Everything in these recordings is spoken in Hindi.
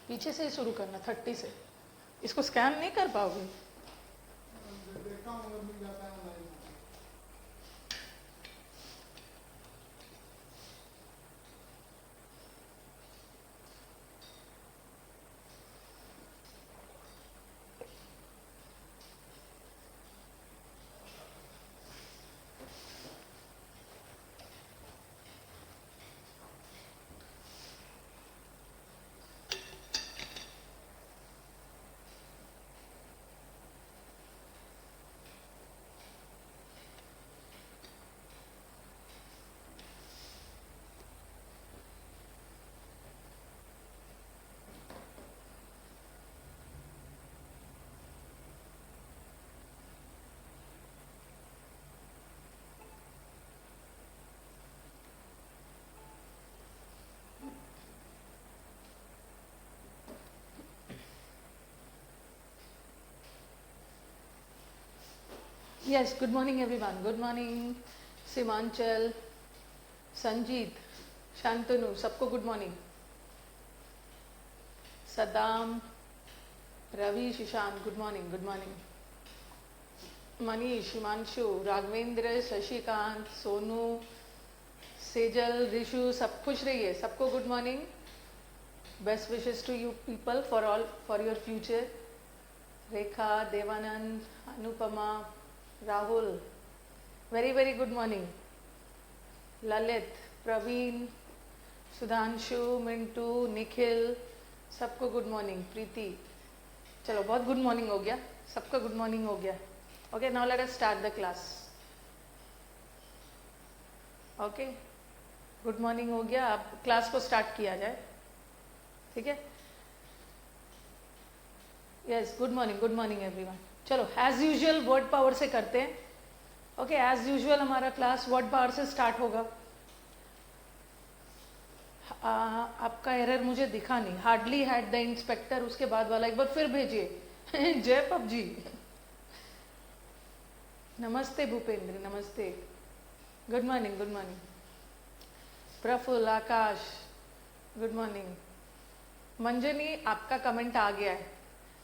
पीछे से ही शुरू करना 30 से। इसको स्कैन नहीं कर पाओगे? देखता हूँ अगर मिल जाता है online. Yes, good morning everyone. Good morning Simanchal, Sanjeet, Shantanu, सबको good morning. Saddam, Ravi, Shishant, good morning, good morning. Manish, Himanshu, Raghavendra, Shashikant, Sonu, Sejal, Rishu, सब खुश रहिए, सबको good morning. Best wishes to you people for all for your future. Rekha, Devanand, Anupama, Rahul, very very good morning. Lalit, Praveen, Sudhanshu, Mintu, Nikhil, सबको गुड मॉर्निंग। प्रीति, चलो बहुत गुड मॉर्निंग हो गया, सबका गुड मॉर्निंग हो गया। Okay, now let us start the class. Okay, good morning हो गया, अब क्लास को स्टार्ट किया जाए, ठीक है? Yes, good morning everyone. चलो एज यूजुअल वर्ड पावर से करते हैं। ओके, एज यूजुअल हमारा क्लास वर्ड पावर से स्टार्ट होगा। आपका एरर मुझे दिखा नहीं, हार्डली हैड द इंस्पेक्टर, उसके बाद वाला एक बार फिर भेजिए। जय पबजी। नमस्ते भूपेंद्र, नमस्ते, good morning, good morning. Praful, Akash, good morning. Manjani, आपका कमेंट आ गया है।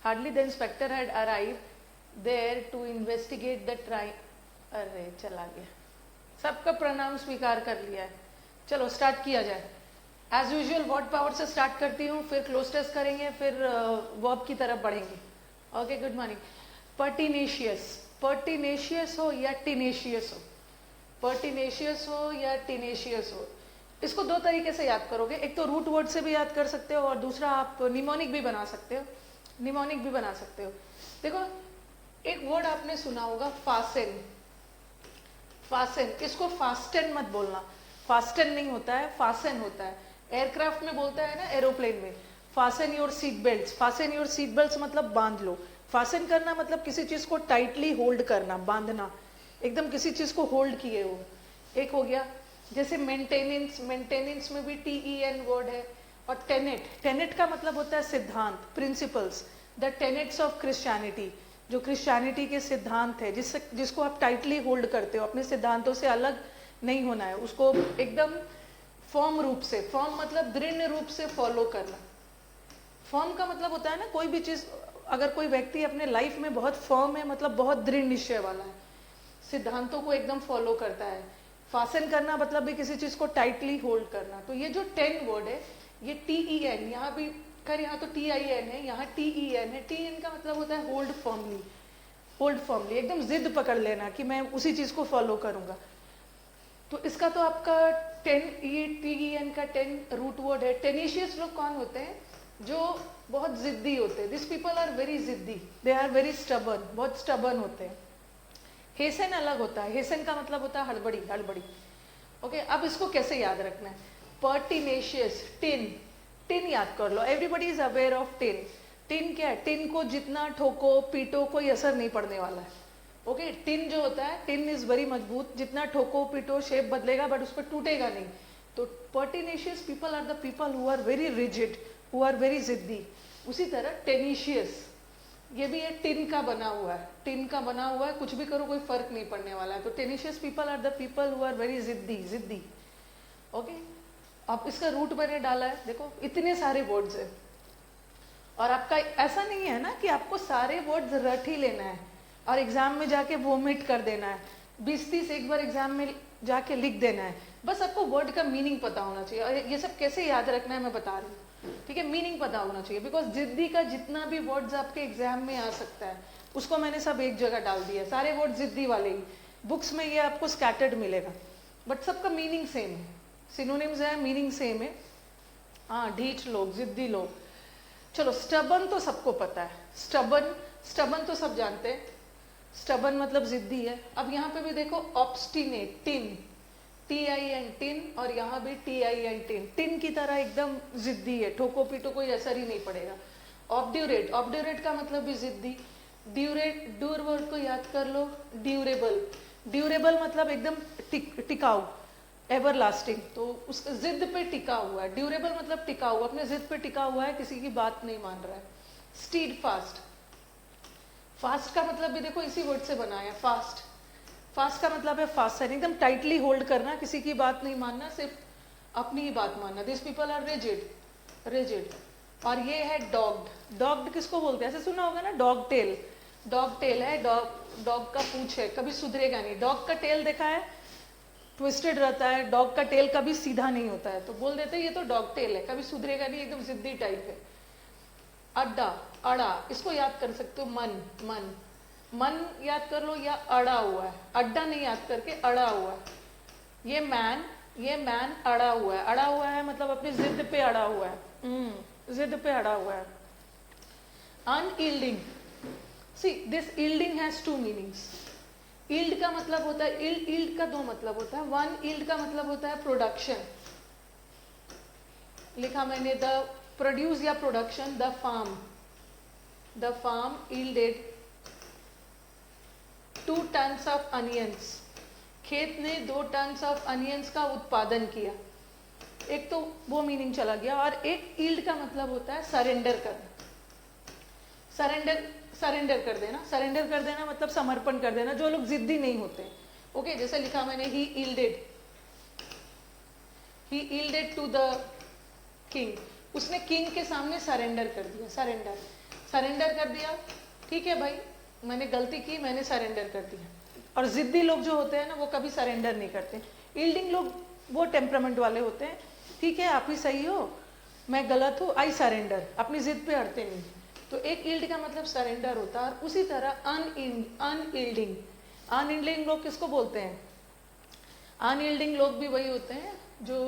Hardly the inspector had arrive there to investigate the try, अरे चला गया, सबका प्रणाम स्वीकार कर लिया है। चलो स्टार्ट किया जाए। एज यूजुअल वर्ड पावर से स्टार्ट करती हूँ, फिर क्लोज टेस्ट करेंगे, फिर वर्ब की तरफ बढ़ेंगे। Okay, good morning. Pertinacious, pertinacious हो या टिनेशियस हो, पर्टिनेशियस हो या टिनेशियस हो, इसको दो तरीके से याद करोगे। एक तो रूट वर्ड से भी याद कर सकते हो, और दूसरा आप निमोनिक भी बना सकते हो, निमोनिक भी बना सकते हो। देखो, एक वर्ड आपने सुना होगा फासेन, फासेन, इसको फास्टन मत बोलना, फास्टन नहीं होता है, फासेन होता है। एयरक्राफ्ट में बोलता है ना, एरोप्लेन में, fasten your seat belt, fasten your seat belt मतलब बांध लो। फासेन करना मतलब किसी चीज को टाइटली होल्ड करना, बांधना, एकदम किसी चीज को होल्ड किए हो। एक हो गया, जैसे मेंटेनेंस, मेंटेनेंस में भी TEN वर्ड है। और टेनेट, टेनेट का मतलब होता है सिद्धांत, principles, the tenets of Christianity, जो क्रिश्चियनिटी के सिद्धांत है, जिसको आप टाइटली होल्ड करते हो, अपने सिद्धांतों से अलग नहीं होना है, उसको एकदम फॉर्म रूप से, फॉर्म मतलब दृढ़ रूप से फॉलो करना। फॉर्म का मतलब होता है ना, कोई भी चीज, अगर कोई व्यक्ति अपने लाइफ में बहुत फॉर्म है, मतलब बहुत दृढ़ निश्चय वाला है, सिद्धांतों को एकदम फॉलो करता है। फासन करना मतलब भी किसी चीज को टाइटली होल्ड करना। तो ये जो 10 वर्ड है, ये TEN, यहाँ भी कर, यहाँ तो TIN है, यहाँ TEN है। TN का मतलब होता है होल्ड फॉर्मली, होल्ड फॉर्मली, एकदम जिद पकड़ लेना कि मैं उसी चीज को फॉलो करूंगा। तो इसका तो आपका 10, ये TEN का 10 रूट वर्ड है। टेनिशियस लोग कौन होते हैं? जो बहुत जिद्दी होते हैं। दिस पीपल आर वेरी जिद्दी, दे आर वेरी स्टबर्न, बहुत स्टबर्न होते हैं। हेसन अलग होता है, हेसन का मतलब होता है हड़बड़ी, हड़बड़ी। ओके, अब इसको कैसे याद रखना है? पर्टिनेशियस, टिन, टिन याद कर लो, everybody is aware of tin. Tin क्या है? टिन को जितना ठोको पीटो कोई असर नहीं पड़ने वाला है। ओके, टिन जो होता है, टिन इज वेरी मजबूत, जितना ठोको पीटो शेप बदलेगा बट उस पर टूटेगा नहीं। तो pertinacious people are the people who are very rigid, who are very जिद्दी। उसी तरह टेनिशियस, ये भी एक टिन का बना हुआ है, टिन का बना हुआ है, कुछ भी करो कोई फर्क नहीं पड़ने वाला है। तो tenacious people are the people who are very जिद्दी, जिद्दी। ओके, अब इसका रूट मैंने डाला है, देखो इतने सारे वर्ड्स है। और आपका ऐसा नहीं है ना कि आपको सारे वर्ड्स रट ही लेना है और एग्जाम में जाके वोमिट कर देना है, 20-30 एक बार एग्जाम में जाके लिख देना है। बस आपको वर्ड का मीनिंग पता होना चाहिए। और ये सब कैसे याद रखना है मैं बता रही हूँ, ठीक है। मीनिंग पता होना चाहिए, बिकॉज जिद्दी का जितना भी वर्ड्स आपके एग्जाम में आ सकता है उसको मैंने सब एक जगह डाल दिया, सारे वर्ड जिद्दी वाले ही। बुक्स में ये आपको स्कैटर्ड मिलेगा, बट सबका मीनिंग सेम है, सिनोनिम्स है, मीनिंग सेम है। हाँ, ढीठ लोग, जिद्दी लोग। चलो, स्टबन तो सबको पता है, स्टबन तो सब जानते हैं, स्टबन मतलब जिद्दी है। अब यहाँ पे भी देखो, ऑब्स्टिनेट, टिन, TIN, टिन, और यहाँ भी TIN, टिन, टिन की तरह एकदम जिद्दी है, ठोको पीटो कोई असर ही नहीं पड़ेगा। ऑब्ड्यूरेट, ऑब्ड्यूरेट का मतलब भी जिद्दी। ड्यूर वर्ड को याद कर लो, ड्यूरेबल, ड्यूरेबल मतलब एकदम टिकाऊ, एवर लास्टिंग, तो उस जिद पे टिका हुआ है। ड्यूरेबल मतलब टिकाऊ, अपने जिद पे टिका हुआ है, किसी की बात नहीं मान रहा है। स्टीड फास्ट, फास्ट का मतलब भी देखो इसी वर्ड से बना है, फास्ट। फास्ट का मतलब है फास्ट है, एकदम टाइटली होल्ड करना, किसी की बात नहीं मानना, सिर्फ अपनी ही बात मानना। This people are rigid, rigid. और ये है डॉग्ड, डॉग्ड किसको बोलते हैं, ऐसे सुना होगा ना, डॉग टेल, डॉग टेल है, डॉग का पूंछ है, कभी सुधरेगा नहीं। डॉग का टेल देखा है, ट्विस्टेड रहता है, डॉग का टेल कभी सीधा नहीं होता है, तो बोल देते हैं ये तो डॉग टेल है, कभी सुधरेगा नहीं, एकदम जिद्दी टाइप है। अड्डा, अड़ा, इसको याद कर सकते हो, मन, मन, मन याद कर लो, या अड़ा हुआ है, अड्डा नहीं याद करके अड़ा हुआ है। ये मैन अड़ा हुआ है, अड़ा हुआ है मतलब अपनी जिद पे अड़ा हुआ है, जिद पे अड़ा हुआ है। Unyielding, see this yielding has two meanings. Yield का मतलब होता है, यील्ड का दो मतलब होता है। वन, यील्ड का मतलब होता है प्रोडक्शन, लिखा मैंने द प्रोड्यूस या production. The farm yielded 2 tons of onions, खेत ने 2 टन्स ऑफ अनियंस का उत्पादन किया। एक तो वो मीनिंग चला गया। और एक यील्ड का मतलब होता है सरेंडर करना, सरेंडर कर देना, सरेंडर कर देना मतलब समर्पण कर देना, जो लोग जिद्दी नहीं होते। ओके, जैसे लिखा मैंने, ही यील्डेड टू द किंग, उसने किंग के सामने सरेंडर कर दिया, सरेंडर कर दिया, ठीक है भाई, मैंने गलती की, मैंने सरेंडर कर दिया। और जिद्दी लोग जो होते हैं ना, वो कभी सरेंडर नहीं करते। यील्डिंग लोग वो टेम्परामेंट वाले होते हैं, ठीक है आप ही सही हो, मैं गलत हूँ, आई सरेंडर, अपनी जिद पे अड़ते नहीं। तो एक यील्ड का मतलब सरेंडर होता है। और उसी तरह अनयील्डिंग लोग किसको बोलते हैं? अनयील्डिंग लोग भी वही होते हैं जो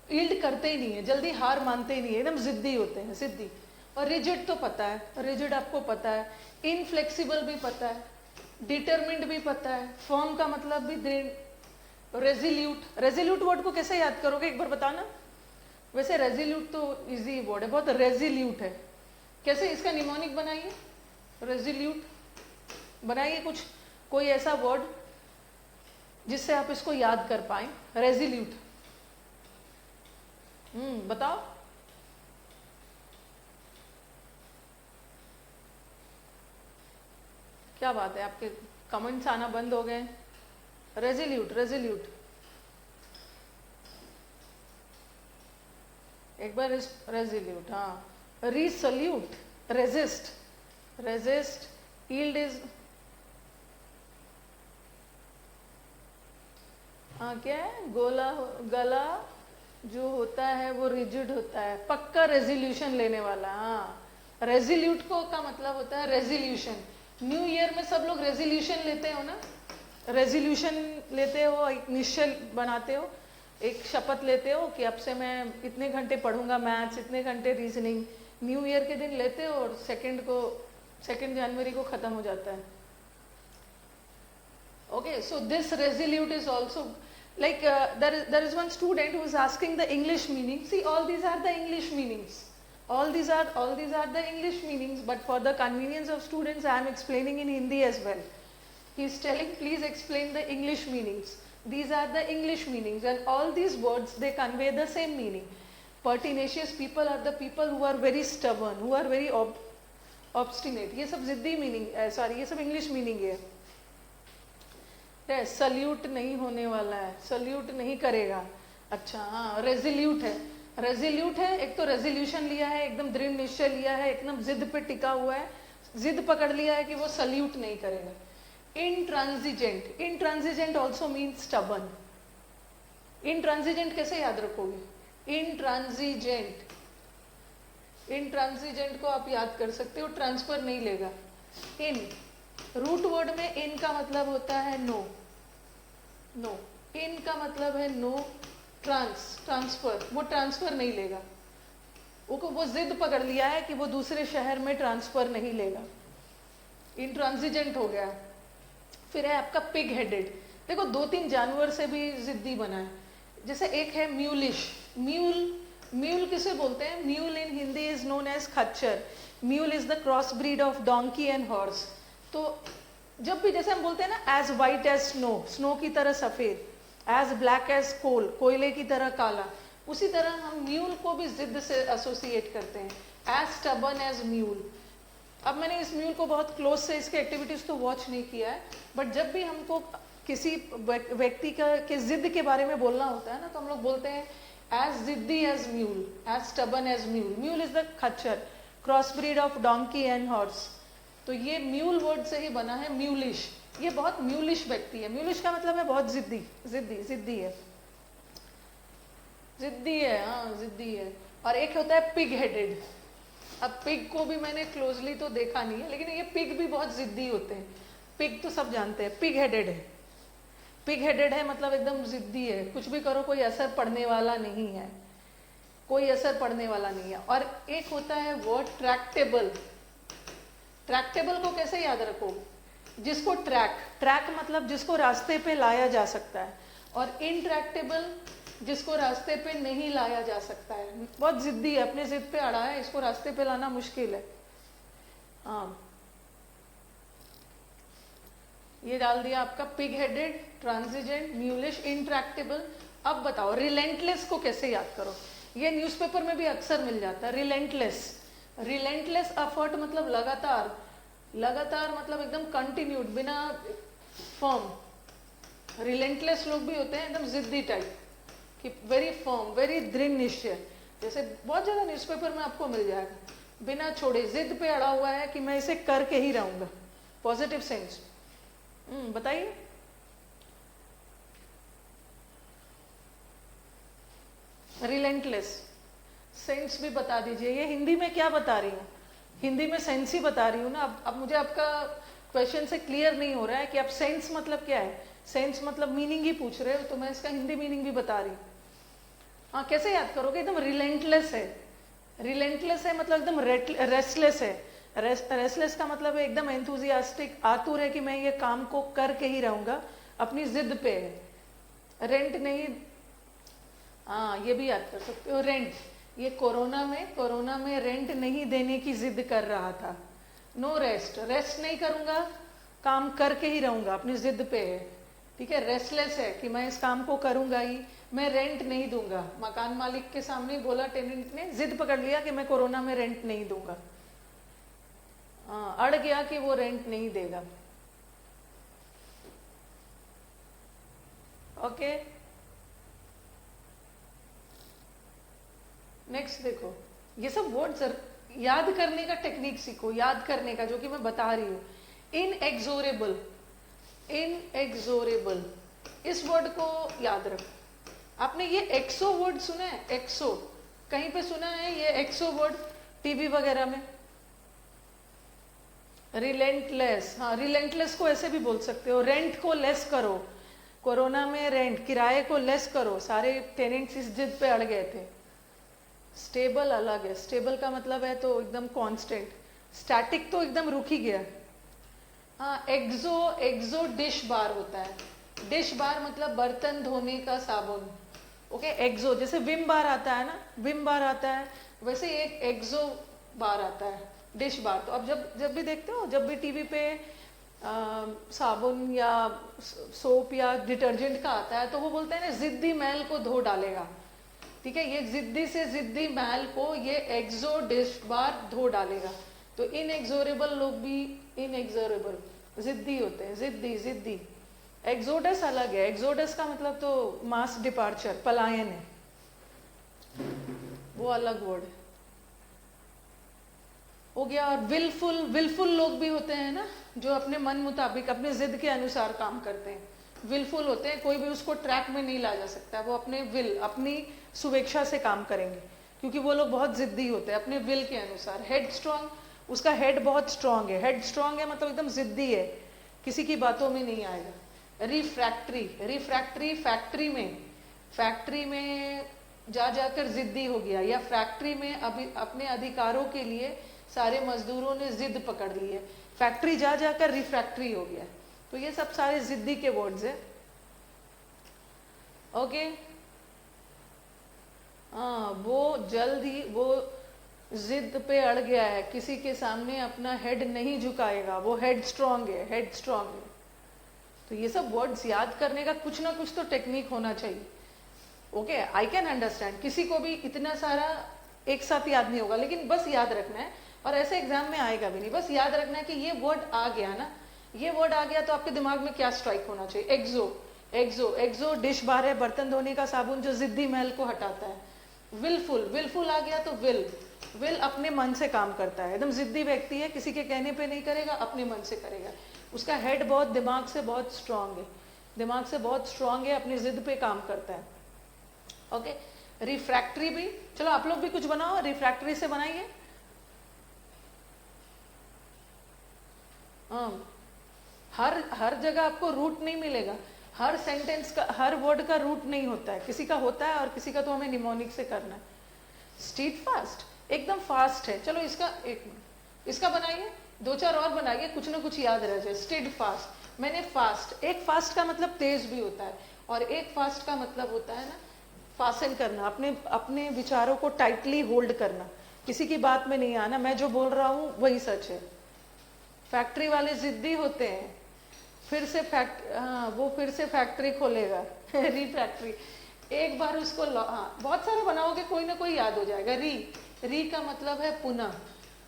यील्ड करते ही नहीं है, जल्दी हार मानते ही नहीं है, एकदम जिद्दी होते हैं, जिद्दी। और रिजिड तो पता है, रिजिड आपको पता है। इनफ्लेक्सिबल भी पता है, डिटरमिन्ड भी पता है। फर्म का मतलब भी दृढ़। रेजिल्यूट वर्ड को कैसे याद करोगे एक बार बताना। वैसे रेजिल्यूट तो इजी वर्ड है, बहुत रेजिल्यूट है। कैसे इसका निमोनिक बनाइए, रेजिल्यूट बनाइए, कुछ कोई ऐसा वर्ड जिससे आप इसको याद कर पाए। रेजिल्यूट, बताओ। क्या बात है, आपके कमेंट्स आना बंद हो गए। रेजिल्यूट, रेजिल्यूट, एक बार रेजिल्यूट, हाँ। रिसोल्यूट, रेजिस्ट, रेजिस्ट, यील्ड इज, हाँ क्या है, गला जो होता है वो रिजिड होता है, पक्का रेजोल्यूशन लेने वाला। हाँ, रेजोल्यूट को का मतलब होता है रेजोल्यूशन। न्यू ईयर में सब लोग रेजोल्यूशन लेते हो ना, रेजोल्यूशन लेते हो, एक निश्चय बनाते हो, एक शपथ लेते हो कि अब से मैं इतने घंटे पढ़ूंगा मैथ्स, इतने घंटे रीजनिंग। न्यू ईयर के दिन लेते हो और सेकेंड जनवरी को खत्म हो जाता है। Okay, so this resolute is also like there is one student who is asking the English meaning. See, all these are the English meanings. All these are the English meanings, but for the convenience of students, I am explaining in Hindi as well. He is telling, please explain the English meanings. These are the English meanings, and all these words, they convey the same meaning. Pertinacious people are the people who are very stubborn, who are very obstinate. ये सब जिद्दी meaning, sorry, ये सब English meaning है। सल्यूट नहीं होने वाला है, सल्यूट नहीं करेगा। अच्छा, हाँ, रेजिल्यूट है। रेजोल्यूट है, एक तो रेजोल्यूशन लिया है, एकदम दृढ़ निश्चय लिया है, एकदम जिद पे टिका हुआ है, जिद पकड़ लिया है कि वो सल्यूट नहीं करेगा। इंट्रांसिजेंट, इंट्रांसिजेंट ऑल्सो मीन्स स्टबर्न। इंट्रांसिजेंट कैसे याद रखोगे? इंट्रांसिजेंट, इंट्रांसिजेंट को आप याद कर सकते हो, ट्रांसफर नहीं लेगा। इन, रूट वर्ड में इन का मतलब होता है नो, नो, इन का मतलब है नो, ट्रांसफर, वो ट्रांसफर नहीं लेगा, वो जिद पकड़ लिया है कि वो दूसरे शहर में ट्रांसफर नहीं लेगा, इंट्रांसिजेंट हो गया। फिर है आपका पिग हेडेड। देखो 2-3 जानवर से भी जिद्दी बना है, जैसे एक है म्यूलिश। म्यूल किसे बोलते हैं? Mule in Hindi is known as खच्चर। Mule is the cross breed of donkey and horse. तो जब भी जैसे हम बोलते हैं ना, as white as snow, snow की तरह सफेद, एज ब्लैक एज कोल, कोयले की तरह काला, उसी तरह हम म्यूल को भी जिद से एसोसिएट करते हैं, एज स्टबर्न एज म्यूल। अब मैंने इस म्यूल को बहुत क्लोज से इसके एक्टिविटीज तो वॉच नहीं किया है, बट जब भी हमको किसी व्यक्ति का के जिद के बारे में बोलना होता है ना, तो हम लोग बोलते हैं एज जिद्दी as mule, as stubborn as mule. Mule is the खच्चर, cross breed of donkey and horse. तो ये म्यूल वर्ड से ही बना है, म्यूलिश। ये बहुत म्यूलिश व्यक्ति है। म्यूलिश का मतलब है बहुत जिद्दी, जिद्दी है, जिद्दी है, हाँ जिद्दी है। और एक होता है पिग हेडेड। अब पिग को भी मैंने क्लोजली तो देखा नहीं है, लेकिन ये पिग भी बहुत जिद्दी होते हैं। पिग तो सब जानते हैं, पिग हेडेड है। पिग हेडेड है मतलब एकदम जिद्दी है, कुछ भी करो कोई असर पड़ने वाला नहीं है, कोई असर पड़ने वाला नहीं है। और एक होता है वर्ड ट्रैक्टेबल। ट्रैक्टेबल को कैसे याद रखो? जिसको ट्रैक मतलब जिसको रास्ते पे लाया जा सकता है, और इनट्रैक्टेबल जिसको रास्ते पे नहीं लाया जा सकता है। बहुत जिद्दी है, अपने जिद पे अड़ा है, इसको रास्ते पे लाना मुश्किल है। हाँ, ये डाल दिया आपका पिग हेडेड, ट्रांसिजेंट, म्यूलिश, इनट्रैक्टेबल। अब बताओ रिलेंटलेस को कैसे याद करो? ये न्यूज़पेपर में भी अक्सर मिल जाता है, रिलेंटलेस। रिलेंटलेस एफर्ट मतलब लगातार, लगातार मतलब एकदम कंटिन्यूड, बिना फर्म। रिलेंटलेस लोग भी होते हैं एकदम जिद्दी टाइप कि वेरी फर्म, वेरी दृढ़ निश्चय। जैसे बहुत ज्यादा न्यूज़पेपर में आपको मिल जाएगा, बिना छोड़े जिद पे अड़ा हुआ है कि मैं इसे करके ही रहूंगा। Positive sense. बताइए। रिलेंटलेस सेंस भी बता दीजिए। ये हिंदी में क्या बता रही हूँ? हिंदी में सेंस ही बता रही हूँ ना। अब मुझे आपका क्वेश्चन से क्लियर नहीं हो रहा है कि आप सेंस मतलब क्या है। सेंस मतलब मीनिंग ही पूछ रहे हो, तो मैं इसका हिंदी मीनिंग भी बता रही हूँ। हाँ, कैसे याद करोगे? एकदम रिलेंटलेस है। रिलेंटलेस है मतलब एकदम रेस्टलेस है। रेस्टलेस का मतलब है एकदम एंथुजियास्टिक, आतुर है कि मैं ये काम को करके ही रहूंगा, अपनी जिद पे है। रेंट नहीं, हाँ ये भी याद कर सकते हो। रेंट, ये कोरोना में रेंट नहीं देने की जिद कर रहा था। नो रेस्ट, रेस्ट नहीं करूंगा, काम करके ही रहूंगा, अपनी जिद पे है। ठीक है, रेस्टलेस है कि मैं इस काम को करूंगा ही, मैं रेंट नहीं दूंगा। मकान मालिक के सामने बोला टेनेंट ने, जिद पकड़ लिया कि मैं कोरोना में रेंट नहीं दूंगा। अड़ गया कि वो रेंट नहीं देगा। ओके, नेक्स्ट देखो, ये सब वर्ड्स याद करने का टेक्निक सीखो, याद करने का, जो कि मैं बता रही हूं। इनएक्सोरेबल, इनएक्सोरेबल, इस वर्ड को याद रखो। आपने ये एक्सो वर्ड सुना है? एक्सो कहीं पे सुना है? ये एक्सो वर्ड टीवी वगैरह में। रिलेंटलेस, हाँ रिलेंटलेस को ऐसे भी बोल सकते हो। रेंट को लेस करो, कोरोना में रेंट, किराए को लेस करो, सारे टेनेंट्स इस जिद पे अड़ गए थे। स्टेबल अलग है, स्टेबल का मतलब है तो एकदम कांस्टेंट, स्टैटिक तो एकदम रुक ही गया। हाँ, एक्सो डिश बार होता है। डिश बार मतलब बर्तन धोने का साबुन। ओके, एक्सो जैसे विम बार आता है ना, विम बार आता है, वैसे एक एक्सो बार आता है, डिश बार। तो अब जब भी देखते हो, जब भी टीवी पे साबुन या सोप या डिटर्जेंट का आता है, तो वो बोलते हैं ना जिद्दी मैल को धो डालेगा। ठीक है, ये जिद्दी से जिद्दी मैल को ये एक्सो डिश बार धो डालेगा। तो इनएक्सोरेबल लोग भी इनएक्सोरेबल, जिद्दी होते हैं, जिद्दी। एक्सोडस अलग है, एक्सोडस का मतलब तो मास डिपार्चर, पलायन है। वो अलग वर्ड है, हो गया। और विलफुल, विलफुल लोग भी होते हैं ना, जो अपने मन मुताबिक अपने जिद के अनुसार काम करते हैं, विलफुल होते हैं, कोई भी उसको ट्रैक में नहीं ला जा सकता, वो अपने विल, अपनी स्वेच्छा से काम करेंगे, क्योंकि वो लोग बहुत जिद्दी होते हैं अपने विल के अनुसार। हेड स्ट्रांग, उसका हेड बहुत स्ट्रांग है, हेड स्ट्रांग है मतलब एकदम जिद्दी है, किसी की बातों में नहीं आएगा। रिफ्रैक्टरी, रिफ्रैक्टरी फैक्ट्री में जा जाकर जिद्दी हो गया, या फैक्ट्री में अभी अपने अधिकारों के लिए सारे मजदूरों ने जिद पकड़ ली है, फैक्ट्री जा जाकर रिफ्रैक्टरी हो गया। तो ये सब सारे जिद्दी के वर्ड्स है। ओके, हाँ, वो जल्द ही वो जिद पे अड़ गया है, किसी के सामने अपना हेड नहीं झुकाएगा, वो हेड स्ट्रांग है, हेड स्ट्रांग है। तो ये सब वर्ड्स याद करने का कुछ ना कुछ तो टेक्निक होना चाहिए। ओके, आई कैन अंडरस्टैंड, किसी को भी इतना सारा एक साथ याद नहीं होगा, लेकिन बस याद रखना है, और ऐसे एग्जाम में आएगा भी नहीं, बस याद रखना है कि ये वर्ड आ गया ना, ये वर्ड आ गया तो आपके दिमाग में क्या स्ट्राइक होना चाहिए। एक्सो, एक्सो, एक्सो डिश बार है, बर्तन धोने का साबुन जो जिद्दी महल को हटाता है। विलफुल, विलफुल आ गया तो विल, विल अपने मन से काम करता है, एकदम जिद्दी व्यक्ति है, किसी के कहने पे नहीं करेगा, अपने मन से करेगा। उसका हेड बहुत दिमाग से बहुत स्ट्रांग है, दिमाग से बहुत स्ट्रांग है, अपनी जिद पे काम करता है। ओके, रिफ्रैक्टरी भी, चलो आप लोग भी कुछ बनाओ, रिफ्रैक्टरी से बनाइए। हर जगह आपको रूट नहीं मिलेगा, हर सेंटेंस का, हर वर्ड का रूट नहीं होता है, किसी का होता है और किसी का तो हमें निमोनिक से करना है। स्ट्रीट फास्ट, एकदम फास्ट है, चलो इसका एक मिनट, इसका बनाइए, दो चार और बनाइए, कुछ ना कुछ याद रह जाए। स्ट्रीट फास्ट, मैंने फास्ट, एक फास्ट का मतलब तेज भी होता है, और एक फास्ट का मतलब होता है ना फासन करना, अपने अपने विचारों को टाइटली होल्ड करना, किसी की बात में नहीं आना, मैं जो बोल रहा हूँ वही सच है। फैक्ट्री वाले जिद्दी होते हैं, वो फिर से फैक्ट्री खोलेगा रिफैक्ट्री, एक बार उसको बहुत सारे बनाओगे, कोई ना कोई याद हो जाएगा। री का मतलब है पुनः,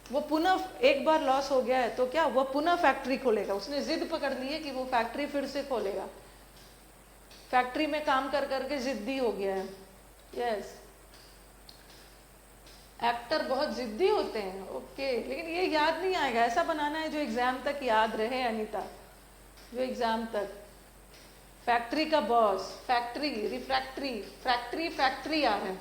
वो पुनः एक बार लॉस हो गया है तो क्या, वो पुनः फैक्ट्री खोलेगा, उसने जिद पकड़ ली है कि वो फैक्ट्री फिर से खोलेगा, फैक्ट्री में काम कर करके जिद्दी हो गया है। यस, एक्टर बहुत जिद्दी होते हैं, ओके, लेकिन ये याद नहीं आएगा, ऐसा बनाना है जो एग्जाम तक याद रहे अनीता, जो एग्जाम तक। फैक्ट्री का boss, factory, refractory, factory, factory आ रहा है,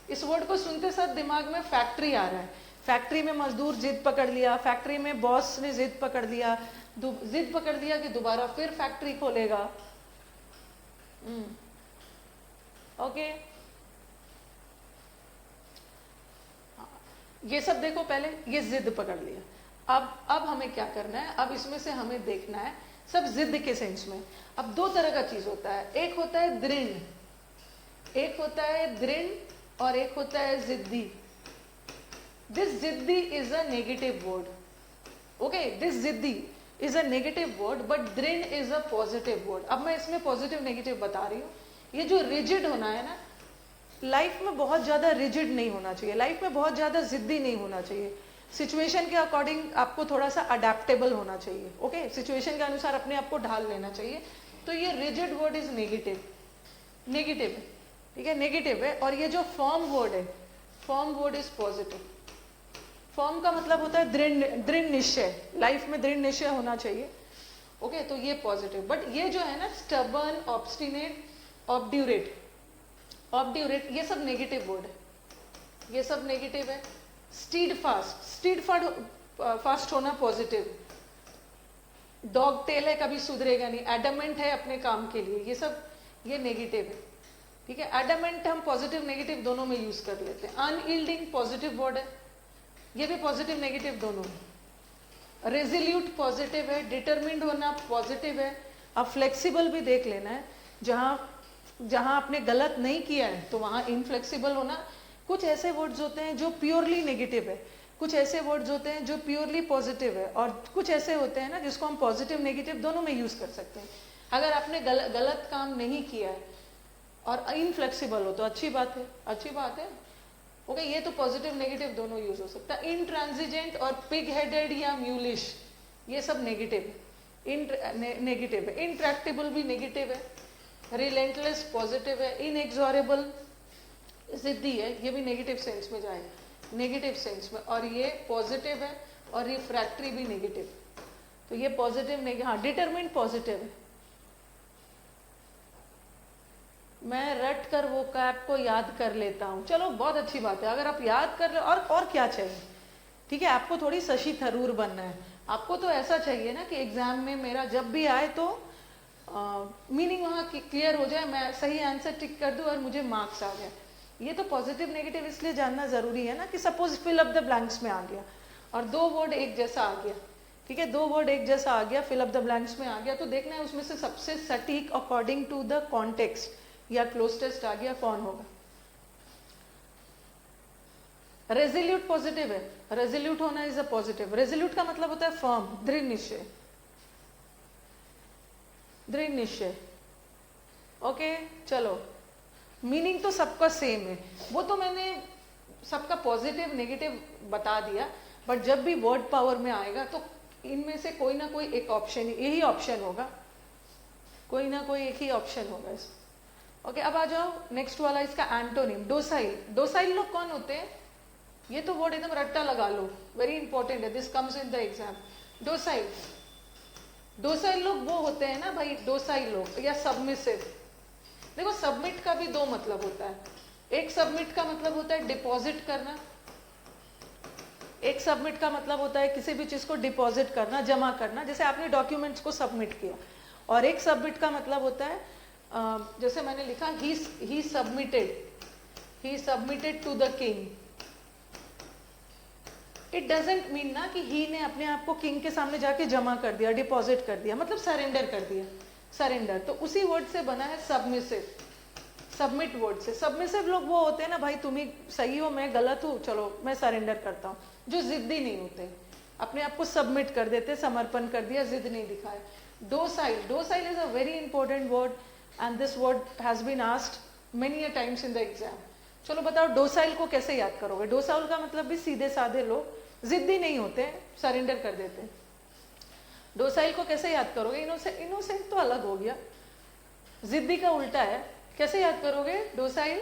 इस वर्ड को सुनते साथ दिमाग में फैक्ट्री आ रहा है, फैक्ट्री में मजदूर जिद पकड़ लिया, फैक्ट्री में बॉस ने जिद पकड़ लिया, जिद पकड़ लिया कि दोबारा फिर फैक्ट्री खोलेगा। ओके, ये सब देखो, पहले ये जिद पकड़ लिया, अब हमें क्या करना है, अब इसमें से हमें देखना है सब जिद के सेंस में। अब दो तरह का चीज होता है, एक होता है दृढ़, एक होता है दृढ़ और एक होता है जिद्दी। दिस जिद्दी is a negative word, okay, this जिद्दी is a negative word, but दृढ़ इज अ पॉजिटिव वर्ड। अब मैं इसमें पॉजिटिव नेगेटिव बता रही हूँ। ये जो रिजिड होना है ना, लाइफ में बहुत ज्यादा रिजिड नहीं होना चाहिए, लाइफ में बहुत ज्यादा जिद्दी नहीं होना चाहिए, सिचुएशन के अकॉर्डिंग आपको थोड़ा सा अडेप्टेबल होना चाहिए। ओके, सिचुएशन के अनुसार अपने आप को ढाल लेना चाहिए। तो ये rigid word is negative, negative है, ठीक है, नेगेटिव है। और ये जो फॉर्म वर्ड है, form word is positive. Form का मतलब होता है दृढ़ निश्चय, लाइफ में दृढ़ निश्चय होना चाहिए। ओके, तो ये पॉजिटिव। बट ये जो है ना, स्टबर्न, ऑब्स्टिनेट, ऑब्ड्यूरेट, ऑब्ड्यूरेट, ये सब नेगेटिव वर्ड है, ये सब नेगेटिव है। स्टीड फास्ट होना पॉजिटिव। डॉग टेल है, कभी सुधरेगा नहीं, एडमेंट है अपने काम के लिए, ये सब ये नेगेटिव है, ठीक है। एडमेंट हम पॉजिटिव नेगेटिव दोनों में यूज कर लेते हैं। अनयील्डिंग पॉजिटिव वर्ड है, ये भी पॉजिटिव नेगेटिव दोनों में। रेजिल्यूट पॉजिटिव है, डिटरमिन्ड होना पॉजिटिव है। अब फ्लेक्सिबल भी देख लेना है, जहां आपने गलत नहीं किया है तो वहां इनफ्लेक्सिबल होना। कुछ ऐसे वर्ड्स होते हैं जो प्योरली नेगेटिव है, कुछ ऐसे वर्ड्स होते हैं जो प्योरली पॉजिटिव है, और कुछ ऐसे होते हैं ना जिसको हम पॉजिटिव नेगेटिव दोनों में यूज कर सकते हैं। अगर आपने गलत काम नहीं किया है और इनफ्लेक्सिबल हो तो अच्छी बात है, अच्छी बात है। ओके, ये तो पॉजिटिव नेगेटिव दोनों यूज हो सकता है। इंट्रांसिजेंट और पिग हेडेड या म्यूलिश, ये सब नेगेटिव है, नेगेटिव है। इंट्रैक्टेबल भी नेगेटिव है। रिलेंटलेस पॉजिटिव है। इनएक्सोरेबल जिद्दी है, ये भी नेगेटिव सेंस में जाएगा, नेगेटिव सेंस में, और ये पॉजिटिव है और रिफ्रैक्टरी भी नेगेटिव, तो ये पॉजिटिव नेगेटिव, हाँ डिटरमिन्ड पॉजिटिव है। मैं रट कर वो कैप को याद कर लेता हूँ, चलो बहुत अच्छी बात है, अगर आप याद कर ले, और क्या चाहिए, ठीक है, आपको थोड़ी शशि थरूर बनना है, आपको तो ऐसा चाहिए ना कि एग्जाम में मेरा जब भी आए तो मीनिंग वहाँ क्लियर हो जाए, मैं सही आंसर टिक कर दूं और मुझे मार्क्स आ गए। ये तो पॉजिटिव नेगेटिव इसलिए जानना जरूरी है ना कि suppose fill up the blanks में आ गया और 2 वर्ड एक जैसा आ गया, ठीक है, 2 वर्ड एक जैसा आ गया, फिल अप द ब्लैंक्स में आ गया, तो देखना है उसमें से सबसे सटीक अकॉर्डिंग टू द कॉन्टेक्स्ट या क्लोजेस्ट आ गया कौन होगा। रेजोल्यूट पॉजिटिव है, रेजोल्यूट होना इज अ पॉजिटिव, रेजोल्यूट का मतलब होता है फर्म, दृढ़ निश्चय, दृढ़ निश्चय। ओके चलो, मीनिंग तो सबका सेम है, वो तो मैंने सबका पॉजिटिव नेगेटिव बता दिया, बट जब भी वर्ड पावर में आएगा तो इनमें से कोई ना कोई एक ऑप्शन, यही ऑप्शन होगा, कोई ना कोई एक ही ऑप्शन होगा इसमें। ओके अब आ जाओ नेक्स्ट वाला, इसका एंटोनिम डोसाइल। डोसाइल लोग कौन होते हैं, ये तो वर्ड एकदम रट्टा लगा लो, वेरी इंपॉर्टेंट है, this comes in the exam. Docile, docile लोग वो होते हैं ना भाई, डोसाइल लोग या सबमिसिव। देखो सबमिट का भी 2 मतलब होता है, एक सबमिट का मतलब होता है डिपॉजिट करना, एक सबमिट का मतलब होता है किसी भी चीज को डिपॉजिट करना, जमा करना, जैसे आपने डॉक्यूमेंट्स को सबमिट किया, और एक सबमिट का मतलब होता है जैसे मैंने लिखा ही submitted to the king. It doesn't mean ना कि ही ने अपने आप को किंग के सामने जाके जमा कर दिया, डिपॉजिट कर दिया, मतलब सरेंडर कर दिया, सरेंडर, तो उसी वर्ड से बना है सबमिसिव, सबमिट वर्ड से। सबमिसिव लोग वो होते हैं ना भाई, तुम ही सही हो मैं गलत हूँ, चलो मैं सरेंडर करता हूँ, जो जिद्दी नहीं होते, अपने आप को सबमिट कर देते, समर्पण कर दिया, जिद नहीं दिखाए। Docile, docile is a very important word and this word has been asked many a times in the exam. चलो बताओ डोसाइल को कैसे याद करोगे। डोसाइल का मतलब भी सीधे साधे लोग, जिद्दी नहीं होते, सरेंडर कर देते हैं। डोसाइल को कैसे याद करोगे, इनोसेंट तो अलग हो गया, जिद्दी का उल्टा है, कैसे याद करोगे docile,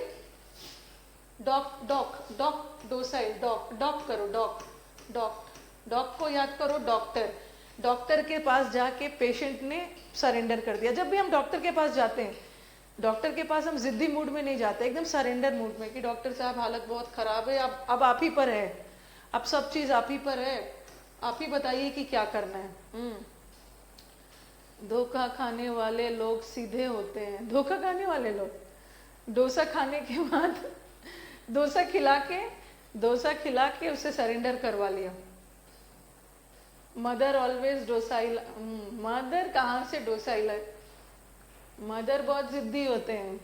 dock dock dock, docile dock, dock करो, डॉक डॉक, डॉक को याद करो डॉक्टर, डॉक्टर के पास जाके पेशेंट ने सरेंडर कर दिया। जब भी हम डॉक्टर के पास जाते हैं, डॉक्टर के पास हम जिद्दी मूड में नहीं जाते, एकदम सरेंडर मूड में कि डॉक्टर साहब हालत बहुत खराब है, अब आप ही पर है, अब सब चीज आप ही पर है, आप ही बताइए कि क्या करना है। धोखा खाने वाले लोग सीधे होते हैं, धोखा खाने वाले लोग, डोसा खाने के बाद डोसा खिला के उसे सरेंडर करवा लिया। मदर ऑलवेज डोसाइल, मदर कहाँ से डोसाइल है, मदर बहुत जिद्दी होते हैं,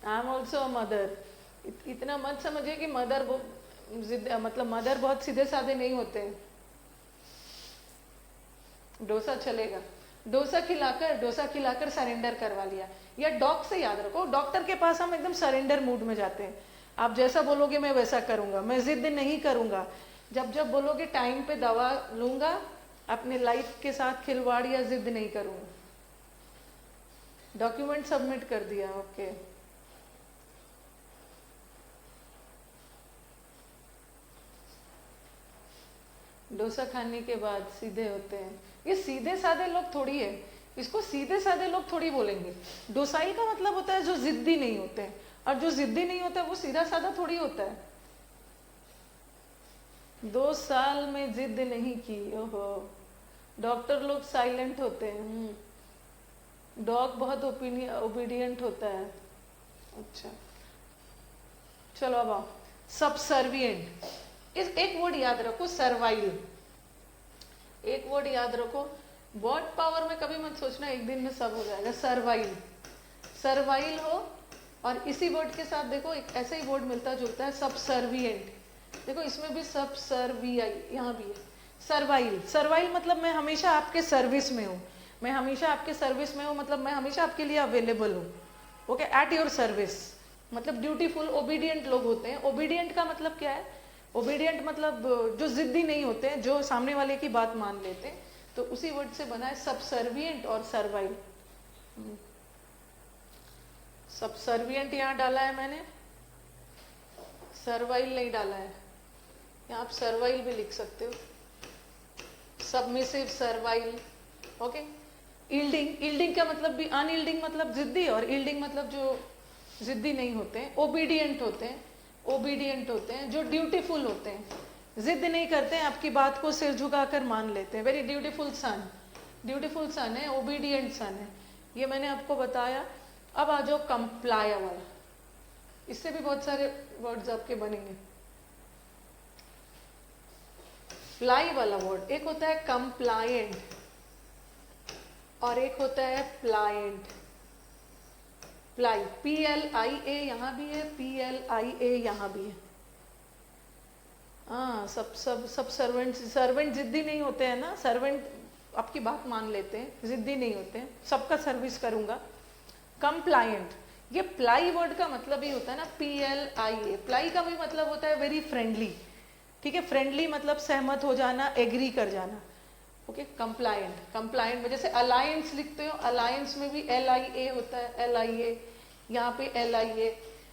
I am also a mother. इतना मत समझिए कि मदर जिद, मतलब मदर बहुत सीधे साधे नहीं होते हैं। डोसा चलेगा, डोसा खिलाकर सरेंडर करवा लिया। या डॉग से याद रखो, डॉक्टर के पास हम एकदम सरेंडर मूड में जाते हैं, आप जैसा बोलोगे मैं वैसा करूंगा, मैं जिद नहीं करूंगा, जब बोलोगे टाइम पे दवा लूंगा, अपने लाइफ के साथ खिलवाड़ या जिद नहीं करूंगा। डॉक्यूमेंट सबमिट कर दिया, ओके। डोसा खाने के बाद सीधे होते हैं, ये सीधे साधे लोग थोड़ी है, इसको सीधे साधे लोग थोड़ी बोलेंगे। डोसाइल का मतलब होता है जो जिद्दी नहीं होते हैं, और जो जिद्दी नहीं होता है वो सीधा साधा थोड़ी होता है। 2 साल में जिद नहीं की, ओहो। डॉक्टर लोग साइलेंट होते हैं, डॉग बहुत ओबीडियंट होता है। अच्छा चलो अब आओ, सबसर्विएंट। इस एक वर्ड याद रखो, सर्वाइल, एक वर्ड याद रखो, वर्ड पावर में कभी मत सोचना एक दिन में सब हो जाएगा। सर्वाइल, सर्वाइल हो, और इसी वर्ड के साथ देखो एक ऐसा ही वर्ड मिलता जुलता है, सबसर्विएंट। देखो इसमें भी सबसर्वियाई, यहाँ भी है सर्वाइल। सर्वाइल मतलब मैं हमेशा आपके सर्विस में हूँ, मैं हमेशा आपके सर्विस में हूँ, मतलब मैं हमेशा आपके लिए अवेलेबल हूँ, ओके, एट योर सर्विस। मतलब ड्यूटीफुल, ओबीडियंट लोग होते हैं। ओबीडियंट का मतलब क्या है, ओबीडियंट मतलब जो जिद्दी नहीं होते हैं, जो सामने वाले की बात मान लेते हैं, तो उसी वर्ड से बना है सबसर्विएंट और सर्वाइल। सबसर्विएंट यहाँ डाला है मैंने, सर्वाइल नहीं डाला है, या आप सर्वाइल भी लिख सकते हो, submissive servile. Okay, yielding, yielding का मतलब भी, अनईल्डिंग मतलब जिद्दी, और ईल्डिंग मतलब जो जिद्दी नहीं होते हैं, ओबीडियंट होते हैं, ओबीडियंट होते हैं, जो ड्यूटीफुल होते हैं, जिद नहीं करते हैं, आपकी बात को सिर झुकाकर मान लेते हैं। वेरी ड्यूटीफुल सन, ड्यूटीफुल सन है, ओबीडियंट सन है, ये मैंने आपको बताया। अब आ जाओ कंप्लाई वाला, इससे भी बहुत सारे वर्ड्स आपके बनेंगे। प्लाई वाला वर्ड, एक होता है कंप्लायंट और एक होता है प्लायंट। प्लाई, PLIA यहाँ भी है, PLIA यहाँ भी है। हाँ, सब सर्वेंट जिद्दी नहीं होते हैं ना, सर्वेंट आपकी बात मान लेते हैं, जिद्दी नहीं होते हैं, सबका सर्विस करूंगा। कंप्लायंट, ये प्लाई वर्ड का मतलब ही होता है ना, PLIA। प्लाई का भी मतलब होता है वेरी फ्रेंडली, ठीक है, फ्रेंडली मतलब सहमत हो जाना, एग्री कर जाना। ओके, कंप्लायंट, कंप्लायंट में जैसे अलायंस लिखते हो, अलायंस में भी LIA होता है, LIA, यहाँ पे LIA।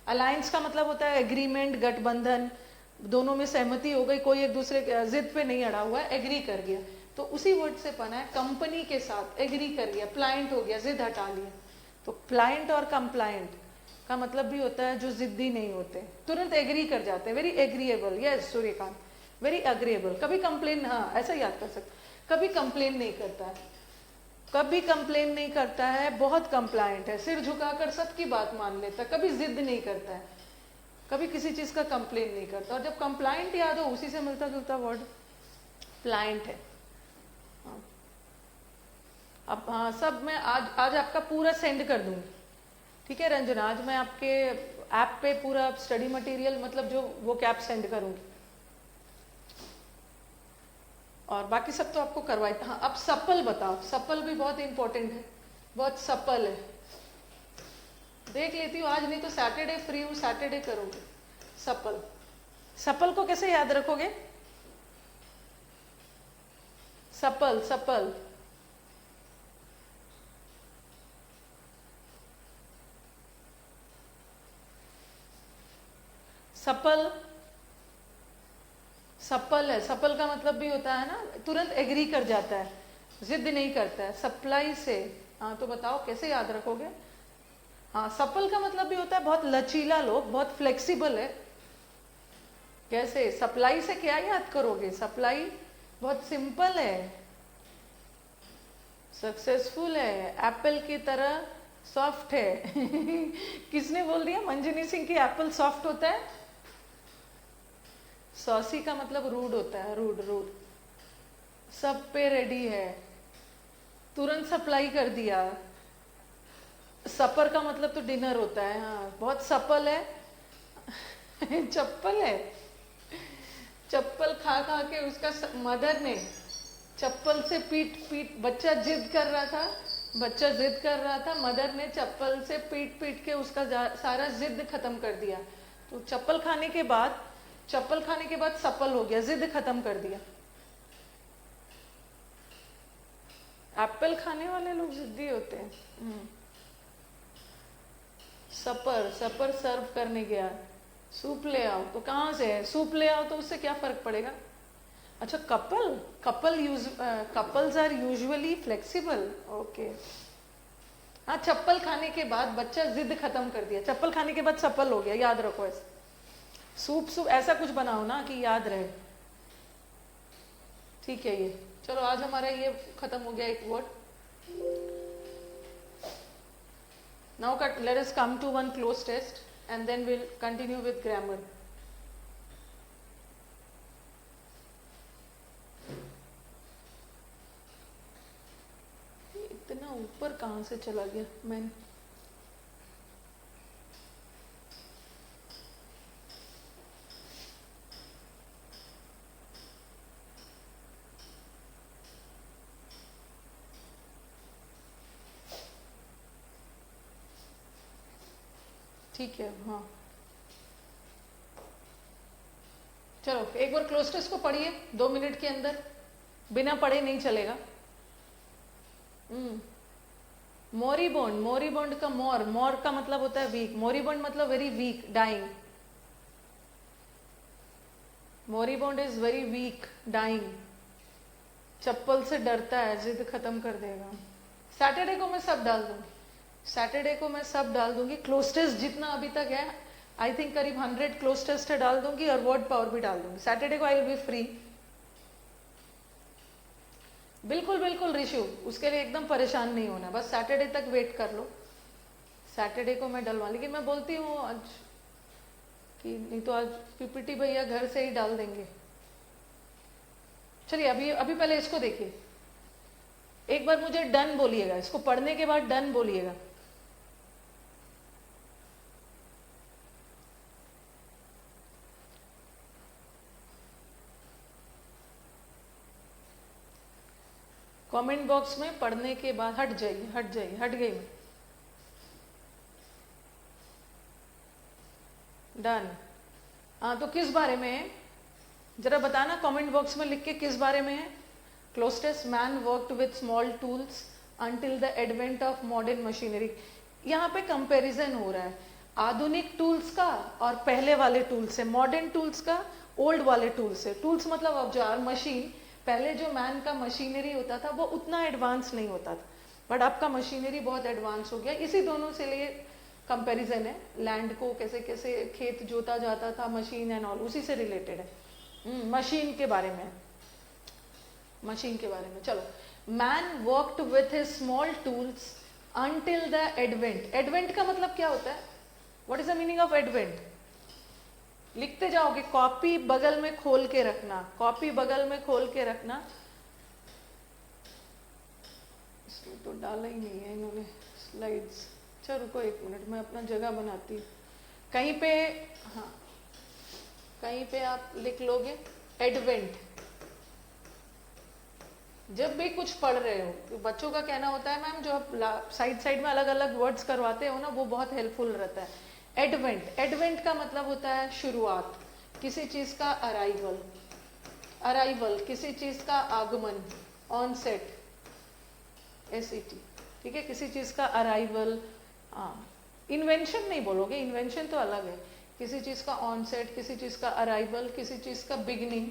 अलायंस का मतलब होता है एग्रीमेंट, गठबंधन, दोनों में सहमति हो गई, कोई एक दूसरे जिद पे नहीं अड़ा हुआ है, एग्री कर गया, तो उसी वर्ड से बना है, कंपनी के साथ एग्री कर गया, प्लायंट हो गया, जिद हटा लिया। तो प्लायंट और कंप्लायंट का मतलब भी होता है जो जिद्दी नहीं होते, तुरंत एग्री कर जाते हैं, very agreeable. Yes Suryakant, very agreeable. कभी कंप्लेन, हाँ ऐसा याद कर सकते, कभी कंप्लेन नहीं करता है, कभी कंप्लेन नहीं करता है, बहुत कंप्लायंट है, सिर झुकाकर सबकी बात मान लेता है, कभी जिद नहीं करता है, कभी किसी चीज का कंप्लेन नहीं करता। और जब कंप्लायंट याद हो, उसी से मिलता जुलता वर्ड प्लायंट है। हाँ। अब हाँ, सब मैं आज आपका पूरा सेंड कर दूंगी, ठीक है रंजना, आज मैं आपके ऐप पे पूरा स्टडी मटेरियल, मतलब जो वो कैप सेंड करूंगी, और बाकी सब तो आपको करवाई। हाँ, अब सपल बताओ, सपल भी बहुत इंपॉर्टेंट है, बहुत सपल है, देख लेती हूँ आज, नहीं तो सैटरडे फ्री हूँ, सैटरडे करूंगी। सपल, सपल को कैसे याद रखोगे? सपल, सपल, सपल, सपल है, सपल का मतलब भी होता है ना, तुरंत एग्री कर जाता है, जिद नहीं करता है। सप्लाई से, हाँ तो बताओ कैसे याद रखोगे? हाँ, सपल का मतलब भी होता है बहुत लचीला लोग, बहुत फ्लेक्सिबल है। कैसे? सप्लाई से क्या याद करोगे? सप्लाई बहुत सिंपल है, सक्सेसफुल है, एप्पल की तरह सॉफ्ट है। किसने बोल दिया? मंजनी सिंह की एप्पल सॉफ्ट होता है? सॉसी का मतलब रूड होता है, रूड, रूड। सब पे रेडी है, तुरंत सप्लाई कर दिया। सपर का मतलब तो डिनर होता है। हाँ, बहुत सपल है। चप्पल है, चप्पल खा खा के उसका मदर ने चप्पल से पीट पीट, बच्चा जिद कर रहा था, बच्चा जिद कर रहा था, मदर ने चप्पल से पीट पीट के उसका सारा जिद खत्म कर दिया। तो चप्पल खाने के बाद, चप्पल खाने के बाद सफल हो गया, जिद खत्म कर दिया। एप्पल खाने वाले लोग जिद्दी होते हैं। सपर, सपर सर्व करने गया, सूप ले आओ, तो कहाँ से है? सूप ले आओ तो उससे क्या फर्क पड़ेगा? अच्छा, couple, couples are usually flexible. Okay, हाँ, चप्पल खाने के बाद बच्चा जिद खत्म कर दिया, चप्पल खाने के बाद सफल हो गया, याद रखो ऐसे। सूप सूप ऐसा कुछ बनाओ ना कि याद रहे। ठीक है, ये चलो आज हमारा ये खत्म हो गया एक word. Now let us come to one close test and then we'll continue with grammar. इतना ऊपर कहाँ से चला गया? मैं ठीक है। हाँ, चलो एक बार क्लोज टेस्ट को पढ़िए 2 मिनट के अंदर, बिना पढ़े नहीं चलेगा। मोरीबोंड, मोरीबोंड का मोर, मोर का मतलब होता है वीक, मोरीबोंड मतलब very weak, dying. Moribund is very weak, dying, चप्पल से डरता है, जिद खत्म कर देगा। सैटरडे को मैं सब डाल दूंगी, सैटरडे को मैं सब डाल दूंगी। क्लोज टेस्ट जितना अभी तक है, आई थिंक करीब 100 क्लोज टेस्ट डाल दूंगी और वर्ड पावर भी डाल दूंगी। सैटरडे को आई विल बी फ्री। बिल्कुल बिल्कुल ऋषु, उसके लिए एकदम परेशान नहीं होना, बस सैटरडे तक वेट कर लो। सैटरडे को मैं डलवा, लेकिन मैं बोलती हूँ आज कि नहीं तो आज पीपीटी भैया घर से ही डाल देंगे। चलिए अभी अभी पहले इसको देखिए, एक बार मुझे डन बोलिएगा, इसको पढ़ने के बाद डन बोलिएगा। कमेंट बॉक्स में पढ़ने के बाद हट जाइए, हट जाइए, हट गई मैं। डन। हाँ तो किस बारे में है जरा बताना कमेंट बॉक्स में लिख के, किस बारे में है? Cloze test, man worked with small tools until the advent of modern machinery. यहाँ पे कंपैरिजन हो रहा है आधुनिक टूल्स का और पहले वाले टूल्स से, मॉडर्न टूल्स का ओल्ड वाले टूल्स से। टूल्स मतलब औजार, मशीन। पहले जो मैन का मशीनरी होता था वो उतना एडवांस नहीं होता था, बट अब का मशीनरी बहुत एडवांस हो गया। इसी दोनों से लिए कंपैरिजन है, लैंड को कैसे कैसे खेत जोता जाता था, मशीन एंड ऑल, उसी से रिलेटेड है। मशीन के बारे में, मशीन के बारे में। चलो, man worked with his small tools until the advent. Advent का मतलब क्या होता है? What is the meaning of advent? लिखते जाओगे, कॉपी बगल में खोल के रखना, कॉपी बगल में खोल के रखना। इसमें तो डाला ही नहीं है इन्होंने स्लाइड्स। चलो रुको एक मिनट, मैं अपना जगह बनाती हूँ। कहीं पे, हाँ कहीं पे आप लिख लोगे एडवेंट। जब भी कुछ पढ़ रहे हो, तो बच्चों का कहना होता है मैम जो आप साइड साइड में अलग अलग वर्ड्स करवाते हो ना, वो बहुत हेल्पफुल रहता है। एडवेंट, एडवेंट का मतलब होता है शुरुआत, किसी चीज का अराइवल, अराइवल किसी चीज का आगमन, ऑनसेट, एसईटी, ठीक है, किसी चीज का अराइवल। इन्वेंशन नहीं बोलोगे, इन्वेंशन तो अलग है। किसी चीज का ऑनसेट, किसी चीज का अराइवल, किसी चीज का बिगिनिंग,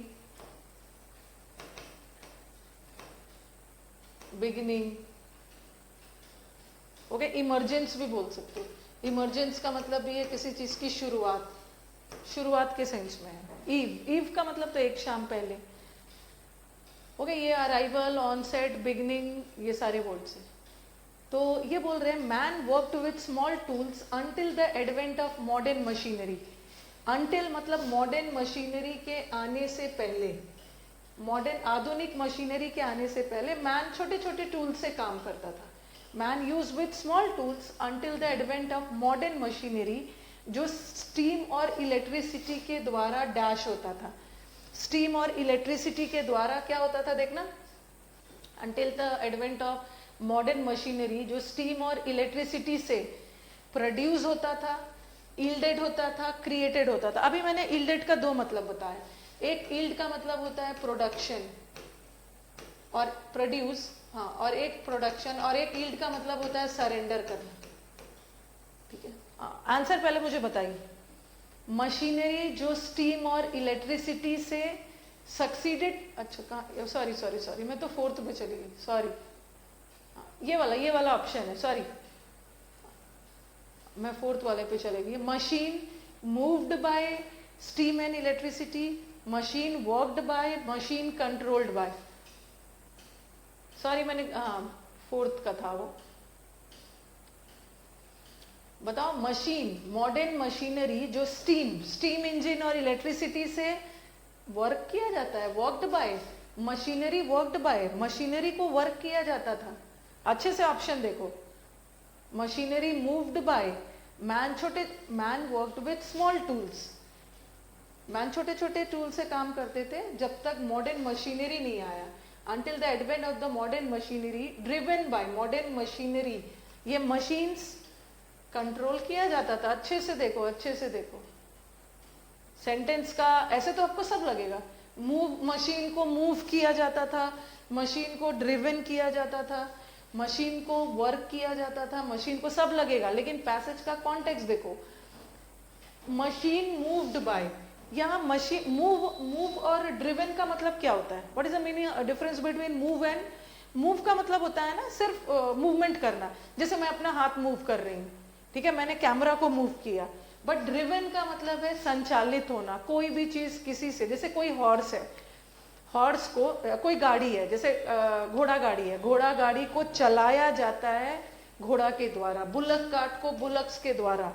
बिगिनिंग, ओके। इमरजेंस भी बोल सकते हो। इमरजेंस का मतलब भी है किसी चीज की शुरुआत, शुरुआत के सेंस में है। ईव, ईव का मतलब तो एक शाम पहले, ओके। ये अराइवल, ऑनसेट, बिगिनिंग, ये सारे वर्ड्स हैं। तो ये बोल रहे हैं man worked with small tools until the advent of modern machinery. Until मतलब मॉडर्न मशीनरी के आने से पहले, मॉडर्न आधुनिक मशीनरी के आने से पहले मैन छोटे छोटे टूल से काम करता था। Man use with small tools until the advent of modern machinery, जो स्टीम और इलेक्ट्रिसिटी के द्वारा डैश होता था। स्टीम और इलेक्ट्रिसिटी के द्वारा क्या होता था देखना, until the advent of modern machinery, जो स्टीम और इलेक्ट्रिसिटी से प्रोड्यूस होता था, ईल्डेड होता था, क्रिएटेड होता था। अभी मैंने ईल्डेड का दो मतलब बताया। एक ईल्ड का मतलब होता है प्रोडक्शन और प्रोड्यूस, हाँ, और एक प्रोडक्शन, और एक ईल्ड का मतलब होता है सरेंडर करना, ठीक है। आंसर पहले मुझे बताइए। मशीनरी जो स्टीम और इलेक्ट्रिसिटी से सक्सीडेड, अच्छा कहाँ, सॉरी सॉरी सॉरी, मैं तो फोर्थ पे चली गई, सॉरी। ये वाला ऑप्शन है, सॉरी, मैं फोर्थ वाले पे चले गई। Machine moved by steam and electricity, machine worked by, machine controlled by, sorry मैंने, हाँ फोर्थ का था वो। बताओ, मशीन, मॉडर्न मशीनरी जो स्टीम इंजन और इलेक्ट्रिसिटी से वर्क किया जाता है, worked by, machinery worked by, machinery को वर्क किया जाता था। अच्छे से ऑप्शन देखो, machinery moved by, man worked with small tools, man छोटे छोटे टूल से काम करते थे जब तक मॉडर्न मशीनरी नहीं आया। Until the advent of the modern machinery, driven by modern machinery, ये मशीन्स कंट्रोल किया जाता था। अच्छे से देखो, अच्छे से देखो सेंटेंस का, ऐसे तो आपको सब लगेगा। मूव, मशीन को मूव किया जाता था, मशीन को ड्रिवन किया जाता था, मशीन को वर्क किया जाता था, मशीन को सब लगेगा, लेकिन पैसेज का कॉन्टेक्स्ट देखो। मशीन मूव्ड बाय, यहाँ मशीन मूव और ड्रिवन का मतलब क्या होता है? What is the meaning difference between move and move का मतलब होता है ना सिर्फ मूवमेंट करना, जैसे मैं अपना हाथ मूव कर रही हूँ, ठीक है, मैंने कैमरा को मूव किया। बट ड्रिवन का मतलब है संचालित होना, कोई भी चीज किसी से, जैसे कोई हॉर्स है, हॉर्स को कोई गाड़ी है, जैसे घोड़ा गाड़ी है, घोड़ा गाड़ी को चलाया जाता है घोड़ा के द्वारा, बुलक कार्ट को बुलक्स के द्वारा।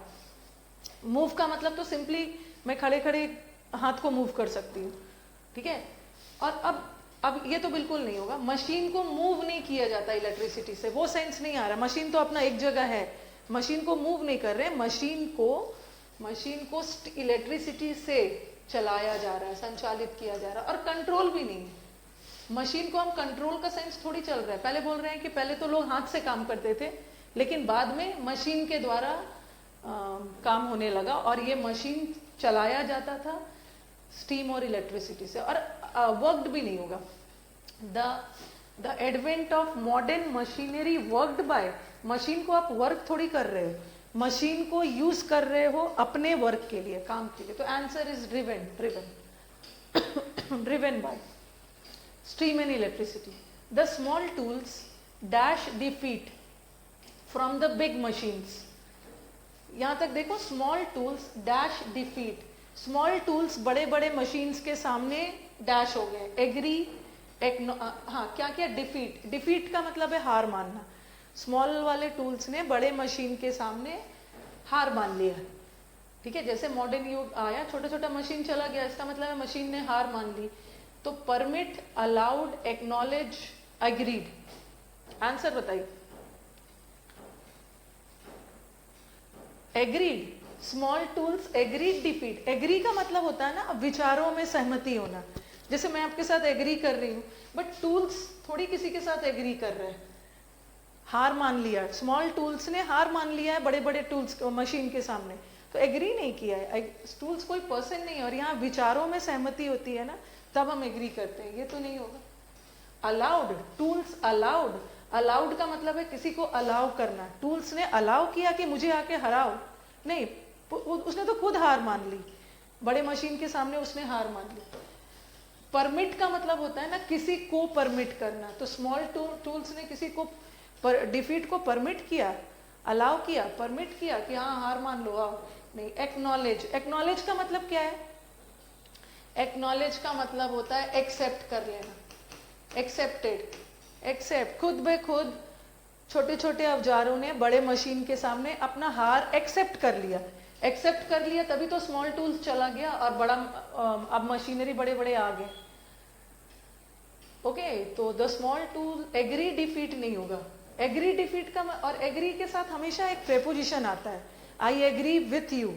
मूव का मतलब तो सिंपली मैं खड़े खड़े हाथ को मूव कर सकती हूँ, ठीक है। और अब ये तो बिल्कुल नहीं होगा, मशीन को मूव नहीं किया जाता इलेक्ट्रिसिटी से, वो सेंस नहीं आ रहा। मशीन तो अपना एक जगह है, मशीन को मूव नहीं कर रहे, मशीन को इलेक्ट्रिसिटी से चलाया जा रहा है, संचालित किया जा रहा है, और कंट्रोल भी नहीं है। मशीन को हम कंट्रोल का सेंस थोड़ी चल रहा है। पहले बोल रहे हैं कि पहले तो लोग हाथ से काम करते थे, लेकिन बाद में मशीन के द्वारा काम होने लगा, और ये मशीन चलाया जाता था स्टीम और इलेक्ट्रिसिटी से, और वर्कड भी नहीं होगा। The advent of modern machinery worked by, machine को आप वर्क थोड़ी कर रहे हो, मशीन को यूज कर रहे हो अपने वर्क के लिए, काम के लिए। तो answer is driven by steam and electricity. The small tools dash defeat from the big machines. यहां तक देखो, small tools dash defeat, small tools बड़े बड़े मशीन्स के सामने डैश हो गए। एग्री, हाँ, क्या क्या? डिफीट, डिफीट का मतलब है हार मानना। स्मॉल वाले टूल्स ने बड़े मशीन के सामने हार मान लिया, ठीक है। जैसे मॉडर्न युग आया, छोटा छोटा मशीन चला गया, इसका मतलब है मशीन ने हार मान ली। तो permit, allowed, acknowledge, agreed. Answer बताइए। Agreed, small tools agreed defeat. Agree का मतलब होता है ना विचारों में सहमति होना। जैसे मैं आपके साथ एग्री कर रही हूँ, बट टूल्स थोड़ी किसी के साथ एग्री कर रहे हैं, हार मान लिया। स्मॉल टूल्स ने हार मान लिया है बड़े बड़े टूल्स मशीन के सामने, तो एग्री नहीं किया है। टूल्स कोई पर्सन नहीं है, और यहाँ विचारों में सहमति होती है ना, तब हम एग्री करते हैं, ये तो नहीं होगा। अलाउड, टूल्स अलाउड, अलाउड का मतलब है किसी को अलाउ करना। टूल्स ने अलाउ किया कि मुझे आके हराओ, नहीं, उसने तो खुद हार मान ली, बड़े मशीन के सामने उसने हार मान ली। परमिट का मतलब होता है ना किसी को परमिट करना, तो स्मॉल टूल्स ने किसी को डिफीट को परमिट किया, अलाउ किया, परमिट किया कि हाँ हार मान लो, आओ। नहीं। एक्नॉलेज, एक्नॉलेज का मतलब क्या है? एक्नॉलेज का मतलब होता है एक्सेप्ट कर लेना, एक्सेप्टेड, एक्सेप्ट। खुद बे खुद छोटे छोटे औजारों ने बड़े मशीन के सामने अपना हार एक्सेप्ट कर लिया, एक्सेप्ट कर लिया, तभी तो स्मॉल टूल्स चला गया और बड़ा अब मशीनरी बड़े बड़े आ गए। ओके, तो the small tool agree defeat नहीं होगा। एग्री डिफीट का और एग्री के साथ हमेशा एक प्रेपोजिशन आता है, I agree with you.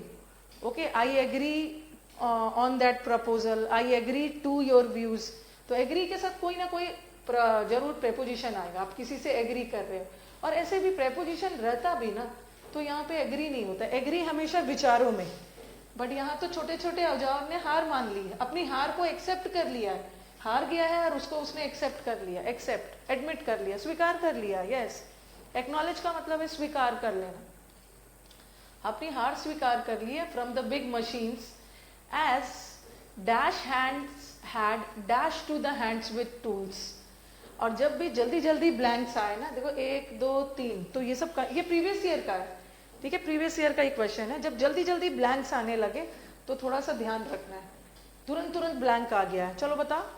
Okay, I agree on that proposal, I agree to your views. तो एग्री के साथ कोई ना कोई जरूर प्रेपोजिशन आएगा, आप किसी से एग्री कर रहे हो, और ऐसे भी प्रेपोजिशन रहता भी ना, तो यहाँ पे एग्री नहीं होता। एग्री हमेशा विचारों में, बट यहाँ तो छोटे छोटे औजार ने हार मान ली है, अपनी हार को एक्सेप्ट कर लिया है, हार गया है और उसको उसने एक्सेप्ट कर लिया, एक्सेप्ट, एडमिट कर लिया, स्वीकार कर लिया। यस, एक्नॉलेज का मतलब है स्वीकार कर लेना, अपनी हार स्वीकार कर ली है। From the big machines as dash hands had dash to the hands with tools. और जब भी जल्दी जल्दी ब्लैंक्स आए ना, देखो 1 2 3, तो ये सब का, ये प्रीवियस ईयर का है, ठीक है, प्रीवियस ईयर का एक क्वेश्चन है। जब जल्दी जल्दी ब्लैंक्स आने लगे तो थोड़ा सा ध्यान रखना है। तुरंत तुरंत ब्लैंक आ गया है, चलो बताओ।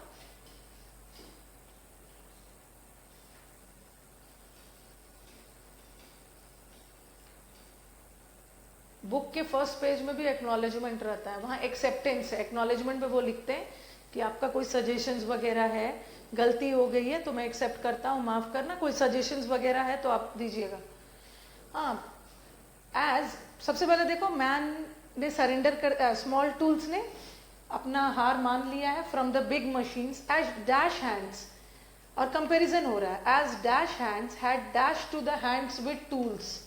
बुक के फर्स्ट पेज में भी एक्नॉलेजमेंट रहता है, वहां एक्सेप्टेंस है। एक्नॉलेजमेंट पे वो लिखते हैं कि आपका कोई सजेशंस वगैरह है, गलती हो गई है तो मैं एक्सेप्ट करता हूँ, माफ करना, कोई सजेशंस वगैरह है तो आप दीजिएगा। हाँ, एज सबसे पहले देखो, मैन ने सरेंडर कर, स्मॉल टूल्स ने अपना हार मान लिया है from the big machines. As dash hands, और कंपैरिजन हो रहा है, as dash hands had dash to the hands with tools.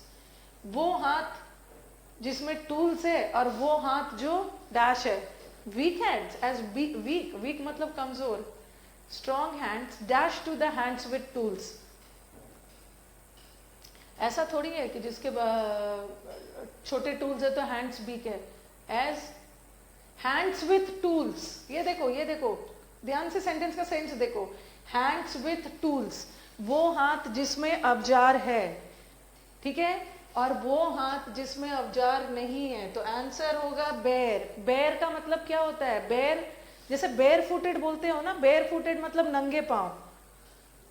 वो हाथ जिसमें टूल्स है और वो हाथ जो डैश है, weak hands as weak, weak मतलब कमजोर, strong hands dash to the hands with tools. ऐसा थोड़ी है कि जिसके छोटे टूल्स है तो हैंड्स वीक है। एज हैंड्स विथ टूल्स, ये देखो ध्यान से सेंटेंस का सेंस देखो, हैंड्स विथ टूल्स, वो हाथ जिसमें औजार है, ठीक है, और वो हाथ जिसमें औजार नहीं है। तो आंसर होगा बेर। बेर का मतलब क्या होता है? बेर, जैसे बेर फुटेड बोलते हो ना, बेर फुटेड मतलब नंगे पांव,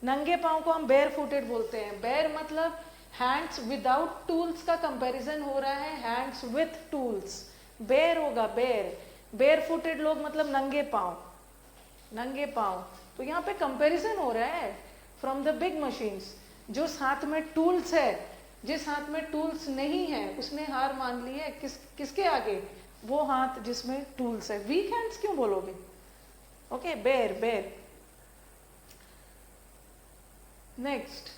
नंगे पांव को हम बेर फुटेड बोलते हैं। बेर मतलब हैंड्स विदाउट टूल्स का कंपैरिजन हो रहा है हैंड्स विथ टूल्स, बेर होगा बेर। बेर फुटेड लोग मतलब नंगे पांव, नंगे पांव। तो यहाँ पे कंपैरिजन हो रहा है फ्रॉम द बिग मशीन्स। जो हाथ में टूल्स है, जिस हाथ में टूल्स नहीं है उसने हार मान ली है। किसके आगे? वो हाथ जिसमें टूल्स है। वीक हैंड्स क्यों बोलोगे? Okay, bare bare. Next,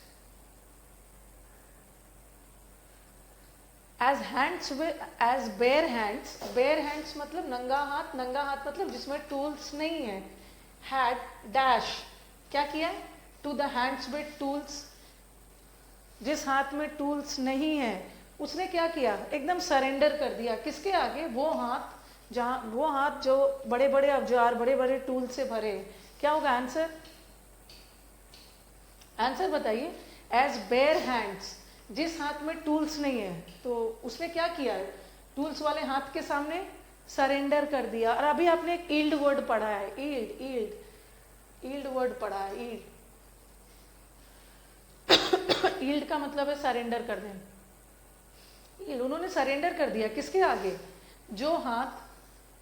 as hands as bare hands, bare hands मतलब नंगा हाथ, नंगा हाथ मतलब जिसमें टूल्स नहीं है। हैड डैश, क्या किया? To the hands with tools, जिस हाथ में टूल्स नहीं है उसने क्या किया? एकदम सरेंडर कर दिया। किसके आगे? वो हाथ जहां, वो हाथ जो बड़े बड़े औजार, बड़े बड़े टूल से भरे। क्या होगा आंसर? आंसर बताइए। एज बेयर हैंड्स, जिस हाथ में टूल्स नहीं है, तो उसने क्या किया? टूल्स वाले हाथ के सामने सरेंडर कर दिया। और अभी आपने एक ईल्ड वर्ड पढ़ा है, ईल्ड, ईल्ड, ईल्ड वर्ड पढ़ा है, ईल्ड। ईल्ड का मतलब है सरेंडर कर देना। ईल्ड, उन्होंने सरेंडर कर दिया किसके आगे? जो हाथ,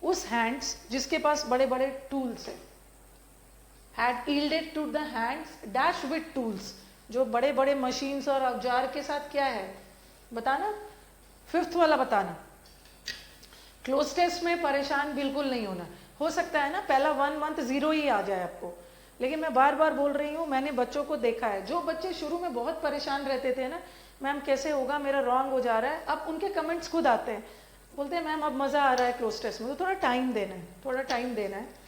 उस हैंड्स जिसके पास बड़े बड़े टूल्स है। Had yielded to the hands dash with tools, जो बड़े बड़े मशीन्स और औजार के साथ क्या है? बताना, फिफ्थ वाला बताना। क्लोज टेस्ट में परेशान बिल्कुल नहीं होना। हो सकता है ना पहला 1 मंथ 0 ही आ जाए आपको, लेकिन मैं बार बार बोल रही हूँ, मैंने बच्चों को देखा है, जो बच्चे शुरू में बहुत परेशान रहते थे ना, मैम कैसे होगा, मेरा रॉन्ग हो जा रहा है, अब उनके कमेंट्स खुद आते हैं, बोलते हैं मैम अब मजा आ रहा है क्लोज टेस्ट में। तो थोड़ा टाइम देना है, थोड़ा टाइम देना है।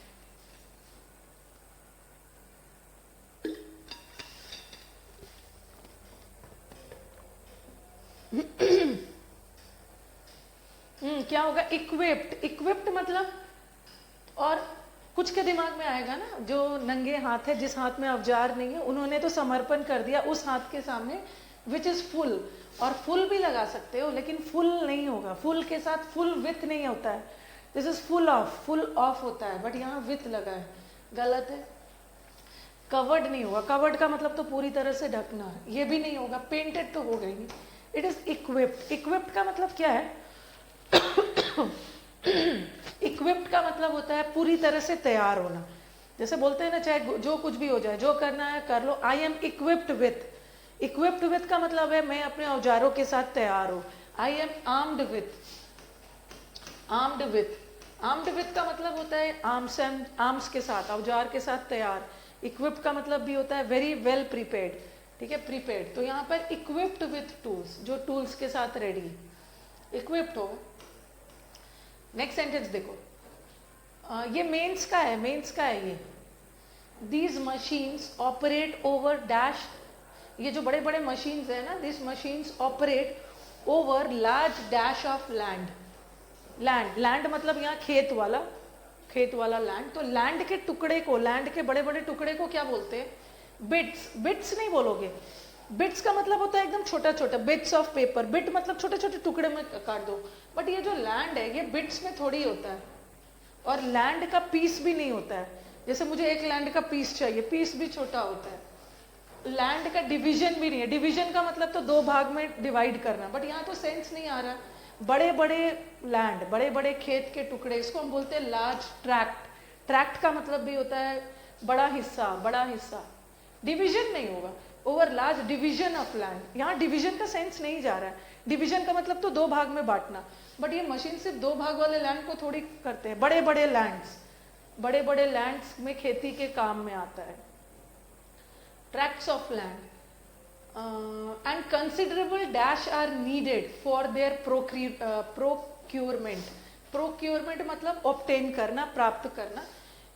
क्या होगा? इक्विप्ड। इक्विप्ड मतलब, और कुछ के दिमाग में आएगा ना, जो नंगे हाथ है, जिस हाथ में औजार नहीं है, उन्होंने तो समर्पण कर दिया उस हाथ के सामने, विच इज फुल। और फुल भी लगा सकते हो, लेकिन फुल नहीं होगा, फुल के साथ फुल विथ नहीं होता है। This is full of, full of होता है, बट यहाँ विथ लगा है, गलत है। कवर्ड नहीं होगा, कवर्ड का मतलब तो पूरी तरह से ढकना, ये भी नहीं होगा। पेंटेड तो हो गई। It is equipped. इक्विप्ड का मतलब क्या है? इक्विप्ड का मतलब होता है पूरी तरह से तैयार होना। जैसे बोलते हैं ना, चाहे जो कुछ भी हो जाए, जो करना है कर लो, I am equipped with. Equipped with का मतलब है मैं अपने औजारों के साथ तैयार हूं। I am armed with, armed with. Armed with का मतलब होता है आर्म्स, आर्म्स के साथ, औजार के साथ तैयार। इक्विप्ड का मतलब भी होता है वेरी वेल प्रिपेयर्ड, ठीक है, प्रिपेयर्ड। तो यहाँ पर इक्विप्ड विथ टूल्स, जो टूल्स के साथ रेडी, इक्विप्ड हो। नेक्स्ट सेंटेंस देखो, ये मेंस का है, मेंस का है ये। These machines operate over dash, ये जो बड़े बड़े मशीन्स है ना, this machines operate over large dash of land. Land, land मतलब यहाँ खेत वाला, खेत वाला लैंड। तो लैंड के टुकड़े को, लैंड के बड़े बड़े टुकड़े को क्या बोलते हैं? बिट्स। बिट्स नहीं बोलोगे, बिट्स का मतलब होता है एकदम छोटा छोटा, बिट्स ऑफ पेपर। बिट मतलब छोटे छोटे टुकड़े में काट दो। बट ये जो लैंड है, ये बिट्स में थोड़ी होता है, और लैंड का पीस भी नहीं होता है। जैसे मुझे एक लैंड का पीस चाहिए, पीस भी छोटा होता है। लैंड का डिवीजन भी नहीं है। डिवीजन का मतलब तो 2 भाग में डिवाइड करना, बट यहाँ तो सेंस नहीं आ रहा। बड़े बड़े लैंड, बड़े बड़े खेत के टुकड़े, इसको हम बोलते हैं लार्ज ट्रैक्ट। ट्रैक्ट का मतलब भी होता है बड़ा हिस्सा, बड़ा हिस्सा। डिवीजन नहीं होगा, over large division of land. यहाँ डिवीजन का सेंस नहीं जा रहा है। डिवीजन का मतलब तो 2 भाग में बांटना, बट ये मशीन सिर्फ 2 भाग वाले लैंड को थोड़ी करते हैं। बड़े बड़े लैंड्स, बड़े बड़े लैंड्स में खेती के काम में आता है। Tracts of land and considerable dash are needed for their procurement. Procurement मतलब ऑब्टेन करना, प्राप्त करना।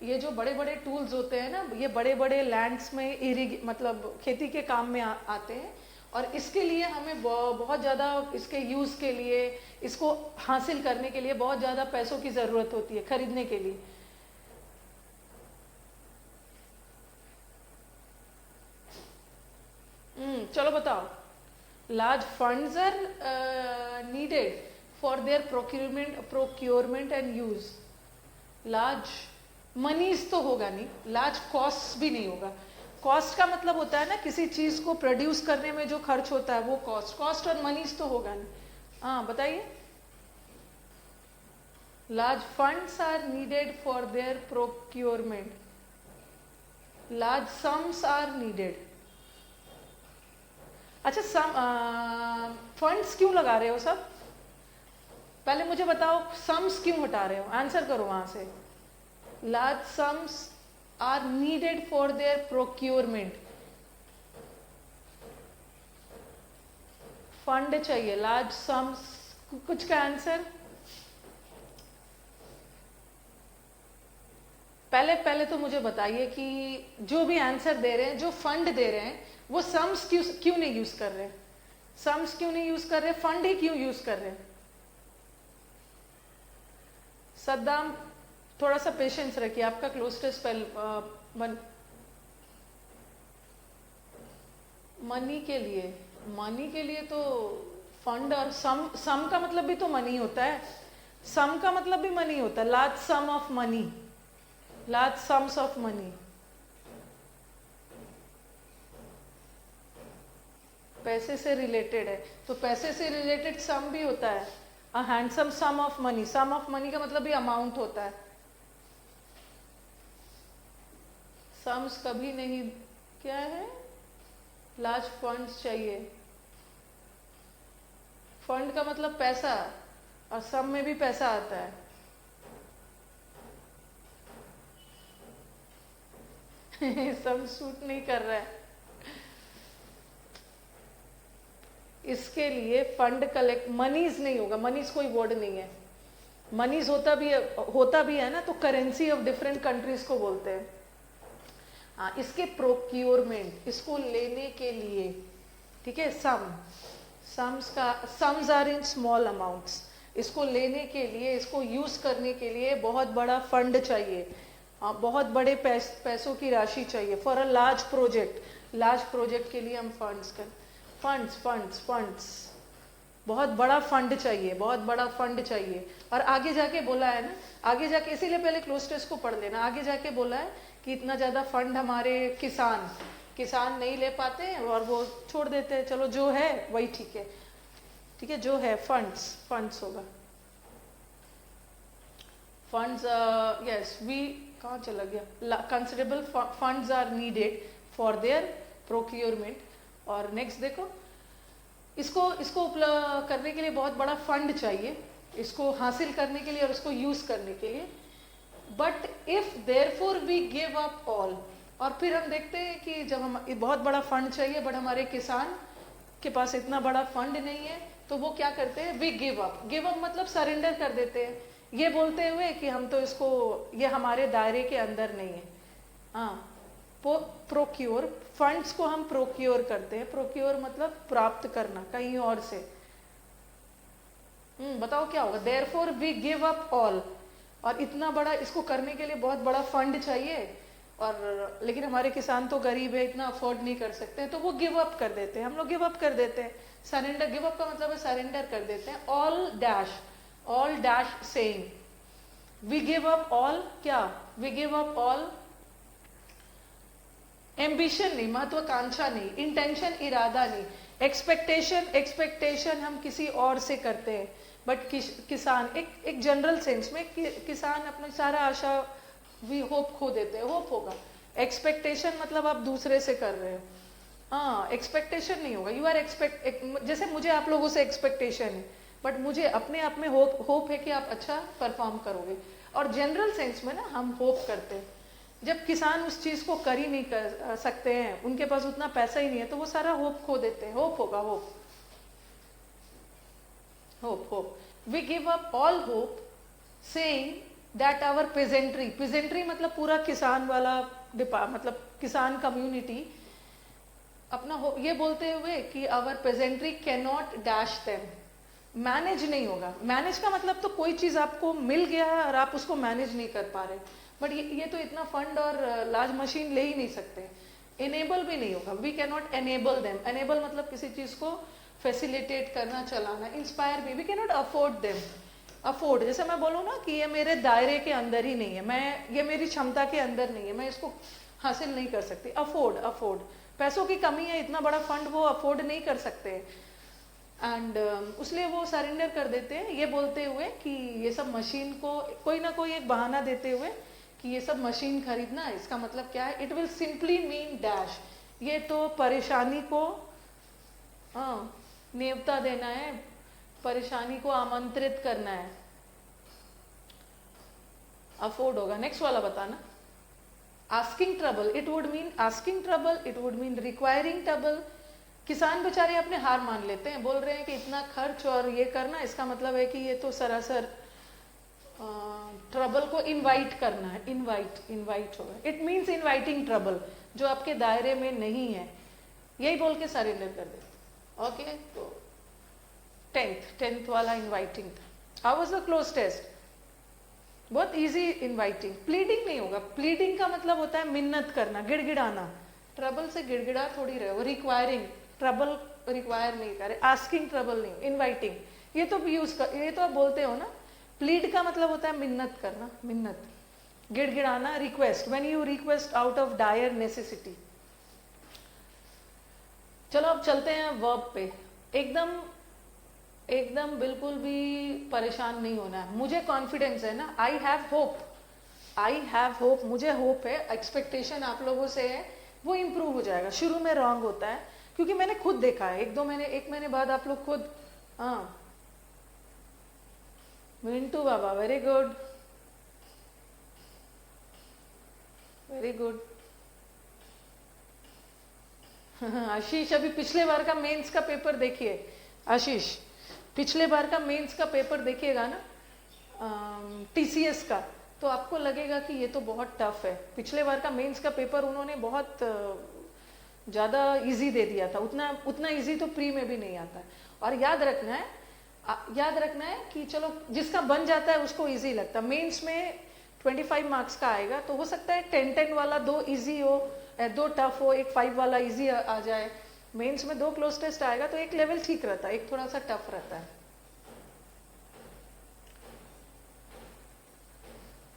ये जो बड़े बड़े टूल्स होते हैं ना, ये बड़े बड़े लैंड्स में मतलब खेती के काम में आते हैं, और इसके लिए हमें बहुत ज़्यादा इसके यूज़ के लिए, इसको हासिल करने के लिए बहुत ज़्यादा पैसों की ज़रूरत होती है खरीदने के लिए। चलो बताओ। Large funds are needed for their procurement and use. Large monies तो होगा नहीं, लार्ज कॉस्ट भी नहीं होगा। कॉस्ट का मतलब होता है ना किसी चीज को प्रोड्यूस करने में जो खर्च होता है वो कॉस्ट। कॉस्ट और मनीज तो होगा नहीं। हाँ बताइए। Large funds are needed for their procurement. Large sums are needed. अच्छा, फंड्स क्यों लगा रहे हो सब? पहले मुझे बताओ सम्स क्यों हटा रहे हो, आंसर करो वहां से। Large sums are needed for their procurement. Fund चाहिए, लार्ज सम्स, कुछ का आंसर। पहले तो मुझे बताइए कि जो भी आंसर दे रहे हैं, जो फंड दे रहे हैं, वो सम्स क्यों नहीं यूज कर रहे? सम्स क्यों नहीं यूज कर रहे? फंड ही क्यों यूज कर रहे? सद्दाम, थोड़ा सा पेशेंस रखिए, आपका क्लोज टू स्पेल मनी के लिए तो फंड और सम का मतलब भी तो मनी होता है। सम का मतलब भी मनी होता है। Large some of money, large sums of money. पैसे से रिलेटेड है तो पैसे से रिलेटेड सम भी होता है। A handsome sum of money, sum of money का मतलब भी अमाउंट होता है। सम्स कभी नहीं, क्या है? लार्ज फंड्स चाहिए। फंड का मतलब पैसा, और सम में भी पैसा आता है। सम सूट नहीं कर रहा है। इसके लिए फंड कलेक्ट, मनीज नहीं होगा। मनीज कोई वर्ड नहीं है। मनीज होता भी है ना तो करेंसी ऑफ डिफरेंट कंट्रीज को बोलते हैं। हाँ, इसके प्रोक्योरमेंट, इसको लेने के लिए, ठीक है। Sums are in small amounts. इसको लेने के लिए, इसको यूज करने के लिए बहुत बड़ा फंड चाहिए। बहुत बड़े पैसों की राशि चाहिए for a large project. Large project के लिए हम फंड्स, बहुत बड़ा फंड चाहिए, बहुत बड़ा फंड चाहिए। और आगे जाके बोला है ना, आगे जाके, इसीलिए पहले क्लोज टेस्ट को पढ़ लेना। आगे जाके बोला है कि इतना ज्यादा फंड हमारे किसान नहीं ले पाते हैं और वो छोड़ देते हैं। चलो जो है वही ठीक है, ठीक है, जो है फंड्स होगा। फंड्स, यस, वी, कहाँ चला गया? Considerable funds are needed for their procurement. और नेक्स्ट देखो, इसको करने के लिए बहुत बड़ा फंड चाहिए, इसको हासिल करने के लिए और इसको यूज करने के लिए। But if therefore we give up all, और फिर हम देखते हैं कि जब हम, बहुत बड़ा फंड चाहिए बट हमारे किसान के पास इतना बड़ा फंड नहीं है, तो वो क्या करते हैं? वी गिव अप मतलब सरेंडर कर देते हैं, ये बोलते हुए कि हम तो इसको, ये हमारे दायरे के अंदर नहीं है। हाँ, प्रोक्योर, फंड्स को हम प्रोक्योर करते हैं। प्रोक्योर मतलब प्राप्त करना कहीं और से। बताओ क्या होगा? Therefore we give up all, और इतना बड़ा, इसको करने के लिए बहुत बड़ा फंड चाहिए, और लेकिन हमारे किसान तो गरीब है, इतना अफोर्ड नहीं कर सकते, तो वो गिव अप कर देते हैं। हम लोग गिव अप कर देते हैं। सरेंडर, गिव अप का मतलब है सरेंडर कर देते हैं। All dash saying, we give up all, क्या? We give up all ambition नहीं, महत्वाकांक्षा नहीं, इंटेंशन, इरादा नहीं, एक्सपेक्टेशन हम किसी और से करते हैं। बट किसान, एक जनरल सेंस में किसान अपना सारा आशा, भी होप खो देते हैं। होप होगा, एक्सपेक्टेशन मतलब आप दूसरे से कर रहे हो। हाँ, एक्सपेक्टेशन नहीं होगा। यू आर जैसे मुझे आप लोगों से एक्सपेक्टेशन है, बट मुझे अपने आप में होप है कि आप अच्छा परफॉर्म करोगे। और जनरल सेंस में ना हम होप करते हैं। जब किसान उस चीज को कर ही नहीं कर सकते हैं, उनके पास उतना पैसा ही नहीं है, तो वो सारा होप खो देते हैं। होप होगा, hope. We give up all hope saying that our peasantry मतलब पूरा किसान वाला मतलब किसान कम्युनिटी ये बोलते हुए कि our peasantry can not dash them, manage नहीं होगा। मैनेज का मतलब तो कोई चीज आपको मिल गया है और आप उसको मैनेज नहीं कर पा रहे, बट ये तो इतना फंड और लार्ज मशीन ले ही नहीं सकते। एनेबल भी नहीं होगा, we can not enable them. Enable मतलब किसी चीज को फैसिलिटेट करना, चलाना। इंस्पायर भी, we can not afford them. Afford, जैसे मैं बोलूँ ना कि ये मेरे दायरे के अंदर ही नहीं है, ये मेरी क्षमता के अंदर नहीं है, मैं इसको हासिल नहीं कर सकती। अफोर्ड, पैसों की कमी है, इतना बड़ा फंड वो अफोर्ड नहीं कर सकते, एंड उसलिए वो सरेंडर कर देते हैं, ये बोलते हुए कि ये सब मशीन को कोई ना कोई एक बहाना देते हुए कि ये सब मशीन खरीदना, इसका मतलब क्या है, it will simply mean dash, ये तो परेशानी को नेवता देना है, परेशानी को आमंत्रित करना है। अफोर्ड होगा। नेक्स्ट वाला बताना। Asking trouble, it would mean asking trouble, it would mean requiring trouble. किसान बेचारे अपने हार मान लेते हैं, बोल रहे हैं कि इतना खर्च और ये करना, इसका मतलब है कि ये तो सरासर ट्रबल को इनवाइट करना है। इनवाइट होगा। इट मीन्स इनवाइटिंग ट्रबल, जो आपके दायरे में नहीं है, यही बोल के सरेंडर कर देते। ओके, तो टेंथ वाला इनवाइटिंग था। How was the cloze test? बहुत इजी इनवाइटिंग। प्लीडिंग नहीं होगा। प्लीडिंग का मतलब होता है मिन्नत करना, गिड़गिड़ाना। ट्रबल से गिड़गिड़ा थोड़ी रहे हो। रिक्वायरिंग, ट्रबल रिक्वायर नहीं करे। आस्किंग ट्रबल नहीं, इनवाइटिंग, ये तो ये तो आप बोलते हो ना। प्लीड का मतलब होता है मिन्नत करना, मिन्नत, गिड़गिड़ाना। Request, when you request out of dire necessity. चलो अब चलते हैं वर्ब पे। एकदम बिल्कुल भी परेशान नहीं होना है। मुझे कॉन्फिडेंस है ना, आई हैव होप, मुझे होप है, एक्सपेक्टेशन आप लोगों से है, वो इम्प्रूव हो जाएगा। शुरू में रॉन्ग होता है, क्योंकि मैंने खुद देखा है, एक महीने बाद आप लोग खुद, मिंटू बाबा, वेरी गुड, वेरी गुड। आशीष, अभी पिछले बार का मेंस का पेपर देखिए। आशीष, पिछले बार का मेंस का पेपर देखिएगा ना, टीसीएस का, तो आपको लगेगा कि ये तो बहुत टफ है। पिछले बार का मेंस का पेपर उन्होंने बहुत ज़्यादा इजी दे दिया था। उतना इजी तो प्री में भी नहीं आता है। और याद रखना है कि चलो जिसका बन जाता है उसको इजी लगता है। मेंस में 25 मार्क्स का आएगा, तो हो सकता है 10 वाला 2 इजी हो, 2 टफ हो, एक 5 वाला इजी आ जाए। मेंस में 2 क्लोज टेस्ट आएगा, तो एक लेवल ठीक रहता है, एक थोड़ा सा टफ रहता है।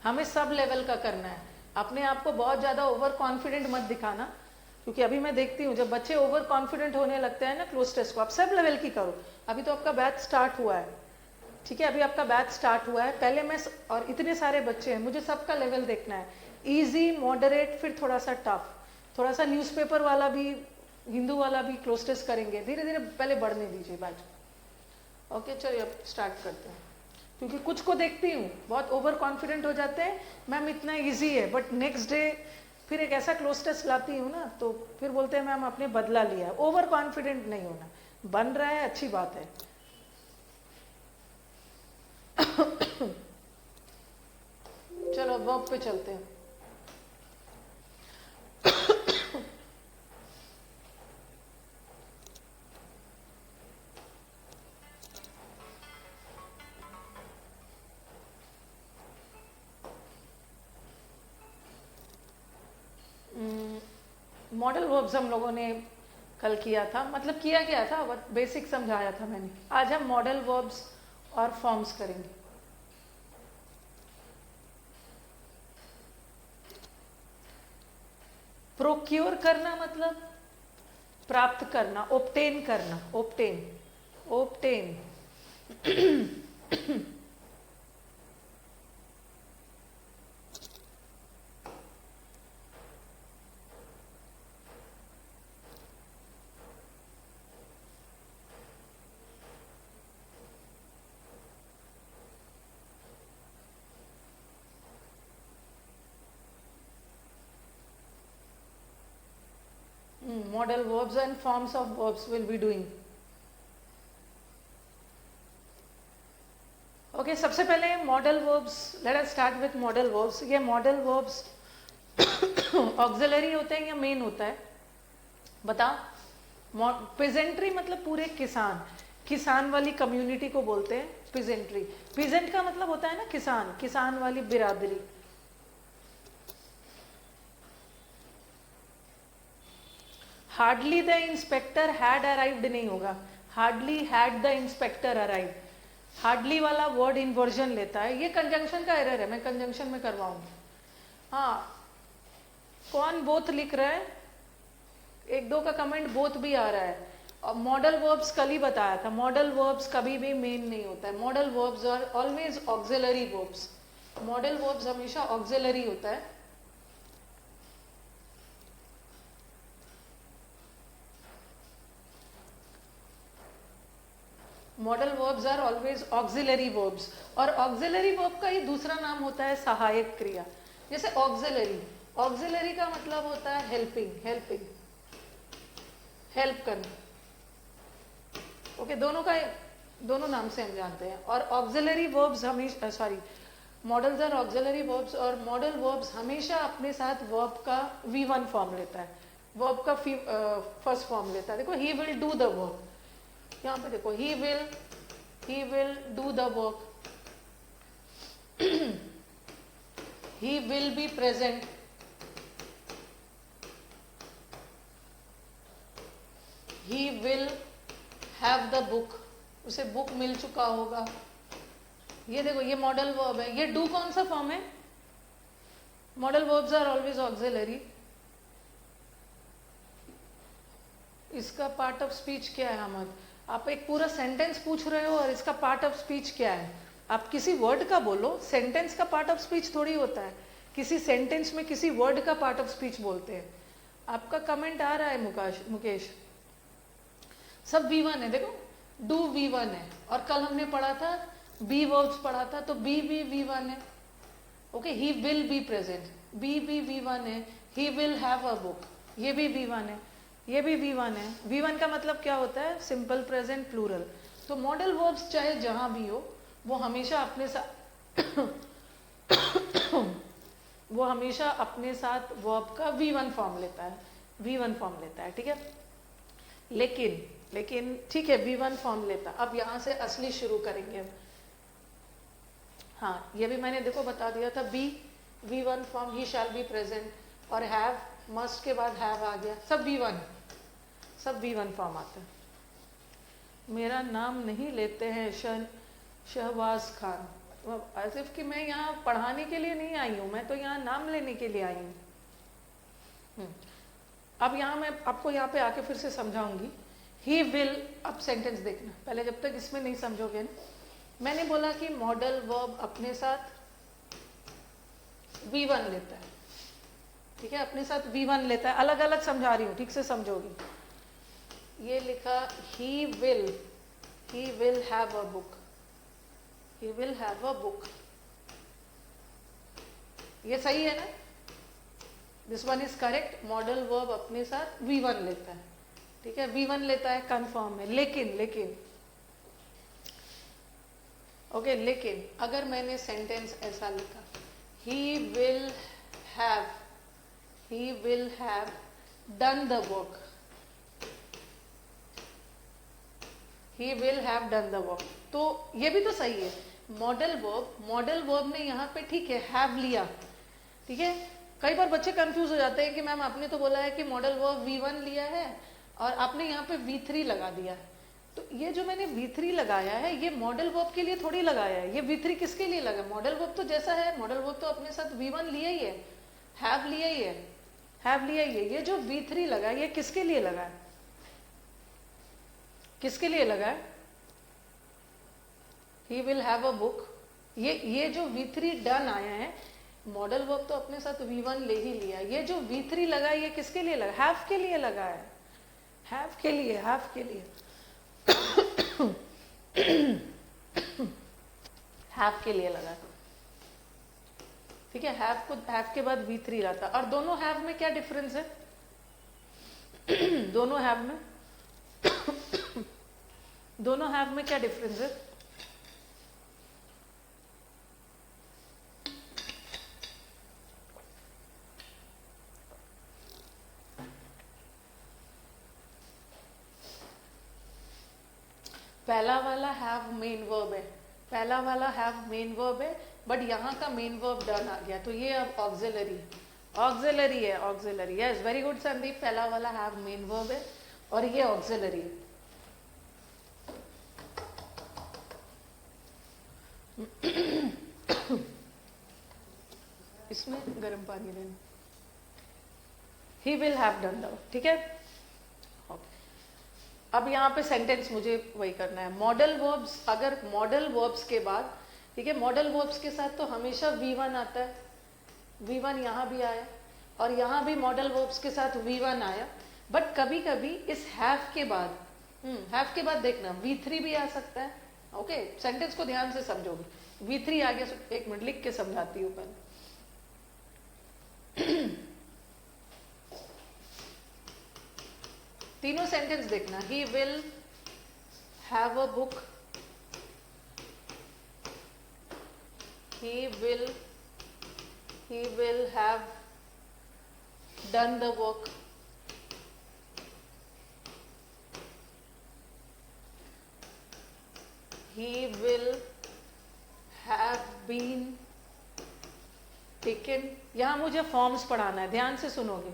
हमें सब लेवल का करना है। अपने आप को बहुत ज्यादा ओवर कॉन्फिडेंट मत दिखाना, क्योंकि अभी मैं देखती हूँ जब बच्चे ओवर कॉन्फिडेंट होने लगते हैं ना क्लोज टेस्ट को, आप सब लेवल की करो। अभी तो आपका बैच स्टार्ट हुआ है, ठीक है, अभी आपका बैच स्टार्ट हुआ है। पहले मैं, और इतने सारे बच्चे हैं, मुझे सबका लेवल देखना है। इजी, मॉडरेट, फिर थोड़ा सा टफ, थोड़ा सा न्यूज़पेपर वाला भी, हिंदू वाला भी क्लोज टेस्ट करेंगे। धीरे धीरे पहले बढ़ने दीजिए बैच। ओके, चलिए अब स्टार्ट करते हैं। क्योंकि कुछ को देखती हूँ बहुत ओवर कॉन्फिडेंट हो जाते हैं, मैम इतना इजी है, बट नेक्स्ट डे फिर एक ऐसा क्लोज टेस्ट लाती हूँ ना, तो फिर बोलते हैं मैम आपने बदला लिया। ओवर कॉन्फिडेंट नहीं होना, बन रहा है अच्छी बात है। चलो वर्ब पे चलते हैं। मॉडल वर्ब्स हम लोगों ने कल किया था, मतलब किया गया था, बेसिक समझाया था मैंने। आज हम मॉडल वर्ब्स और फॉर्म्स करेंगे। प्रोक्योर करना मतलब प्राप्त करना, ओब्टेन करना, obtain. Model verbs and forms of verbs will be doing. Okay, सबसे पहले model verbs, let us start with model verbs. ये model verbs auxiliary होते हैं या main होता है? बताओ। पिजेंट्री मतलब पूरे किसान, किसान वाली कम्युनिटी को बोलते हैं पिजेंट्री। पिजेंट का मतलब होता है ना किसान, किसान वाली बिरादरी। Hardly the inspector had arrived नहीं होगा, hardly had the inspector arrived. Hardly वाला वर्ड इन्वर्जन लेता है, ये कंजंक्शन का एरर है, मैं कंजंक्शन में करवाऊंगी। हाँ, कौन बोथ लिख रहा है? एक दो का कमेंट बोथ भी आ रहा है। और मॉडल वर्ब्स कल ही बताया था, मॉडल वर्ब्स कभी भी मेन नहीं होता है, modal verbs are always auxiliary verbs. Modal verbs हमेशा ऑक्सिलरी होता है। Modal verbs are always auxiliary verbs, और ऑक्सिलरी वर्ब का ही दूसरा नाम होता है सहायक क्रिया। जैसे ऑक्सिलरी, ऑक्सिलरी का मतलब होता है हेल्पिंग, हेल्पिंग, हेल्प करना। ओके, दोनों नाम से हम जानते हैं। और ऑक्सिलरी वर्ब्स हमेशा, sorry, modals are auxiliary verbs, और मॉडल वर्ब्स हमेशा अपने साथ वर्ब का V1 फॉर्म लेता है, वर्ब का फर्स्ट फॉर्म लेता है। देखो, he will do the work, यहाँ पे देखो, he will do the work, he will be present, he will have the book, उसे बुक मिल चुका होगा। ये देखो, ये मॉडल वर्ब है। ये डू कौन सा फॉर्म है? Modal verbs are always auxiliary. इसका पार्ट ऑफ स्पीच क्या है अहमद? आप एक पूरा सेंटेंस पूछ रहे हो और इसका पार्ट ऑफ स्पीच क्या है? आप किसी वर्ड का बोलो, सेंटेंस का पार्ट ऑफ स्पीच थोड़ी होता है, किसी सेंटेंस में किसी वर्ड का पार्ट ऑफ स्पीच बोलते हैं। आपका कमेंट आ रहा है मुकेश, सब V1 है। देखो, डू V1 है, और कल हमने पढ़ा था बी वर्ब्स पढ़ा था, तो बी भी V1 है। Okay, he will be present, be भी V1 है। He will have a book, ये भी V1 है, ये भी V1 है। V1 का मतलब क्या होता है? Simple present plural. तो मॉडल वर्ब्स चाहे जहां भी हो, वो हमेशा अपने साथ वो हमेशा अपने साथ वर्ब का V1 फॉर्म लेता है, V1 फॉर्म लेता है, ठीक है। लेकिन ठीक है, V1 फॉर्म लेता। अब यहां से असली शुरू करेंगे हम। हाँ, ये भी मैंने देखो बता दिया था, be V1 form, he shall be present, और हैव, मस्ट के बाद हैव आ गया, सब V1, सब V1 फॉर्म आता है। मेरा नाम नहीं लेते हैं शहबाज खान, एज इफ कि मैं यहाँ पढ़ाने के लिए नहीं आई हूँ, मैं तो यहाँ नाम लेने के लिए आई हूँ। अब यहाँ मैं आपको यहाँ पे आके फिर से समझाऊंगी। ही विल, अब सेंटेंस देखना पहले, जब तक इसमें नहीं समझोगे ना। मैंने बोला कि मॉडल वर्ब अपने साथ V1 लेता है, ठीक है, अपने साथ V1 लेता है। अलग अलग समझा रही हूँ, ठीक से समझोगी। ये लिखा he will have a book, he will have a book, ये सही है ना? This one is correct. Modal verb अपने साथ V1 लेता है, ठीक है, V1 लेता है, कंफर्म है। लेकिन ओके, लेकिन अगर मैंने सेंटेंस ऐसा लिखा, he will have done the work, he will have done the work, तो ये भी तो सही है। मॉडल वर्ब ने यहाँ पे ठीक है हैव लिया, ठीक है। कई बार बच्चे कंफ्यूज हो जाते हैं कि मैम आपने तो बोला है कि मॉडल वर्ब V1 लिया है और आपने यहाँ पे V3 लगा दिया है। तो ये जो मैंने V3 लगाया है, ये मॉडल वर्ब के लिए थोड़ी लगाया है। ये V3 किसके लिए लगा? मॉडल वर्ब तो जैसा है, मॉडल वर्ब तो अपने साथ V1 लिया ही है, हैव लिया ही है, हैव लिया ही है। ये जो V3 लगा, ये किसके लिए लगा है? किसके लिए लगा है? He will have a book. ये जो V3 डन आया है, मॉडल वर्ब तो अपने साथ V1 ले ही लिया। ये जो V3 लगा है, ये किसके लिए लगा? हैव के लिए लगा है, हैव के लिए, हैव के लिए हैव के लिए लगा, ठीक है। हैव के बाद V3 रहता। और दोनों हैव में क्या डिफरेंस है? दोनों हैव में क्या डिफरेंस है? पहला वाला हैव मेन वर्ब है, पहला वाला हैव मेन वर्ब है, बट यहाँ का मेन वर्ब डन आ गया, तो ये अब ऑक्सिलरी है, auxiliary. Yes, very good Sandeep, पहला वाला हैव मेन वर्ब है और ये ऑक्सिलरी है। इसमें गर्म पानी लेना। ही विल हैव डन द, ठीक है। अब यहाँ पे सेंटेंस मुझे वही करना है। मॉडल वर्ब्स, अगर मॉडल वर्ब्स के बाद, ठीक है, मॉडल वर्ब्स के साथ तो हमेशा V1 आता है, V1 यहाँ भी आया और यहाँ भी मॉडल वर्ब्स के साथ V1 आया, बट कभी कभी इस हैव के बाद, देखना V3 भी आ सकता है। ओके, सेंटेंस को ध्यान से समझोगे। V3 आ गया, एक मिनट लिख के समझाती हूँ पहले। तीनों सेंटेंस देखना। ही will have a book, he will have done the work, he will have been taken। यहाँ मुझे फॉर्म्स पढ़ाना है, ध्यान से सुनोगे।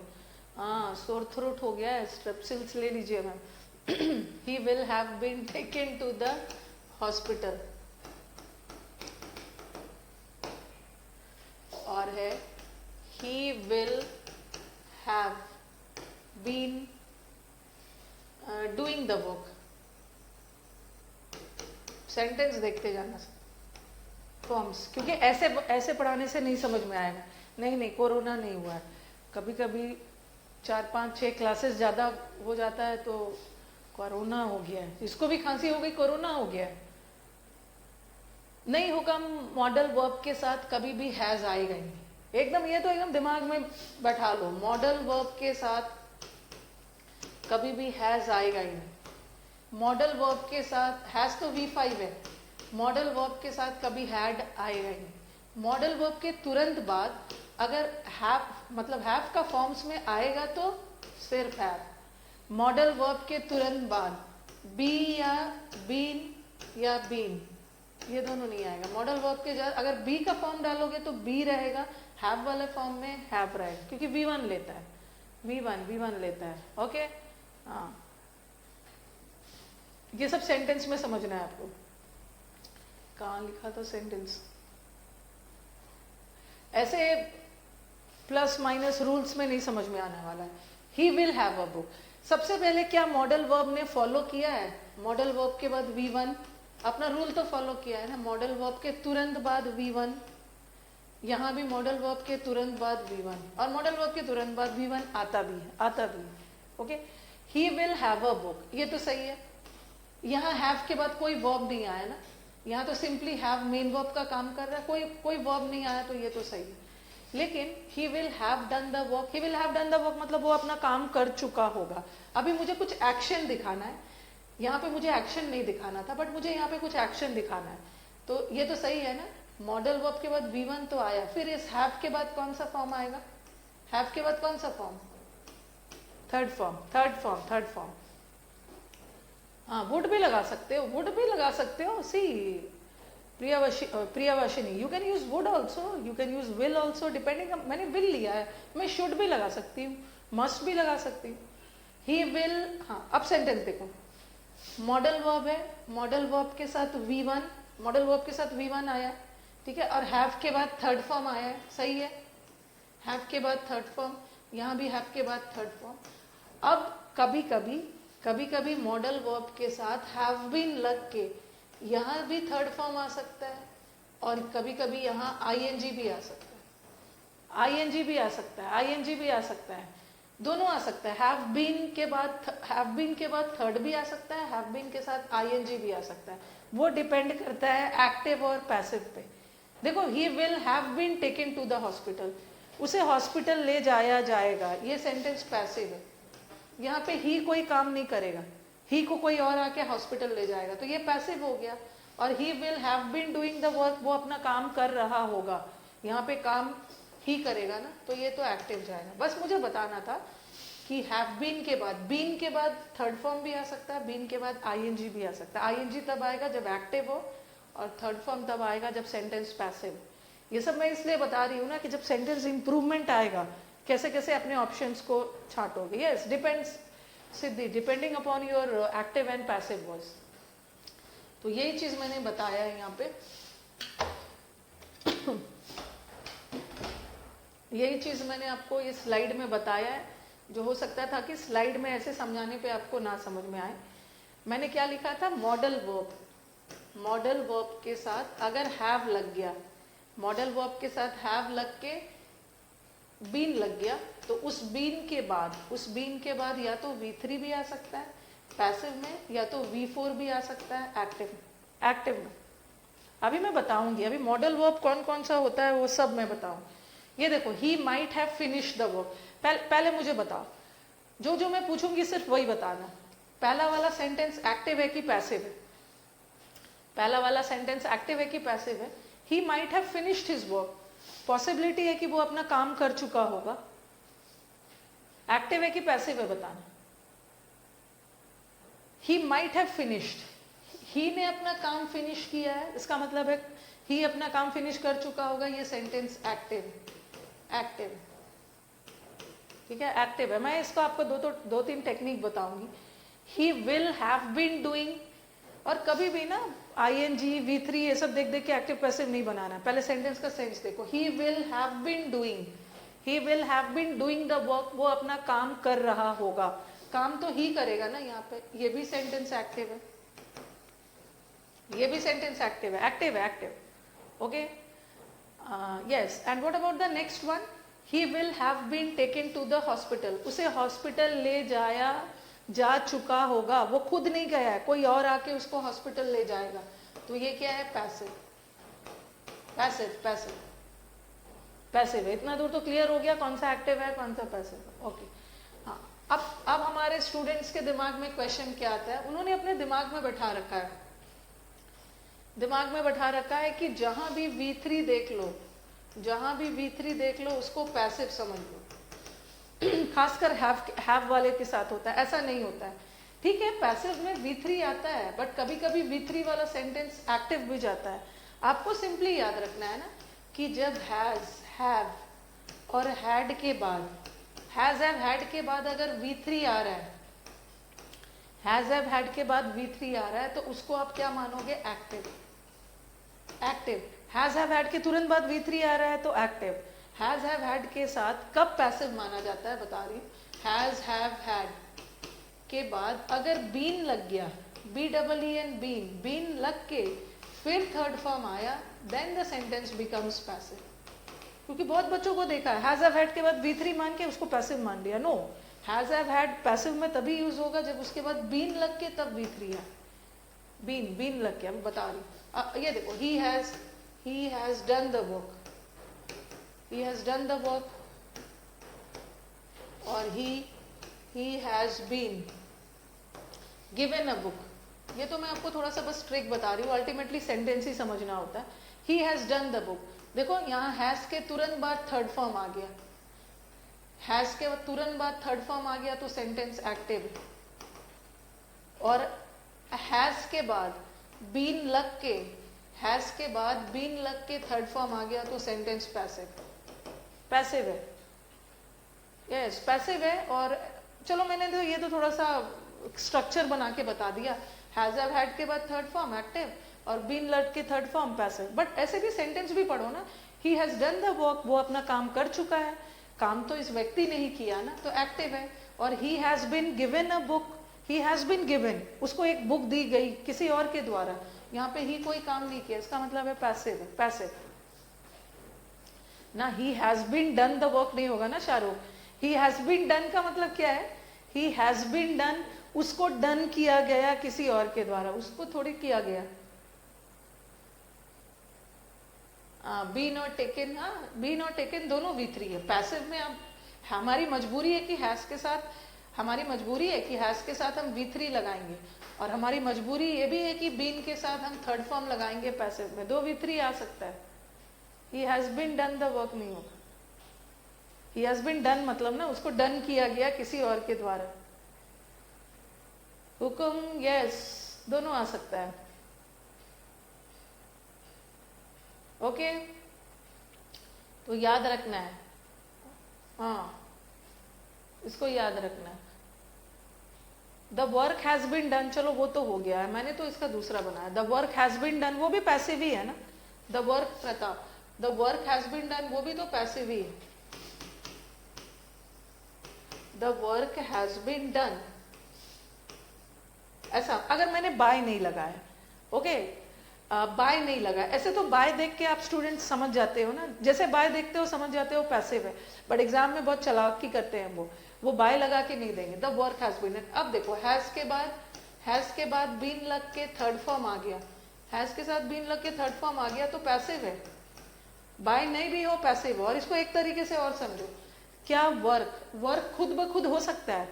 हाँ, सोर थ्रोट हो गया है, स्ट्रेप्सिल्स ले लीजिए ma'am. he will have been taken to the hospital, और है he will have been doing the work। Sentence देखते जाना फॉर्म्स, क्योंकि ऐसे पढ़ाने से नहीं समझ में आएगा। नहीं, कोरोना नहीं हुआ है, कभी कभी 4, 5, 6 क्लासेस ज़्यादा हो जाता है तो कोरोना हो गया है, इसको भी खांसी हो गई, कोरोना हो गया है। नहीं होगा, मॉडल वर्ब के साथ कभी भी हैज आएगा ही नहीं। एकदम, ये तो एकदम दिमाग में बैठा लो, मॉडल वर्ब के साथ कभी भी हैज आएगा ही नहीं। मॉडल वर्ब के साथ हैज तो V5 है, मॉडल वर्ब के साथ कभी हैड आएगा ही नहीं। मॉडल वर्ब के तुरंत बाद अगर हैव, मतलब हैव का फॉर्म्स में आएगा तो सिर्फ हैव। मॉडल वर्ब के तुरंत बाद बी या बीन या बीन, ये दोनों नहीं आएगा। मॉडल वर्ब के जगह अगर बी का फॉर्म डालोगे तो बी रहेगा, हैव वाले फॉर्म में हैव रहेगा, क्योंकि V1 लेता है, V1 लेता है। ओके, हाँ, ये सब सेंटेंस में समझना है आपको। कहाँ लिखा था सेंटेंस? ऐसे प्लस माइनस रूल्स में नहीं समझ में आने वाला है। He will have a book, सबसे पहले क्या मॉडल वर्ब ने फॉलो किया है? मॉडल वर्ब के बाद V1, अपना रूल तो फॉलो किया है ना। मॉडल वर्ब के तुरंत बाद V1, यहाँ भी मॉडल वर्ब के तुरंत बाद V1, और मॉडल वर्ब के तुरंत बाद V1 आता भी है। Okay, he will have a book, ये तो सही है। यहाँ हैव के बाद कोई वर्ब नहीं आया ना, यहाँ तो सिंपली हैव मेन वर्ब का काम कर रहा है, कोई वर्ब नहीं आया, तो ये तो सही है। लेकिन ही will have done the work, he will have done the work मतलब वो अपना काम कर चुका होगा। अभी मुझे कुछ एक्शन दिखाना है, यहाँ पे मुझे एक्शन नहीं दिखाना था, बट मुझे यहाँ पे कुछ एक्शन दिखाना है, तो ये तो सही है ना। मॉडल वर्ब के बाद V1 तो आया, फिर इस हैव के बाद कौन सा फॉर्म आएगा? हैव के बाद कौन सा फॉर्म? Third form. हाँ, वुड भी लगा सकते हो, C Priyavashini, you can use would also, you can use will also, depending, मैंने विल लिया है, मैं शुड भी लगा सकती हूँ, मस्ट भी लगा सकती हूँ। ही विल, हाँ, अब सेंटेंस देखो, मॉडल वर्ब है, मॉडल वर्ब के साथ V1 आया, ठीक है, और हैव के बाद थर्ड फॉर्म आया है, सही है। हैव के बाद थर्ड फॉर्म, यहाँ भी हैव के बाद थर्ड फॉर्म। अब कभी कभी मॉडल वर्ब के साथ हैव बीन लग के यहाँ भी थर्ड फॉर्म आ सकता है, और कभी कभी यहाँ ING भी आ सकता है, दोनों आ सकता है। हैव बीन के बाद थर्ड भी आ सकता है, हैव बीन के साथ ING भी आ सकता है, वो डिपेंड करता है एक्टिव और पैसिव पे। देखो, he will have been taken to the hospital, उसे हॉस्पिटल ले जाया जाएगा, ये सेंटेंस पैसिव है। यहाँ पे ही कोई काम नहीं करेगा, ही को कोई और आके हॉस्पिटल ले जाएगा, तो ये पैसिव हो गया। और he will have been doing the work, वो अपना काम कर रहा होगा, यहाँ पे काम ही करेगा ना, तो ये तो एक्टिव जाएगा। बस मुझे बताना था ही हैव बीन के बाद, बीन के बाद थर्ड फॉर्म भी आ सकता है, बीन के बाद आईएनजी भी आ सकता है। आईएनजी तब आएगा जब एक्टिव हो, और थर्ड फॉर्म तब आएगा जब सेंटेंस पैसिव। ये सब मैं इसलिए बता रही हूँ ना कि जब सेंटेंस इंप्रूवमेंट आएगा कैसे कैसे अपने ऑप्शंस को छांटोगे। Yes, depends Siddhi, depending upon your active and passive voice. तो यही चीज मैंने बताया है यहाँ पे। यही चीज मैंने आपको इस स्लाइड में बताया है, जो हो सकता था कि स्लाइड में ऐसे समझाने पे आपको ना समझ में आए। मैंने क्या लिखा था, मॉडल वर्ब, मॉडल वर्ब के साथ अगर हैव लग गया, मॉडल वर्ब के साथ हैव लग के बीन लग गया, तो उस बीन के बाद या तो V3 भी आ सकता है पैसिव में, या तो V4 भी आ सकता है एक्टिव में। अभी मैं बताऊंगी, अभी मॉडल वर्ब कौन कौन सा होता है वो सब मैं बताऊंगी। ये देखो, he might have finished the work. पहले मुझे बताओ, जो जो मैं पूछूंगी सिर्फ वही बताना। पहला वाला सेंटेंस एक्टिव है कि पैसिव है? पहला वाला सेंटेंस एक्टिव है कि पैसिव है? He might have finished his work, possibility है कि वो अपना काम कर चुका होगा। एक्टिव है कि पैसिव है बताना। ही माइट हैव फिनिश्ड, ही ने अपना काम फिनिश किया है, इसका मतलब है ही अपना काम फिनिश कर चुका होगा, ये सेंटेंस एक्टिव, एक्टिव, ठीक है, एक्टिव है। मैं इसको आपको दो तीन टेक्निक बताऊंगी। He will have been doing, और कभी भी ना आईएनजी V3 ये सब देख देख के एक्टिव पैसिव नहीं बनाना, पहले सेंटेंस का सेंस देखो। He will have been doing, he will have been doing the work, वो अपना काम कर रहा होगा। काम तो ही करेगा ना यहाँ पे, ये भी सेंटेंस एक्टिव है, ये भी सेंटेंस एक्टिव है, एक्टिव है, active. Okay, yes. And what about the next one, he will have been taken to the hospital, उसे हॉस्पिटल ले जा चुका होगा, वो खुद नहीं गया है, कोई और आके उसको हॉस्पिटल ले जाएगा। तो ये क्या है, पैसिव, पैसिव, पैसिव, पैसिव है। इतना दूर तो क्लियर हो गया कौन सा एक्टिव है कौन सा पैसिव है। ओके, हाँ। अब हमारे स्टूडेंट्स के दिमाग में क्वेश्चन क्या आता है, उन्होंने अपने दिमाग में बैठा रखा है, दिमाग में बैठा रखा है कि जहां भी V3 देख लो, जहां भी V3 देख लो उसको पैसिव समझ लो। खासकर हैव वाले के साथ होता है, ऐसा नहीं होता है। ठीक है, पैसिव में V3 आता है, बट कभी कभी V3 वाला सेंटेंस एक्टिव भी जाता है। आपको सिंपली याद रखना है ना कि जब हैज, हैव और हैड के बाद, हैज हैव हैड के बाद अगर V3 आ रहा है, हैज हैव हैड के बाद V3 आ रहा है, तो उसको आप क्या मानोगे, active, active. Has have had के तुरंत बाद V3 आ रहा है तो एक्टिव। हैज हैव हैड के साथ कब पैसिव माना जाता है बता रही हूँ, हैज हैव हैड के बाद अगर बीन लग गया, BEEN, बीन लग के फिर थर्ड फॉर्म आया, then the sentence becomes passive. क्योंकि बहुत बच्चों को देखा है हैज हैव हैड के बाद V3 मान के उसको पैसिव मान लिया। No, has have had passive में तभी यूज होगा जब उसके बाद बीन लग के तब V3 है। बीन लग के, मैं बता रही। ये देखो, he has done the work, he has done the work, और he has been given a book। ये तो मैं आपको थोड़ा सा बस ट्रिक बता रही हूँ, अल्टीमेटली सेंटेंस ही समझना होता है। he has done the book, देखो यहाँ हैज के तुरंत बाद थर्ड फॉर्म आ गया, हैज के तुरंत बाद थर्ड फॉर्म आ गया तो सेंटेंस एक्टिव, और हैज के बाद बीन लग के, हैज के बाद बीन लग के थर्ड फॉर्म आ गया तो सेंटेंस पैसिव, पैसिव है। यस, पैसिव है। और चलो मैंने तो ये तो थोड़ा सा स्ट्रक्चर बना के बता दिया, हैज हैव हैड के बाद थर्ड फॉर्म एक्टिव और बीन लग के थर्ड फॉर्म पैसिव। बट ऐसे भी सेंटेंस भी पढ़ो ना, he has done the work, वो अपना काम कर चुका है, काम तो इस व्यक्ति ने ही किया ना, तो एक्टिव है। और he has been given a book, he has been given, उसको एक बुक दी गई किसी और के द्वारा, यहाँ पे ही कोई काम नहीं किया, इसका मतलब है पैसिव है, पैसिव ना। He has been done the work नहीं होगा ना Shahrukh, he has been done का मतलब क्या है, ही हैज बीन डन, उसको डन किया गया किसी और के द्वारा, उसको थोड़ी किया गया। बीन और टेकन, बीन और टेकन दोनों V3 है। पैसिव में अब हमारी मजबूरी है कि हैज के साथ, हमारी मजबूरी है कि हैज के साथ हम V3 लगाएंगे, और हमारी मजबूरी ये भी है कि बीन के साथ हम थर्ड फॉर्म लगाएंगे पैसिव में, दो V3 आ सकता है। He has been done the work नहीं होगा। ही हैज बीन डन मतलब ना उसको डन किया गया किसी और के द्वारा। हुक्म, यस, दोनों आ सकता है। ओके, तो याद रखना है, हाँ, इसको याद रखना है। The work has been done, चलो वो तो हो गया है, मैंने तो इसका दूसरा बनाया। The work has been done, वो भी पैसिव ही है ना। The work, Pratap, the work has been done, वो भी तो पैसिव ही है। The work has been done, ऐसा अगर मैंने बाय नहीं लगाया, ओके, बाय नहीं लगा, ऐसे तो बाय देख के आप स्टूडेंट समझ जाते हो ना, जैसे बाय देखते हो समझ जाते हो पैसिव है, बट एग्जाम में बहुत चालाकी करते हैं वो बाय लगा के नहीं देंगे। द वर्क हैज बीन, अब देखो हैज के बाद बीन लग के थर्ड फॉर्म आ गया, हैज के साथ बीन लग के थर्ड फॉर्म आ गया तो पैसिव है, बाय नहीं भी हो पैसिव है। और इसको एक तरीके से और समझो, क्या वर्क खुद ब खुद हो सकता है?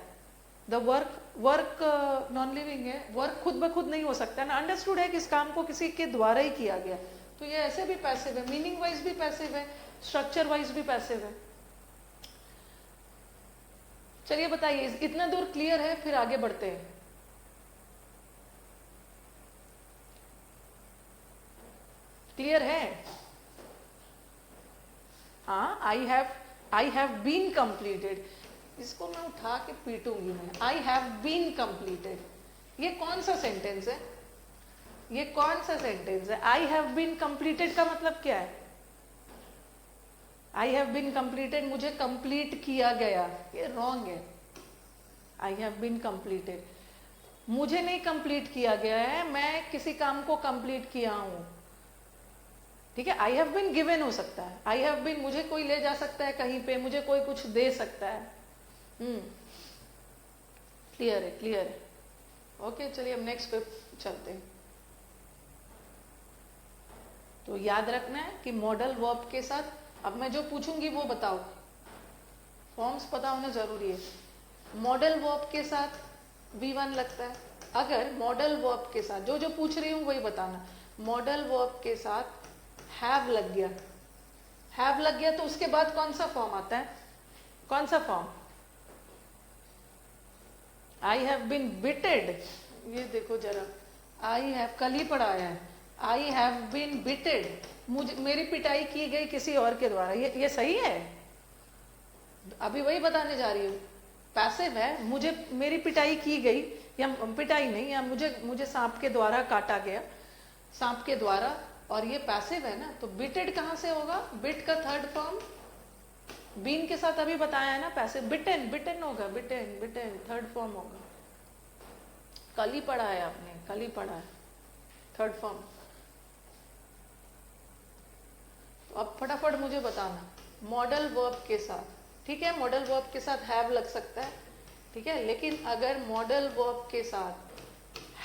द वर्क नॉन लिविंग है, वर्क खुद ब खुद नहीं हो सकता है ना, अंडरस्टूड है कि इस काम को किसी के द्वारा ही किया गया, तो ये ऐसे भी पैसिव है, मीनिंग वाइज भी पैसिव है, स्ट्रक्चर वाइज भी पैसिव है। चलिए बताइए, इतना दूर क्लियर है? फिर आगे बढ़ते हैं। क्लियर है? हाँ, आई हैव बीन कंप्लीटेड, इसको मैं उठा के पीटूंगी मैं। आई हैव बीन कंप्लीटेड, ये कौन सा सेंटेंस है? ये कौन सा सेंटेंस है? आई हैव बीन कंप्लीटेड का मतलब क्या है? आई हैव बीन कंप्लीटेड, मुझे कंप्लीट किया गया, ये रॉन्ग है। आई हैव बीन कंप्लीटेड, मुझे नहीं कंप्लीट किया गया है, मैं किसी काम को कंप्लीट किया हूं, ठीक है। आई हैव बीन गिवन हो सकता है, आई हैव बीन, मुझे कोई ले जा सकता है कहीं पे, मुझे कोई कुछ दे सकता है। क्लियर है? क्लियर है, ओके। चलिए अब नेक्स्ट पे चलते हैं। तो याद रखना है कि मॉडल वर्ब के साथ, अब मैं जो पूछूंगी वो बताओ, फॉर्म्स पता होना जरूरी है। मॉडल वर्ब के साथ V1 लगता है, अगर मॉडल वर्ब के साथ जो पूछ रही हूं वही बताना। मॉडल वर्ब के साथ हैव लग गया, हैव लग गया तो उसके बाद कौन सा फॉर्म आता है? कौन सा फॉर्म? आई हैव बीन बिटेड, ये देखो जरा, आई हैव कल ही पढ़ाया है, आई हैव बीन बिटेड, मुझे, मेरी पिटाई की गई किसी और के द्वारा, ये सही है? अभी वही बताने जा रही हूँ, पैसिव है, मुझे, मेरी पिटाई की गई, या पिटाई नहीं, या मुझे सांप के द्वारा काटा गया, सांप के द्वारा, और ये पैसिव है ना, तो बिटेड कहां से होगा? बिट का थर्ड फॉर्म, बीन के साथ अभी बताया है ना पैसिव, बिटेन होगा, बिटेन थर्ड फॉर्म होगा, कल ही पढ़ा है आपने, कल ही पढ़ा है थर्ड फॉर्म। तो अब फटाफट मुझे बताना, मॉडल वर्ब के साथ, ठीक है, मॉडल वर्ब के साथ हैव लग सकता है, ठीक है, लेकिन अगर मॉडल वर्ब के साथ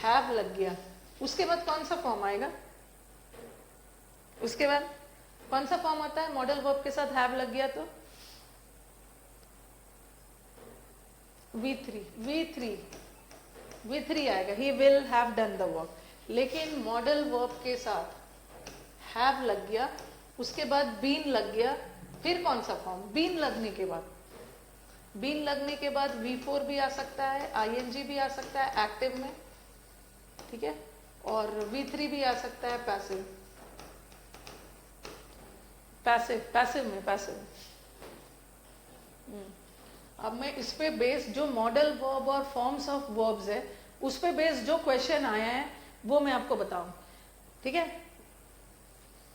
हैव लग गया, उसके बाद कौन सा फॉर्म आएगा? उसके बाद कौन सा फॉर्म आता है मॉडल वर्ब के साथ हैव लग गया तो? V3 आएगा, ही will have done the work. लेकिन मॉडल वर्ब के साथ हैव लग गया, उसके बाद बीन लग गया, फिर कौन सा फॉर्म? बीन लगने के बाद, बीन लगने के बाद V4 भी आ सकता है, ING भी आ सकता है एक्टिव में, ठीक है, और V3 भी आ सकता है पैसिव, पैसिव में पैसिव। अब मैं इस पे बेस, जो मॉडल वर्ब और फॉर्म्स ऑफ वर्ब्स है, उस पे बेस जो क्वेश्चन आया है वो मैं आपको बताऊं, ठीक है।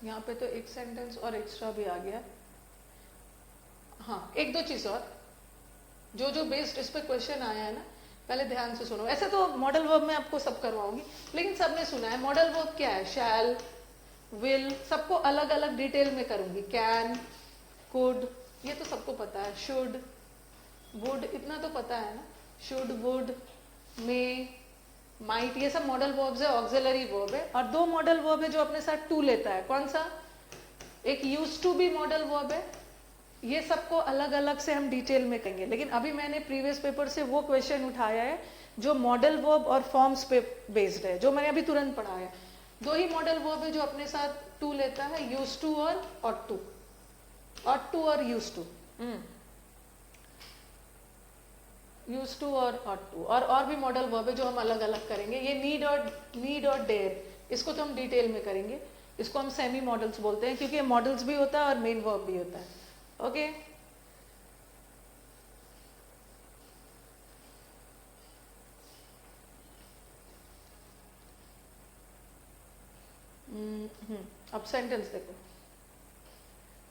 यहाँ पे तो एक सेंटेंस और एक्स्ट्रा भी आ गया, हाँ, एक दो चीज और, जो बेस्ड इस पे क्वेश्चन आया है ना, पहले ध्यान से सुनो। ऐसे तो मॉडल वर्ब में आपको सब करवाऊंगी, लेकिन सबने सुना है मॉडल वर्ब क्या है, शैल, विल, सबको अलग अलग डिटेल में करूंगी, कैन, कुड, ये तो सबको पता है, शुड, वुड, इतना तो पता है ना, शुड, वुड, मे, माइट, ये सब मॉडल वर्ब्स है, ऑक्सिलरी वर्ब है। और दो मॉडल वर्ब है जो अपने साथ टू लेता है, कौन सा? एक यूज टू भी मॉडल वर्ब है। ये सबको अलग अलग से हम डिटेल में कहेंगे, लेकिन अभी मैंने प्रीवियस पेपर से वो क्वेश्चन उठाया है जो मॉडल वर्ब और फॉर्म्स पे बेस्ड है, जो मैंने अभी तुरंत पढ़ाया है। दो ही मॉडल वर्ब है जो अपने साथ टू लेता है, यूज टू और ऑट टू, ऑट टू और यूज टू। यूज टू और ऑट टू, और भी मॉडल वर्ब है जो हम अलग अलग करेंगे। ये नीड और डेयर, इसको तो हम डिटेल में करेंगे। इसको हम सेमी मॉडल्स बोलते हैं क्योंकि मॉडल्स भी होता है और मेन वर्ब भी होता है। ओके अब सेंटेंस देखो,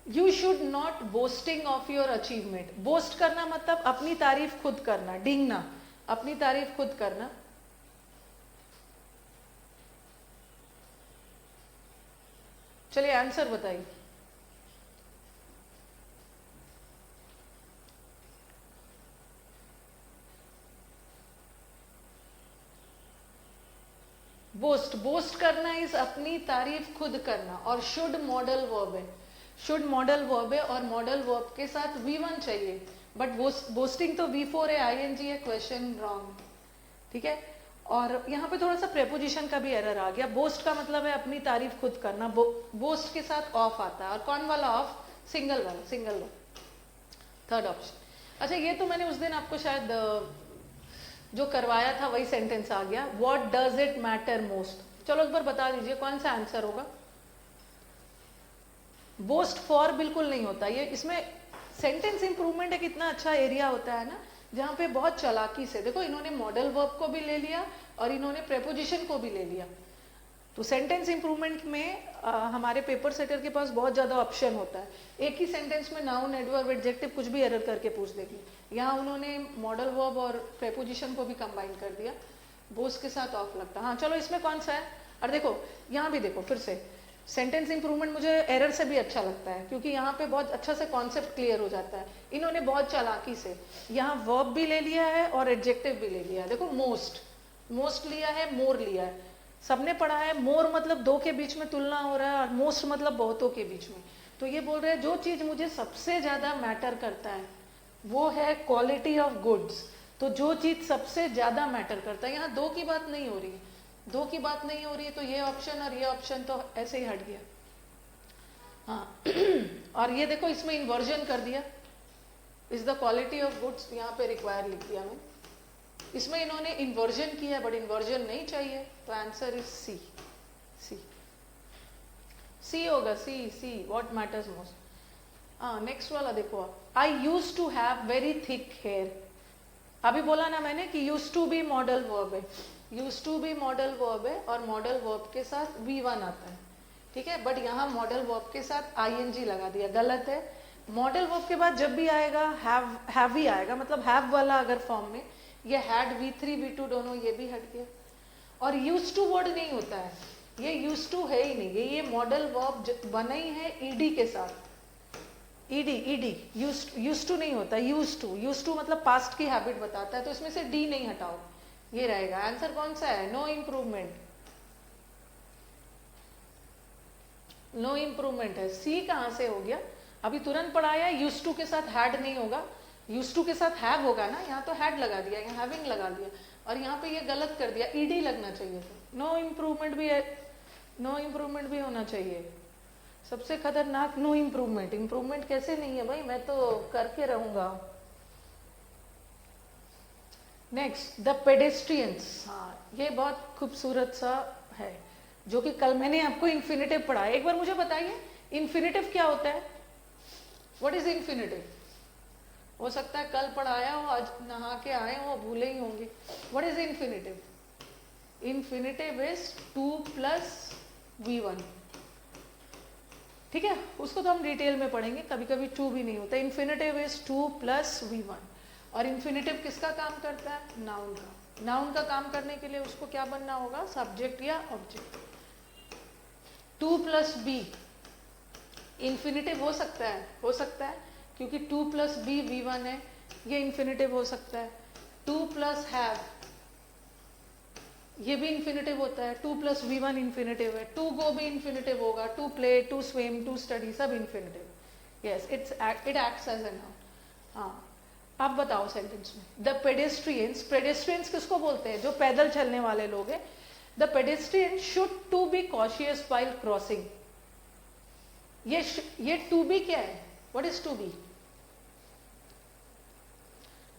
you should not boasting of your achievement. Boast करना मतलब अपनी तारीफ खुद करना, डिंगना, अपनी तारीफ खुद करना। चलिए आंसर बताइए। बोस्ट करना इज अपनी तारीफ खुद करना, और शुड मॉडल वर्ब है, शुड मॉडल वर्ब है, और मॉडल वर्ब के साथ V1 चाहिए, बट बोस्टिंग तो V4 है, ING है, क्वेश्चन रॉन्ग। ठीक है, और यहाँ पे थोड़ा सा प्रेपोजिशन का भी एरर आ गया। बोस्ट का मतलब है अपनी तारीफ खुद करना, बोस्ट के साथ ऑफ आता है, और कौन वाला ऑफ? सिंगल वाला, सिंगल वाला, थर्ड ऑप्शन। अच्छा, ये तो मैंने उस दिन आपको शायद जो करवाया था वही सेंटेंस आ गया, what does it matter most. चलो एक बार बता दीजिए कौन सा आंसर होगा। बोस्ट फॉर बिल्कुल नहीं होता ये, इसमें सेंटेंस इंप्रूवमेंट एक इतना अच्छा एरिया होता है ना, जहां पे बहुत चालाकी से, देखो इन्होंने मॉडल वर्ब को भी ले लिया और इन्होंने प्रेपोजिशन को भी ले लिया। तो सेंटेंस इंप्रूवमेंट में हमारे पेपर सेटर के पास बहुत ज्यादा ऑप्शन होता है। एक ही सेंटेंस में नाउन, एडवर्ब, एडजेक्टिव कुछ भी एरर करके पूछ देगी। यहाँ उन्होंने मॉडल वर्ब और प्रेपोजिशन को भी कंबाइन कर दिया, बोस्ट के साथ ऑफ लगता। हाँ चलो, इसमें कौन सा है? और देखो यहाँ भी देखो, फिर से सेंटेंस इंप्रूवमेंट मुझे एरर से भी अच्छा लगता है, क्योंकि यहाँ पे बहुत अच्छा से कॉन्सेप्ट क्लियर हो जाता है। इन्होंने बहुत चालाकी से यहाँ वर्ब भी ले लिया है और एडजेक्टिव भी ले लिया है। देखो मोस्ट लिया है, मोर लिया है, सबने पढ़ा है। मोर मतलब दो के बीच में तुलना हो रहा है, और मोस्ट मतलब बहुतों के बीच में। तो ये बोल रहे हैं जो चीज मुझे सबसे ज्यादा मैटर करता है वो है क्वालिटी ऑफ गुड्स। तो जो चीज सबसे ज्यादा मैटर करता है, यहाँ दो की बात नहीं हो रही है, दो की बात नहीं हो रही है, तो ये ऑप्शन और ये ऑप्शन तो ऐसे ही हट गया। हाँ और ये देखो इसमें इन्वर्जन कर दिया, is the quality of goods, यहाँ पे रिक्वायर लिख दिया मैं। इसमें इन्होंने इन्वर्जन किया, बट इन्वर्जन नहीं चाहिए, तो आंसर इज सी। सी होगा, C what matters most. Next वाला देखो आप, I use to have very thick hair. अभी बोला ना मैंने कि use to be modal verb है, use to be modal verb है, और मॉडल वर्ब के साथ V1 आता है। ठीक है, बट यहाँ मॉडल वर्ब के साथ ING लगा दिया, गलत है। मॉडल वर्ब के बाद जब भी आएगा हैव ही आएगा, मतलब हैव वाला अगर फॉर्म में, ये हैड, V3 V2 दोनों, ये भी हट गया। और यूज टू वर्ड नहीं होता है, ये यूज टू है ही नहीं, ये मॉडल वर्ब बना ही है ED के साथ। ED यूज टू नहीं होता, यूज टू मतलब पास्ट की हैबिट बताता है, तो इसमें से D नहीं हटाओ, ये रहेगा। आंसर कौन सा है? नो इम्प्रूवमेंट, नो इम्प्रूवमेंट है। सी कहां से हो गया? अभी तुरंत पढ़ाया, यूज टू के साथ हैड नहीं होगा, यूज टू के साथ हैव होगा ना, यहाँ तो हैड लगा दिया, यहाँ हैविंग लगा दिया, और यहाँ पे ये गलत कर दिया, ED लगना चाहिए था। नो इम्प्रूवमेंट भी है, नो इम्प्रूवमेंट भी होना चाहिए। सबसे खतरनाक नो इम्प्रूवमेंट। इम्प्रूवमेंट कैसे नहीं है भाई, मैं तो करके रहूंगा। Next, the pedestrians. हाँ, ये बहुत खूबसूरत सा है, जो कि कल मैंने आपको इन्फिनेटिव पढ़ाया। एक बार मुझे बताइए इन्फिनेटिव क्या होता है? What is infinitive? हो सकता है कल पढ़ाया हो, आज नहा के आए हो, भूले ही होंगे। What is infinitive? Infinitive is 2 + V1। ठीक है, उसको तो हम डिटेल में पढ़ेंगे, कभी कभी 2 भी नहीं होता। Infinitive is 2 + V1। और इन्फिनेटिव किसका काम करता है? नाउन का। नाउन का काम करने के लिए उसको क्या बनना होगा? सब्जेक्ट या ऑब्जेक्ट। 2 + B इन्फिनेटिव हो सकता है, हो सकता है, क्योंकि 2 + B V1 है, ये इन्फिनेटिव हो सकता है। 2 + हैव, ये भी इन्फिनेटिव होता है। 2 + V1 इन्फिनेटिव है। टू गो भी इन्फिनेटिव होगा, to play, to swim, to study, सब infinitive. Yes, it acts as a noun. हाँ, अब बताओ सेंटेंस में, द पेडेस्ट्रियंस। पेडेस्ट्रियंस किसको बोलते हैं? जो पैदल चलने वाले लोग हैं। The pedestrian should to be cautious while crossing. ये टू बी क्या है? What is to be?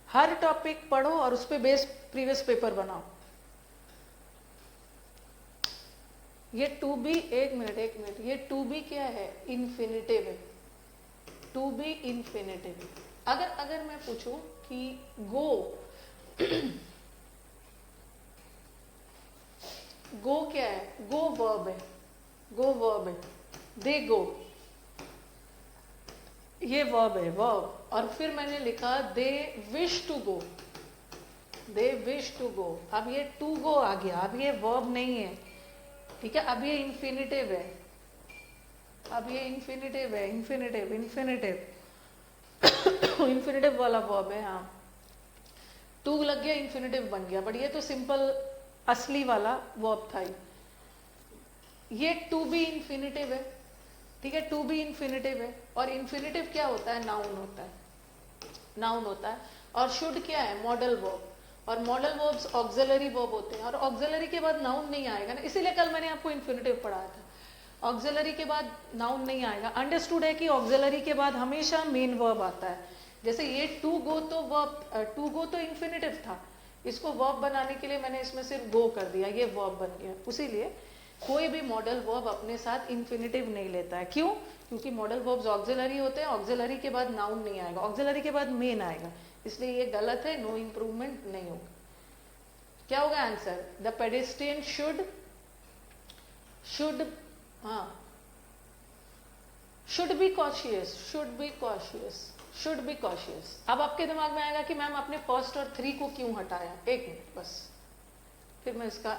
हर टॉपिक पढ़ो और उस पे बेस प्रीवियस पेपर बनाओ। ये टू बी, एक मिनट, ये टू बी क्या है? इन्फिनिटिव है। To be infinitive. अगर मैं पूछूं कि गो गो क्या है? गो वर्ब है, गो वर्ब है। दे गो, ये वर्ब है, वर्ब। और फिर मैंने लिखा they wish to go, they wish to go. अब ये टू गो आ गया, अब ये वर्ब नहीं है, ठीक है? अब ये इन्फिनिटिव है, अब ये इन्फिनिटिव है, इन्फिनिटिव इन्फिनिटिव वाला वर्ब है। हाँ, टू लग गया, इन्फिनिटिव बन गया, बट ये तो सिंपल असली वाला वर्ब था। ये टू बी इन्फिनिटिव है, ठीक है? टू बी इन्फिनिटिव है। और इन्फिनिटिव क्या होता है? नाउन होता है, नाउन होता है। और शुड क्या है? Modal verb. और मॉडल वर्ब्स ऑक्सिलरी वर्ब होते हैं, और ऑक्सिलरी के बाद नाउन नहीं आएगा ना, इसीलिए कल मैंने आपको इन्फिनिटिव पढ़ाया था। ऑक्सिलरी के बाद नाउन नहीं आएगा। अंडरस्टूड है कि ऑक्सिलरी के बाद हमेशा मेन वर्ब आता है। जैसे ये टू गो तो वर्ब, टू गो तो इन्फिनिटिव था, इसको वर्ब बनाने के लिए मैंने इसमें सिर्फ गो कर दिया, ये वर्ब बन गया। उसीलिए कोई भी मॉडल वर्ब अपने साथ इन्फिनिटिव नहीं लेता है। क्यों? क्योंकि मॉडल वर्ब्स ऑक्सिलरी होते हैं, ऑक्सिलरी के बाद नाउन नहीं आएगा, ऑक्सिलरी के बाद मेन आएगा, इसलिए ये गलत है, नो इम्प्रूवमेंट नहीं होगा। क्या होगा आंसर? द पेडेस्ट्रियन शुड हाँ, should be cautious, should be cautious. अब आपके दिमाग में आएगा कि मैम आपने फर्स्ट और थ्री को क्यों हटाया? एक मिनट बस, फिर मैं इसका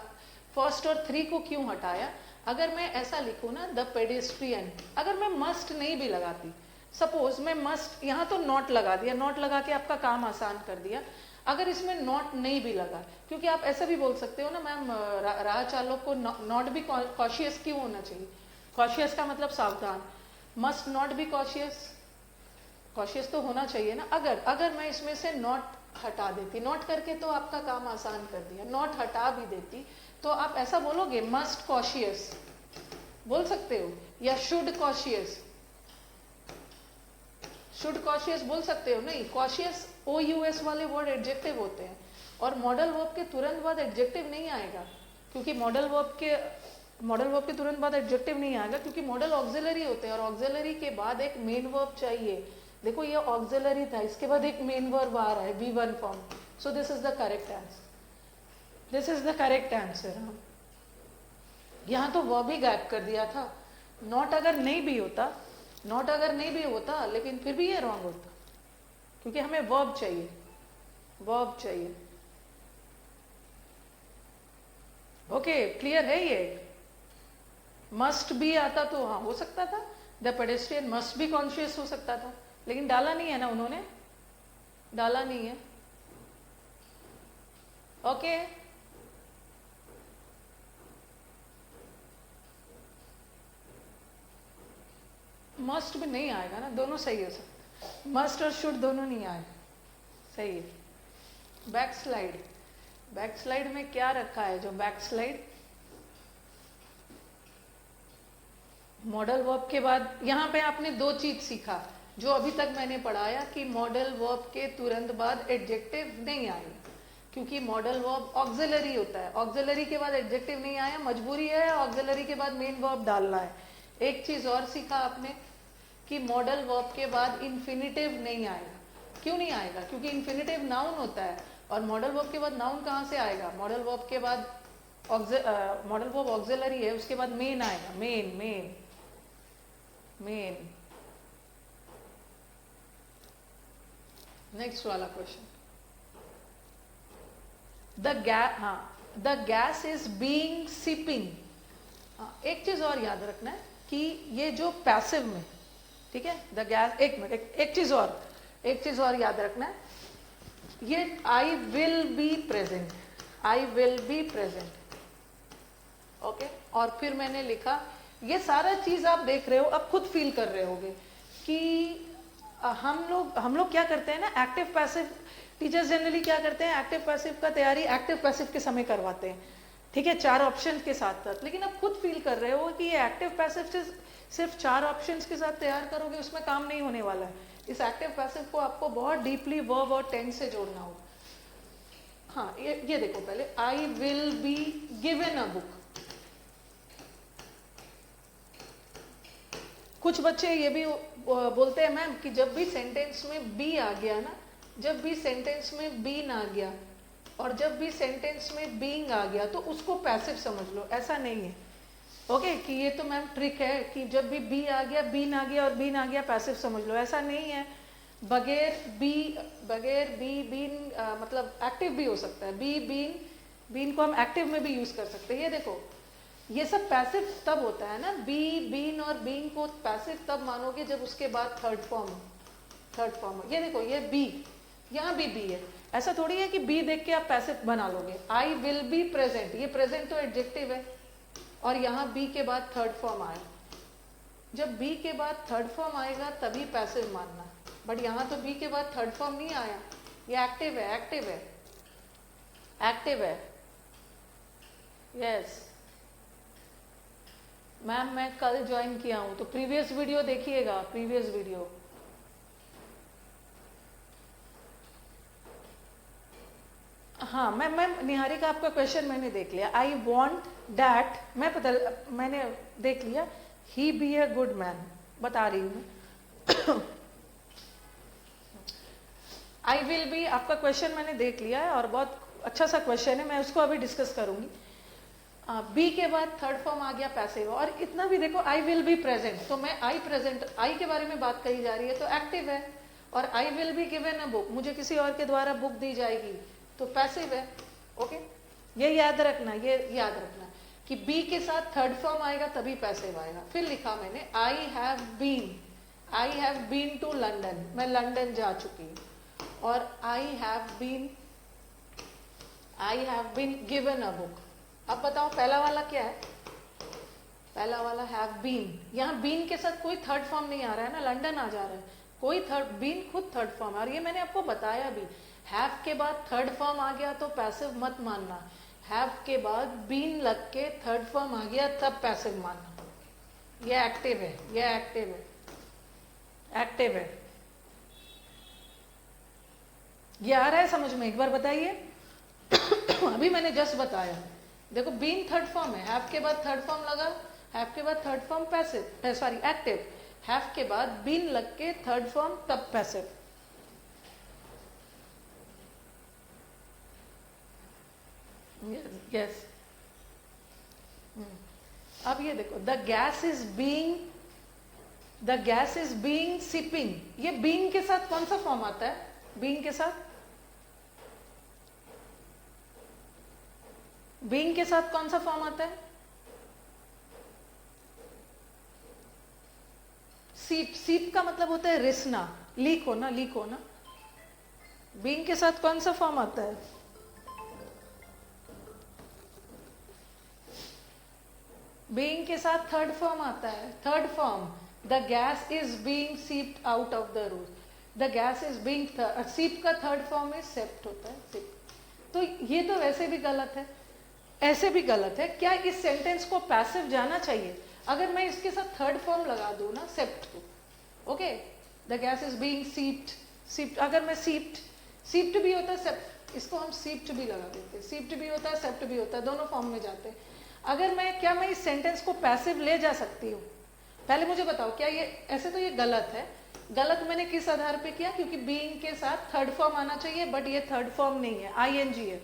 फर्स्ट और थ्री को क्यों हटाया। अगर मैं ऐसा लिखूं ना, द पेडेस्ट्रियन, अगर मैं मस्ट नहीं भी लगाती, सपोज मैं मस्ट, यहाँ तो नॉट लगा दिया, नॉट लगा के आपका काम आसान कर दिया। अगर इसमें नॉट नहीं भी लगा, क्योंकि आप ऐसा भी बोल सकते हो ना मैम, राह चालक को नॉट भी कॉशियस क्यों होना चाहिए? कॉशियस का मतलब सावधान, must not be cautious, cautious तो होना चाहिए ना। अगर मैं इसमें से नॉट हटा देती, नॉट करके तो आपका काम आसान कर दिया, नॉट हटा भी देती तो आप ऐसा बोलोगे मस्ट कॉशियस बोल सकते हो, या शुड कॉशियस, शुड कॉशियस बोल सकते हो। नहीं, कॉशियस OUS वाले वर्ड एडजेक्टिव होते हैं, और मॉडल वर्ब के तुरंत बाद एडजेक्टिव नहीं आएगा, क्योंकि मॉडल वर्ब के तुरंत बाद एडजेक्टिव नहीं आएगा, क्योंकि मॉडल ऑक्सिलरी होते हैं, और ऑक्सिलरी के बाद एक मेन वर्ब चाहिए। देखो ये ऑक्सिलरी था, इसके बाद एक मेन वर्ब आ रहा है V1 form, so this is the correct answer, this is the correct answer. यहाँ तो वर्ब ही गायब कर दिया था। नॉट अगर नहीं भी होता, लेकिन फिर भी ये रॉन्ग होता, क्योंकि हमें वर्ब चाहिए, ओके, क्लियर है ये? मस्ट भी आता तो हाँ हो सकता था, the pedestrian must be conscious हो सकता था, लेकिन डाला नहीं है ना, उन्होंने डाला नहीं है। ओके, मस्ट भी नहीं आएगा ना, दोनों सही हो सकता, मस्ट और शुड दोनों नहीं आएगा, सही है। बैक स्लाइड में क्या रखा है? जो बैक स्लाइड मॉडल वर्ब के बाद, यहाँ पे आपने दो चीज सीखा जो अभी तक मैंने पढ़ाया, कि मॉडल वर्ब के तुरंत बाद एडजेक्टिव नहीं आएगा, क्योंकि मॉडल वर्ब ऑक्सिलरी होता है, ऑक्सिलरी के बाद एडजेक्टिव नहीं आया, मजबूरी है, ऑक्सिलरी के बाद मेन वर्ब डालना है। एक चीज और सीखा आपने कि मॉडल वर्ब के बाद इन्फिनिटिव नहीं आएगा। क्यों नहीं आएगा? क्योंकि इन्फिनिटिव नाउन होता है, और मॉडल वर्ब के बाद नाउन कहाँ से आएगा? मॉडल वर्ब के बाद मॉडल वर्ब ऑक्सिलरी है, उसके बाद मेन आएगा, मेन। नेक्स्ट वाला question, the gas is being sipping. एक चीज और याद रखना है कि ये जो पैसिव में, ठीक है, द गैस, एक मिनट, एक चीज और याद रखना है, ये I will be present, okay. और फिर मैंने लिखा, ये सारा चीज आप देख रहे हो, अब खुद फील कर रहे होगे कि हम लोग क्या करते हैं ना, एक्टिव पैसिव, टीचर्स जनरली क्या करते हैं, एक्टिव पैसिव का तैयारी एक्टिव पैसिव के समय करवाते हैं, ठीक है, 4 ऑप्शन के साथ। लेकिन अब खुद फील कर रहे हो कि ये एक्टिव पैसिव सिर्फ 4 ऑप्शंस के साथ तैयार करोगे, उसमें काम नहीं होने वाला है। इस एक्टिव पैसिव को आपको बहुत डीपली वर्ब और टेंस से जोड़ना होगा। हाँ, ये देखो पहले, I will be given a book. कुछ बच्चे ये भी बोलते हैं मैम कि जब भी सेंटेंस में बी आ गया ना, जब भी सेंटेंस में बीन आ गया और जब भी सेंटेंस में बीइंग आ गया तो उसको पैसिव समझ लो। ऐसा नहीं है, ओके, कि ये तो मैम ट्रिक है कि जब भी बी आ गया, बीन आ गया और बीन आ गया पैसिव समझ लो। ऐसा नहीं है। बगैर बी बीन मतलब एक्टिव भी हो सकता है। बी बीन को हम एक्टिव में भी यूज कर सकते हैं। ये देखो, ये सब पैसिव तब होता है ना, बी बीन और बीइंग को पैसिव तब मानोगे जब उसके बाद थर्ड फॉर्म। ये देखो, ये बी, यहाँ भी बी है। ऐसा थोड़ी है कि बी देख के आप पैसिव बना लोगे। आई विल बी प्रेजेंट, ये प्रेजेंट तो एडजेक्टिव है और यहाँ बी के बाद थर्ड फॉर्म आया। जब बी के बाद थर्ड फॉर्म आएगा तभी पैसिव मानना, बट यहाँ तो बी के बाद थर्ड फॉर्म नहीं आया। ये एक्टिव है। यस मैम, मैं कल ज्वाइन किया हूं, तो प्रीवियस वीडियो देखिएगा, प्रीवियस वीडियो। हाँ मैम निहारिका, आपका क्वेश्चन मैंने देख लिया। आई वॉन्ट डैट, मैंने देख लिया। ही बी ए गुड मैन, बता रही हूँ। आई विल बी, आपका क्वेश्चन मैंने देख लिया है और बहुत अच्छा सा क्वेश्चन है, मैं उसको अभी डिस्कस करूंगी। बी के बाद थर्ड फॉर्म आ गया पैसिव। और इतना भी देखो, आई विल बी प्रेजेंट, तो मैं आई प्रेजेंट, आई के बारे में बात कही जा रही है तो एक्टिव है। और I will be given a book, मुझे किसी और के द्वारा बुक दी जाएगी तो पैसिव है। ओके, ये याद रखना कि बी के साथ थर्ड फॉर्म आएगा तभी पैसिव आएगा। फिर लिखा मैंने, I have been to London, मैं लंदन जा चुकी हूँ। और I have been given a book. अब बताओ पहला वाला क्या है? पहला वाला हैव बीन, यहाँ बीन के साथ कोई थर्ड फॉर्म नहीं आ रहा है ना, लंदन आ जा रहा है, कोई थर्ड, बीन खुद थर्ड फॉर्म है। और ये मैंने आपको बताया भी, हैव के बाद थर्ड फॉर्म आ गया तो पैसिव मत मानना। हैव के बाद बीन लग के थर्ड फॉर्म आ गया तब पैसिव मानना। ये एक्टिव है। ये आ रहा है समझ में? एक बार बताइए। अभी मैंने जस्ट बताया, देखो बीन थर्ड फॉर्म है, हैव के बाद थर्ड फॉर्म लगा, हैव के बाद third form passive, sorry active. Have के बाद बीन लग के थर्ड फॉर्म तब पैसिव। यस। अब ये देखो, the gas is being sipping, ये बीइंग के साथ कौन सा फॉर्म आता है? बीइंग के साथ कौन सा फॉर्म आता है? सीप का मतलब होता है रिसना, लीक होना। बीइंग के साथ कौन सा फॉर्म आता है? बीइंग के साथ थर्ड फॉर्म आता है, third form. The gas is being seeped out of the room, the gas is being, seep का थर्ड फॉर्म इज सेप्ट होता है, सिप। तो ये तो वैसे भी गलत है, ऐसे भी गलत है। क्या इस सेंटेंस को पैसिव जाना चाहिए? अगर मैं इसके साथ थर्ड फॉर्म लगा दूं ना, सेप्ट को, okay, the gas is being seeped, अगर मैं सीप्ड भी होता है, सेप्ट, इसको हम सीप्ड भी लगा देते हैं, सीप्ड भी होता है, सेप्ट भी होता है, दोनों फॉर्म में जाते हैं। अगर क्या मैं इस सेंटेंस को पैसिव ले जा सकती हूँ? पहले मुझे बताओ, क्या ये ऐसे? तो ये गलत है। गलत मैंने किस आधार पे किया? क्योंकि बीइंग के साथ थर्ड फॉर्म आना चाहिए, बट ये थर्ड फॉर्म नहीं है, आईएनजी है,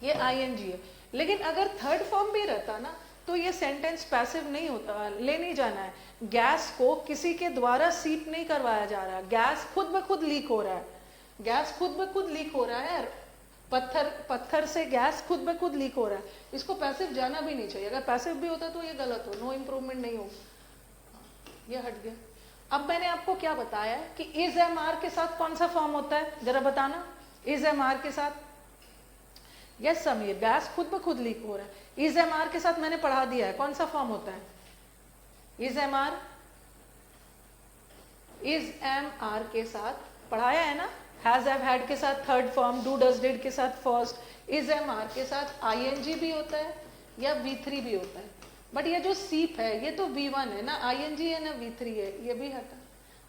ये आईएनजी है। लेकिन अगर थर्ड फॉर्म भी रहता ना तो ये सेंटेंस पैसिव नहीं होता, ले नहीं जाना है। गैस को किसी के द्वारा सीप नहीं करवाया जा रहा है, गैस खुद ब खुद लीक हो रहा है, पत्थर से गैस खुद ब खुद लीक हो रहा है। इसको पैसिव जाना भी नहीं चाहिए। अगर पैसिव भी होता तो ये गलत हो, नो इम्प्रूवमेंट नहीं हो। ये हट गया। अब मैंने आपको क्या बताया कि इज एम आर के साथ कौन सा फॉर्म होता है, जरा बताना। इज एम आर के साथ, यस समीर, गैस खुद ब खुद लीक हो रहा है। इज एम आर के साथ मैंने पढ़ा दिया है, कौन सा फॉर्म होता है? इज एम आर के साथ पढ़ाया है ना। हैज हैव हैड के साथ third form, do does did के साथ फर्स्ट। इज एम आर के साथ आईएनजी भी होता है या V3 भी होता है। बट ये जो सीप है ये तो V1 है ना, आईएनजी है ना V3 है, ये भी हटा।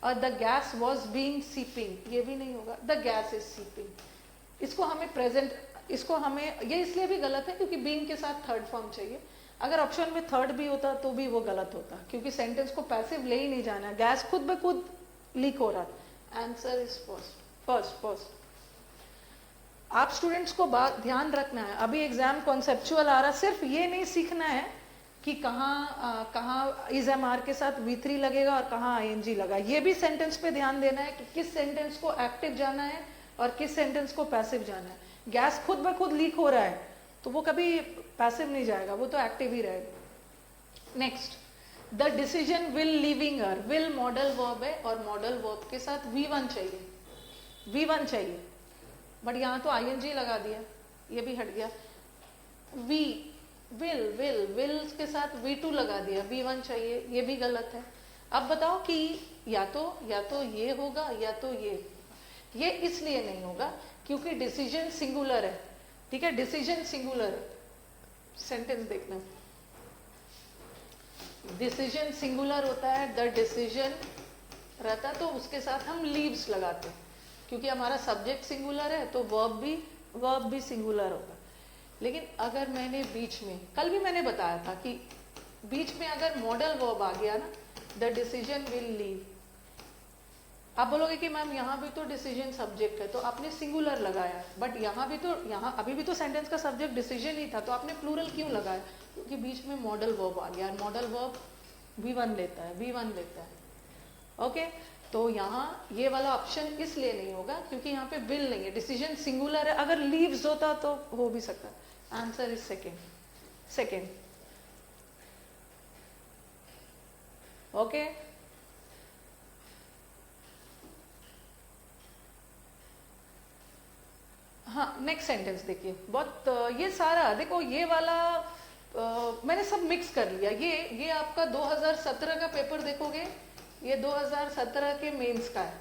और the gas was being seeping, ये भी नहीं होगा, द गैस इज सीपिंग। इसको हमें प्रेजेंट, इसको हमें, ये इसलिए भी गलत है क्योंकि बीइंग के साथ थर्ड फॉर्म चाहिए। अगर ऑप्शन में थर्ड भी होता तो भी वो गलत होता, क्योंकि सेंटेंस को पैसिव ले ही नहीं जाना। गैस खुद ब खुद लीक हो रहा। Answer is first. आप स्टूडेंट्स को बात ध्यान रखना है, अभी एग्जाम कॉन्सेप्चुअल आ रहा, सिर्फ ये नहीं सीखना है कि कहाँ इज एम आर के साथ V3 लगेगा और कहाँ ING लगा। ये भी सेंटेंस पे ध्यान देना है कि किस सेंटेंस को एक्टिव जाना है और किस सेंटेंस को पैसिव जाना है। गैस खुद ब खुद लीक हो रहा है तो वो कभी पैसिव नहीं जाएगा, वो तो एक्टिव ही रहेगा। Next, the decision will leaving her, will model verb है और मॉडल वर्ब के साथ V1 चाहिए, बट यहाँ तो ING लगा दिया, ये भी हट गया। विल के साथ V2 लगा दिया, V1 चाहिए, ये भी गलत है। अब बताओ कि या तो ये होगा या तो ये इसलिए नहीं होगा क्योंकि डिसीजन सिंगुलर है, ठीक है, डिसीजन सिंगुलर है। सेंटेंस देखना, डिसीजन सिंगुलर होता है, द डिसीजन रहता तो उसके साथ हम लीव्स लगाते हैं, क्योंकि हमारा सब्जेक्ट सिंगुलर है तो वर्ब भी सिंगुलर होगा। लेकिन अगर मैंने बीच में, कल भी मैंने बताया था कि बीच में अगर मॉडल वर्ब आ गया ना, द डिसीजन विल लीव, आप बोलोगे कि मैम यहाँ भी तो डिसीजन सब्जेक्ट है तो आपने सिंगुलर लगाया, बट यहाँ अभी भी तो सेंटेंस का सब्जेक्ट डिसीजन ही था, तो आपने प्लूरल क्यों लगाया? क्योंकि बीच में मॉडल वर्ब आ गया, मॉडल वर्ब V1 लेता है। ओके, तो यहाँ ये वाला ऑप्शन इसलिए नहीं होगा क्योंकि यहाँ पे विल नहीं है, डिसीजन सिंगुलर है। अगर लीव्स होता तो हो भी सकता। Answer is second. ओके, हाँ, नेक्स्ट सेंटेंस देखिए, बहुत ये सारा देखो, ये वाला मैंने सब मिक्स कर लिया। ये आपका 2017 का पेपर देखोगे, ये 2017 के मेंस का है,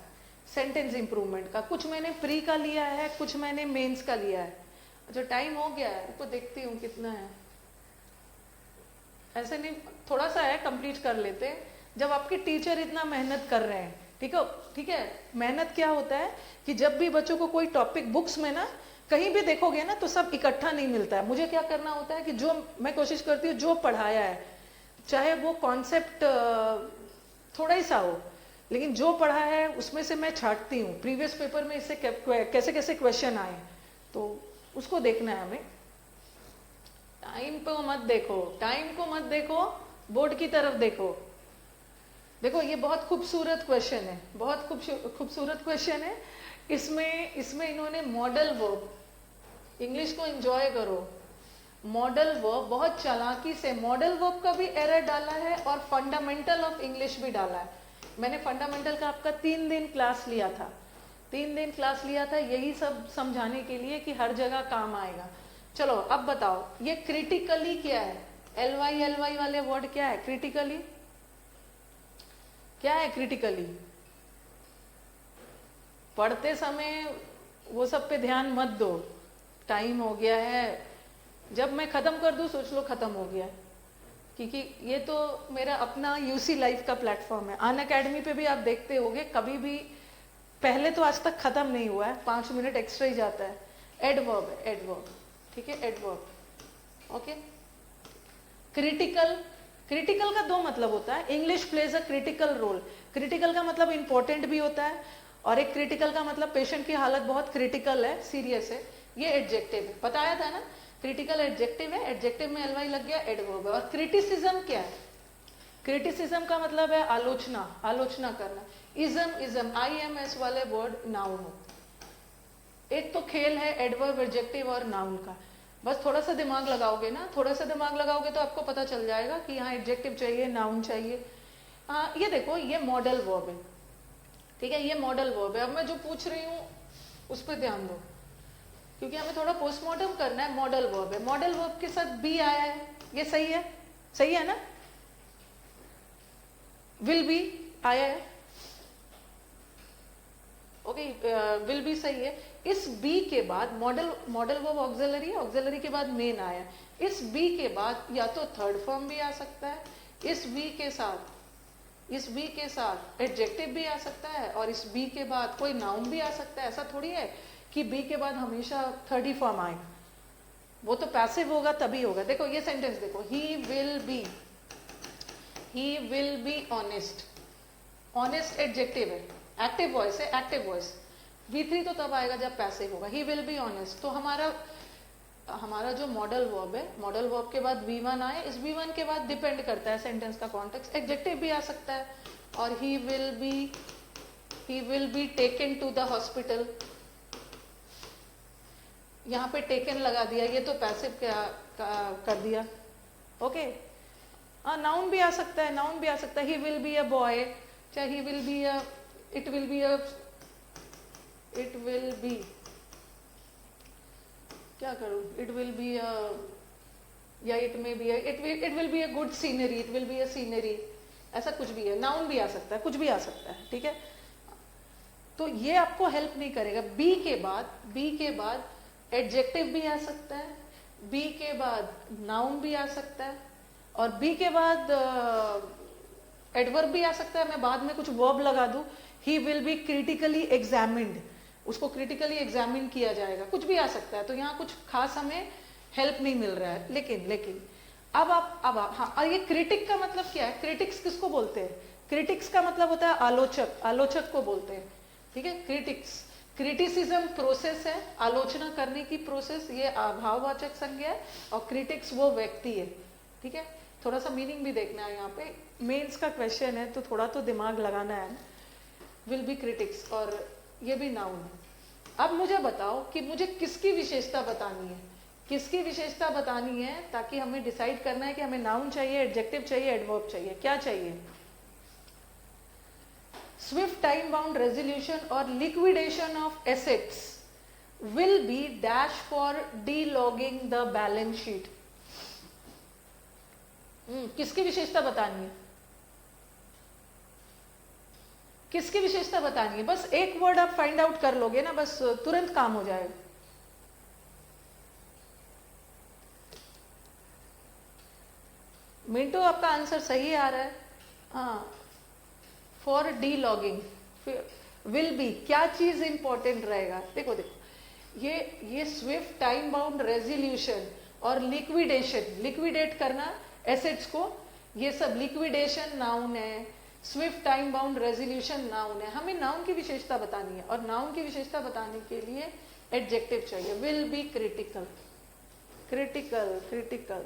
सेंटेंस इंप्रूवमेंट का। कुछ मैंने प्री का लिया है, कुछ मैंने मेंस का लिया है। अच्छा, टाइम हो गया है, तो देखती हूँ कितना है। ऐसे नहीं, थोड़ा सा है, कंप्लीट कर लेते हैं। जब आपके टीचर इतना मेहनत कर रहे हैं, ठीक है, मेहनत क्या होता है कि जब भी बच्चों को कोई टॉपिक बुक्स में ना कहीं भी देखोगे ना तो सब इकट्ठा नहीं मिलता है। मुझे क्या करना होता है कि जो मैं कोशिश करती हूँ, जो पढ़ाया है, चाहे वो कॉन्सेप्ट थोड़ा ही सा हो, लेकिन जो पढ़ा है उसमें से मैं छांटती हूँ प्रीवियस पेपर में इससे कैसे कैसे क्वेश्चन आए, तो उसको देखना है हमें। टाइम को मत देखो, बोर्ड की तरफ देखो। देखो, ये बहुत खूबसूरत क्वेश्चन है, बहुत खूबसूरत क्वेश्चन है। इसमें इन्होंने मॉडल वर्ब, इंग्लिश को एंजॉय करो, मॉडल वर्ब बहुत चालाकी से मॉडल वर्ब का भी एरर डाला है और फंडामेंटल ऑफ इंग्लिश भी डाला है। मैंने फंडामेंटल का आपका 3 दिन क्लास लिया था, यही सब समझाने के लिए कि हर जगह काम आएगा। चलो अब बताओ, ये क्रिटिकली क्या है? LY वाले वर्ड क्या है? क्रिटिकली क्या है? क्रिटिकली पढ़ते समय वो सब पे ध्यान मत दो, टाइम हो गया है। जब मैं खत्म कर दूं सोच लो खत्म हो गया है, क्योंकि ये तो मेरा अपना UC लाइफ का प्लेटफॉर्म है। अनअकैडमी पे भी आप देखते होगे, कभी भी पहले तो आज तक खत्म नहीं हुआ है, 5 मिनट एक्स्ट्रा ही जाता है। एडवर्ब है, एडवर्ब, ठीक है, एडवर्ब। ओके, क्रिटिकल का 2 मतलब होता है। English plays a critical role. Critical का मतलब इंपॉर्टेंट भी होता है, और एक क्रिटिकल का मतलब पेशेंट की हालत बहुत क्रिटिकल है, सीरियस है। ये एडजेक्टिव है, बताया था ना, क्रिटिकल एडजेक्टिव है, एडजेक्टिव में LY लग गया, एडवर्ब है। और क्रिटिसिज्म क्या है? क्रिटिसिज्म का मतलब है आलोचना करना। इज्म IMS वाले वर्ड नाउन हो। एक तो खेल है एडवर्ब, एडजेक्टिव और नाउन का। बस थोड़ा सा दिमाग लगाओगे तो आपको पता चल जाएगा कि यहाँ एडजेक्टिव चाहिए, नाउन चाहिए। ये देखो, ये मॉडल वर्ब है, ठीक है, ये मॉडल वर्ब है। अब मैं जो पूछ रही हूँ उस पर ध्यान दो, क्योंकि हमें थोड़ा पोस्टमार्टम करना है। मॉडल वर्ब है, मॉडल वर्ब के साथ बी आया है, ये सही है ना? विल बी आया है, ओके, विल बी सही है। इस बी के बाद मॉडल वर्ब ऑक्सिलरी है, ऑक्सिलरी के बाद मेन आया। इस बी के बाद या तो थर्ड फॉर्म भी आ सकता है, इस बी के साथ इस बी के साथ एडजेक्टिव भी आ सकता है और इस बी के बाद कोई नाउन भी आ सकता है। ऐसा थोड़ी है कि बी के बाद हमेशा थर्ड ही फॉर्म आएगा, वो तो पैसिव होगा तभी होगा। देखो ये सेंटेंस देखो, he will be honest, honest adjective है, एक्टिव वॉइस है, एक्टिव वॉइस। V3 तो तब आएगा जब पैसिव होगा, ही विल बी ऑनेस्ट। तो हमारा जो मॉडल वर्ब है, मॉडल वर्ब के बाद V1 आए, इस V1 के बाद डिपेंड करता है सेंटेंस का कॉन्टेक्स्ट, एडजेक्टिव भी आ सकता है। और he will be taken to the hospital, यहाँ पे टेकन लगा दिया, ये तो पैसिव कर दिया। ओके, नाउन भी आ सकता है, नाउन भी आ सकता है। He will be a boy, चाहे he will be a, it will be क्या करूं, इट विल बी अ, या it may be, it will be a good scenery, it will be a scenery, ऐसा कुछ भी है। नाउन भी आ सकता है, कुछ भी आ सकता है, ठीक है। तो ये आपको हेल्प नहीं करेगा। बी के बाद एडजेक्टिव भी आ सकता है, बी के बाद नाउन भी आ सकता है, और बी के बाद एडवर्ब भी आ सकता है। मैं बाद में कुछ वर्ब लगा दूं, ही विल बी क्रिटिकली एग्जामिन्ड, उसको क्रिटिकली एग्जामिन किया जाएगा, कुछ भी आ सकता है। तो यहाँ कुछ खास हमें हेल्प नहीं मिल रहा है। लेकिन अब हाँ, और ये क्रिटिक का मतलब क्या है? क्रिटिक्स किसको बोलते हैं? क्रिटिक्स का मतलब होता है आलोचक, आलोचक को बोलते हैं, ठीक है। क्रिटिसिज्म प्रोसेस है, आलोचना करने की प्रोसेस, ये भाववाचक संज्ञा है, और क्रिटिक्स वो व्यक्ति है, ठीक है। थोड़ा सा मीनिंग भी देखना है यहाँ पे, मेंस का क्वेश्चन है तो थोड़ा तो दिमाग लगाना है। विल बी क्रिटिक्स, और ये भी नाउन है। अब मुझे बताओ कि मुझे किसकी विशेषता बतानी है, किसकी विशेषता बतानी है, ताकि हमें डिसाइड करना है कि हमें नाउन चाहिए, एडजेक्टिव चाहिए, एडवर्ब चाहिए, क्या चाहिए? Swift time bound resolution or liquidation of assets will be dash for delogging the balance sheet. किसकी विशेषता बतानी है? किसकी विशेषता बतानी है? बस एक वर्ड आप फाइंड आउट कर लोगे ना, बस तुरंत काम हो जाएगा। मिंटो, आपका आंसर सही आ रहा है। हाँ, for D logging will be, क्या चीज इंपॉर्टेंट रहेगा? देखो ये स्विफ्ट टाइम बाउंड रेजोल्यूशन और लिक्विडेशन, लिक्विडेट करना एसेट्स को, ये सब लिक्विडेशन नाउन है, Swift time bound resolution noun है। हमें नाउन की विशेषता बतानी है, और नाउन की विशेषता बताने के लिए एडजेक्टिव चाहिए। विल बी क्रिटिकल, क्रिटिकल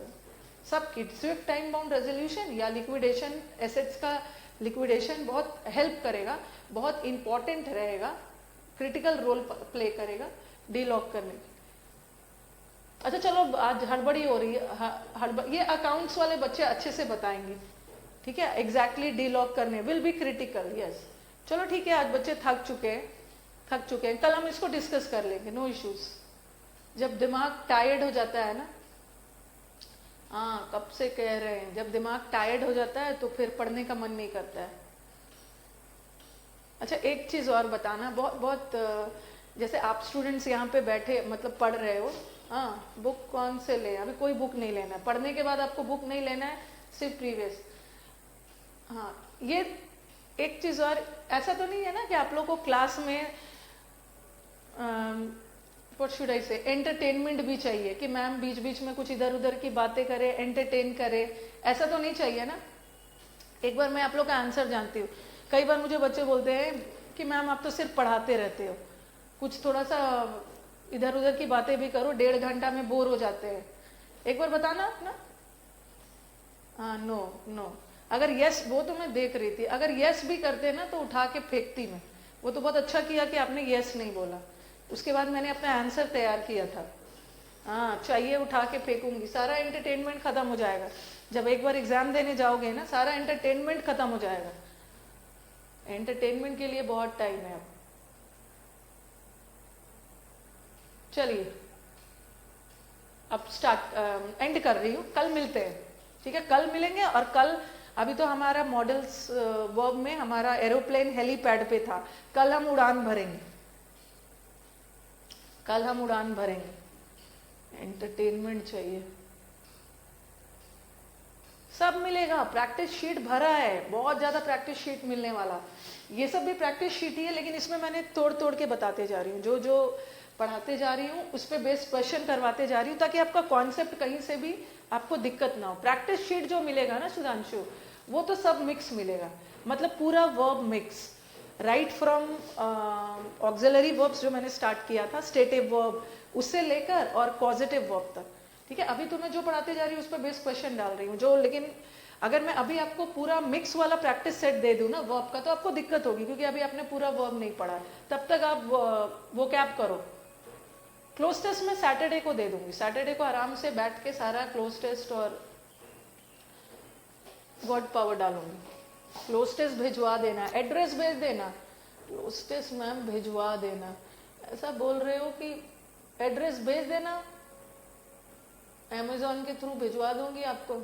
सब की स्विफ्ट टाइम बाउंड रेजोल्यूशन या लिक्विडेशन, एसेट्स का लिक्विडेशन बहुत हेल्प करेगा, बहुत इंपॉर्टेंट रहेगा, क्रिटिकल रोल प्ले करेगा डीलॉक करने की। अच्छा चलो, आज हड़बड़ी हो रही है, ये अकाउंट्स वाले बच्चे अच्छे से बताएंगे, ठीक है, एग्जैक्टली डीलॉक करने। Will be critical, yes. चलो ठीक है, आज बच्चे थक चुके हैं, कल हम इसको डिस्कस कर लेंगे, नो इश्यूज। जब दिमाग टायर्ड हो जाता है ना, हाँ कब से कह रहे हैं, जब दिमाग टायर्ड हो जाता है तो फिर पढ़ने का मन नहीं करता है। अच्छा एक चीज और बताना, बहुत जैसे आप स्टूडेंट्स यहाँ पे बैठे मतलब पढ़ रहे हो, हाँ बुक कौन से ले, अभी कोई बुक नहीं लेना है, पढ़ने के बाद आपको बुक नहीं लेना है, सिर्फ प्रीवियस। हाँ, ये एक चीज और, ऐसा तो नहीं है ना कि आप लोग को क्लास में व्हाट शुड आई से, एंटरटेनमेंट भी चाहिए कि मैम बीच बीच में कुछ इधर उधर की बातें करे, एंटरटेन करे, ऐसा तो नहीं चाहिए ना। एक बार मैं आप लोग का आंसर जानती हूँ, कई बार मुझे बच्चे बोलते हैं कि मैम आप तो सिर्फ पढ़ाते रहते हो, कुछ थोड़ा सा इधर उधर की बातें भी करो, 1.5 घंटा में बोर हो जाते हैं। एक बार बताना ना। हाँ, नो, अगर यस, वो तो मैं देख रही थी, अगर यस भी करते ना तो उठा के फेंकती मैं। वो तो बहुत अच्छा किया कि आपने यस नहीं बोला, उसके बाद मैंने अपना आंसर तैयार किया था। हाँ, चाहिए उठा के फेंकूंगी, सारा एंटरटेनमेंट खत्म हो जाएगा। जब एक बार एग्जाम देने जाओगे ना, सारा एंटरटेनमेंट खत्म हो जाएगा। एंटरटेनमेंट के लिए बहुत टाइम है अब। चलिए अब स्टार्ट एंड कर रही हूँ, कल मिलते हैं, ठीक है, कल मिलेंगे। और कल अभी तो हमारा मॉडल्स वर्ब में हमारा एरोप्लेन हेलीपैड पे था, कल हम उड़ान भरेंगे, कल हम उड़ान भरेंगे। एंटरटेनमेंट चाहिए, सब मिलेगा, प्रैक्टिस शीट भरा है, बहुत ज़्यादा प्रैक्टिस शीट मिलने वाला। ये सब भी प्रैक्टिस शीट ही है, लेकिन इसमें मैंने तोड़ तोड़ के बताते जा रही हूँ, जो जो पढ़ाते जा रही हूँ उस पर बेस्ड क्वेश्चन करवाते जा रही हूँ, ताकि आपका कॉन्सेप्ट कहीं से भी आपको दिक्कत ना हो। प्रैक्टिस शीट जो मिलेगा ना सुधांशु, वो तो सब मिक्स मिलेगा, मतलब पूरा verb mix, right from auxiliary verbs जो मैंने स्टार्ट किया था, स्टेटिव वर्ब उससे लेकर और पॉजिटिव वर्ब तक, ठीक है। अभी तो मैं जो पढ़ाते जा रही हूँ उस पर बेस्ड क्वेश्चन डाल रही हूँ जो, लेकिन अगर मैं अभी आपको पूरा मिक्स वाला प्रैक्टिस सेट दे दूँ ना वर्ब का, तो आपको दिक्कत होगी, क्योंकि अभी आपने पूरा वर्ब नहीं पढ़ा। तब तक आप वो कैप करो। क्लोज टेस्ट मैं सैटरडे को दे दूंगी, सैटरडे को आराम से बैठ के सारा क्लोज टेस्ट और वर्ड पावर डालूंगी। क्लोज टेस्ट भिजवा देना, एड्रेस भेज देना, क्लोज टेस्ट मैम भिजवा देना, ऐसा बोल रहे हो कि एड्रेस भेज देना, अमेजोन के थ्रू भिजवा दूंगी आपको।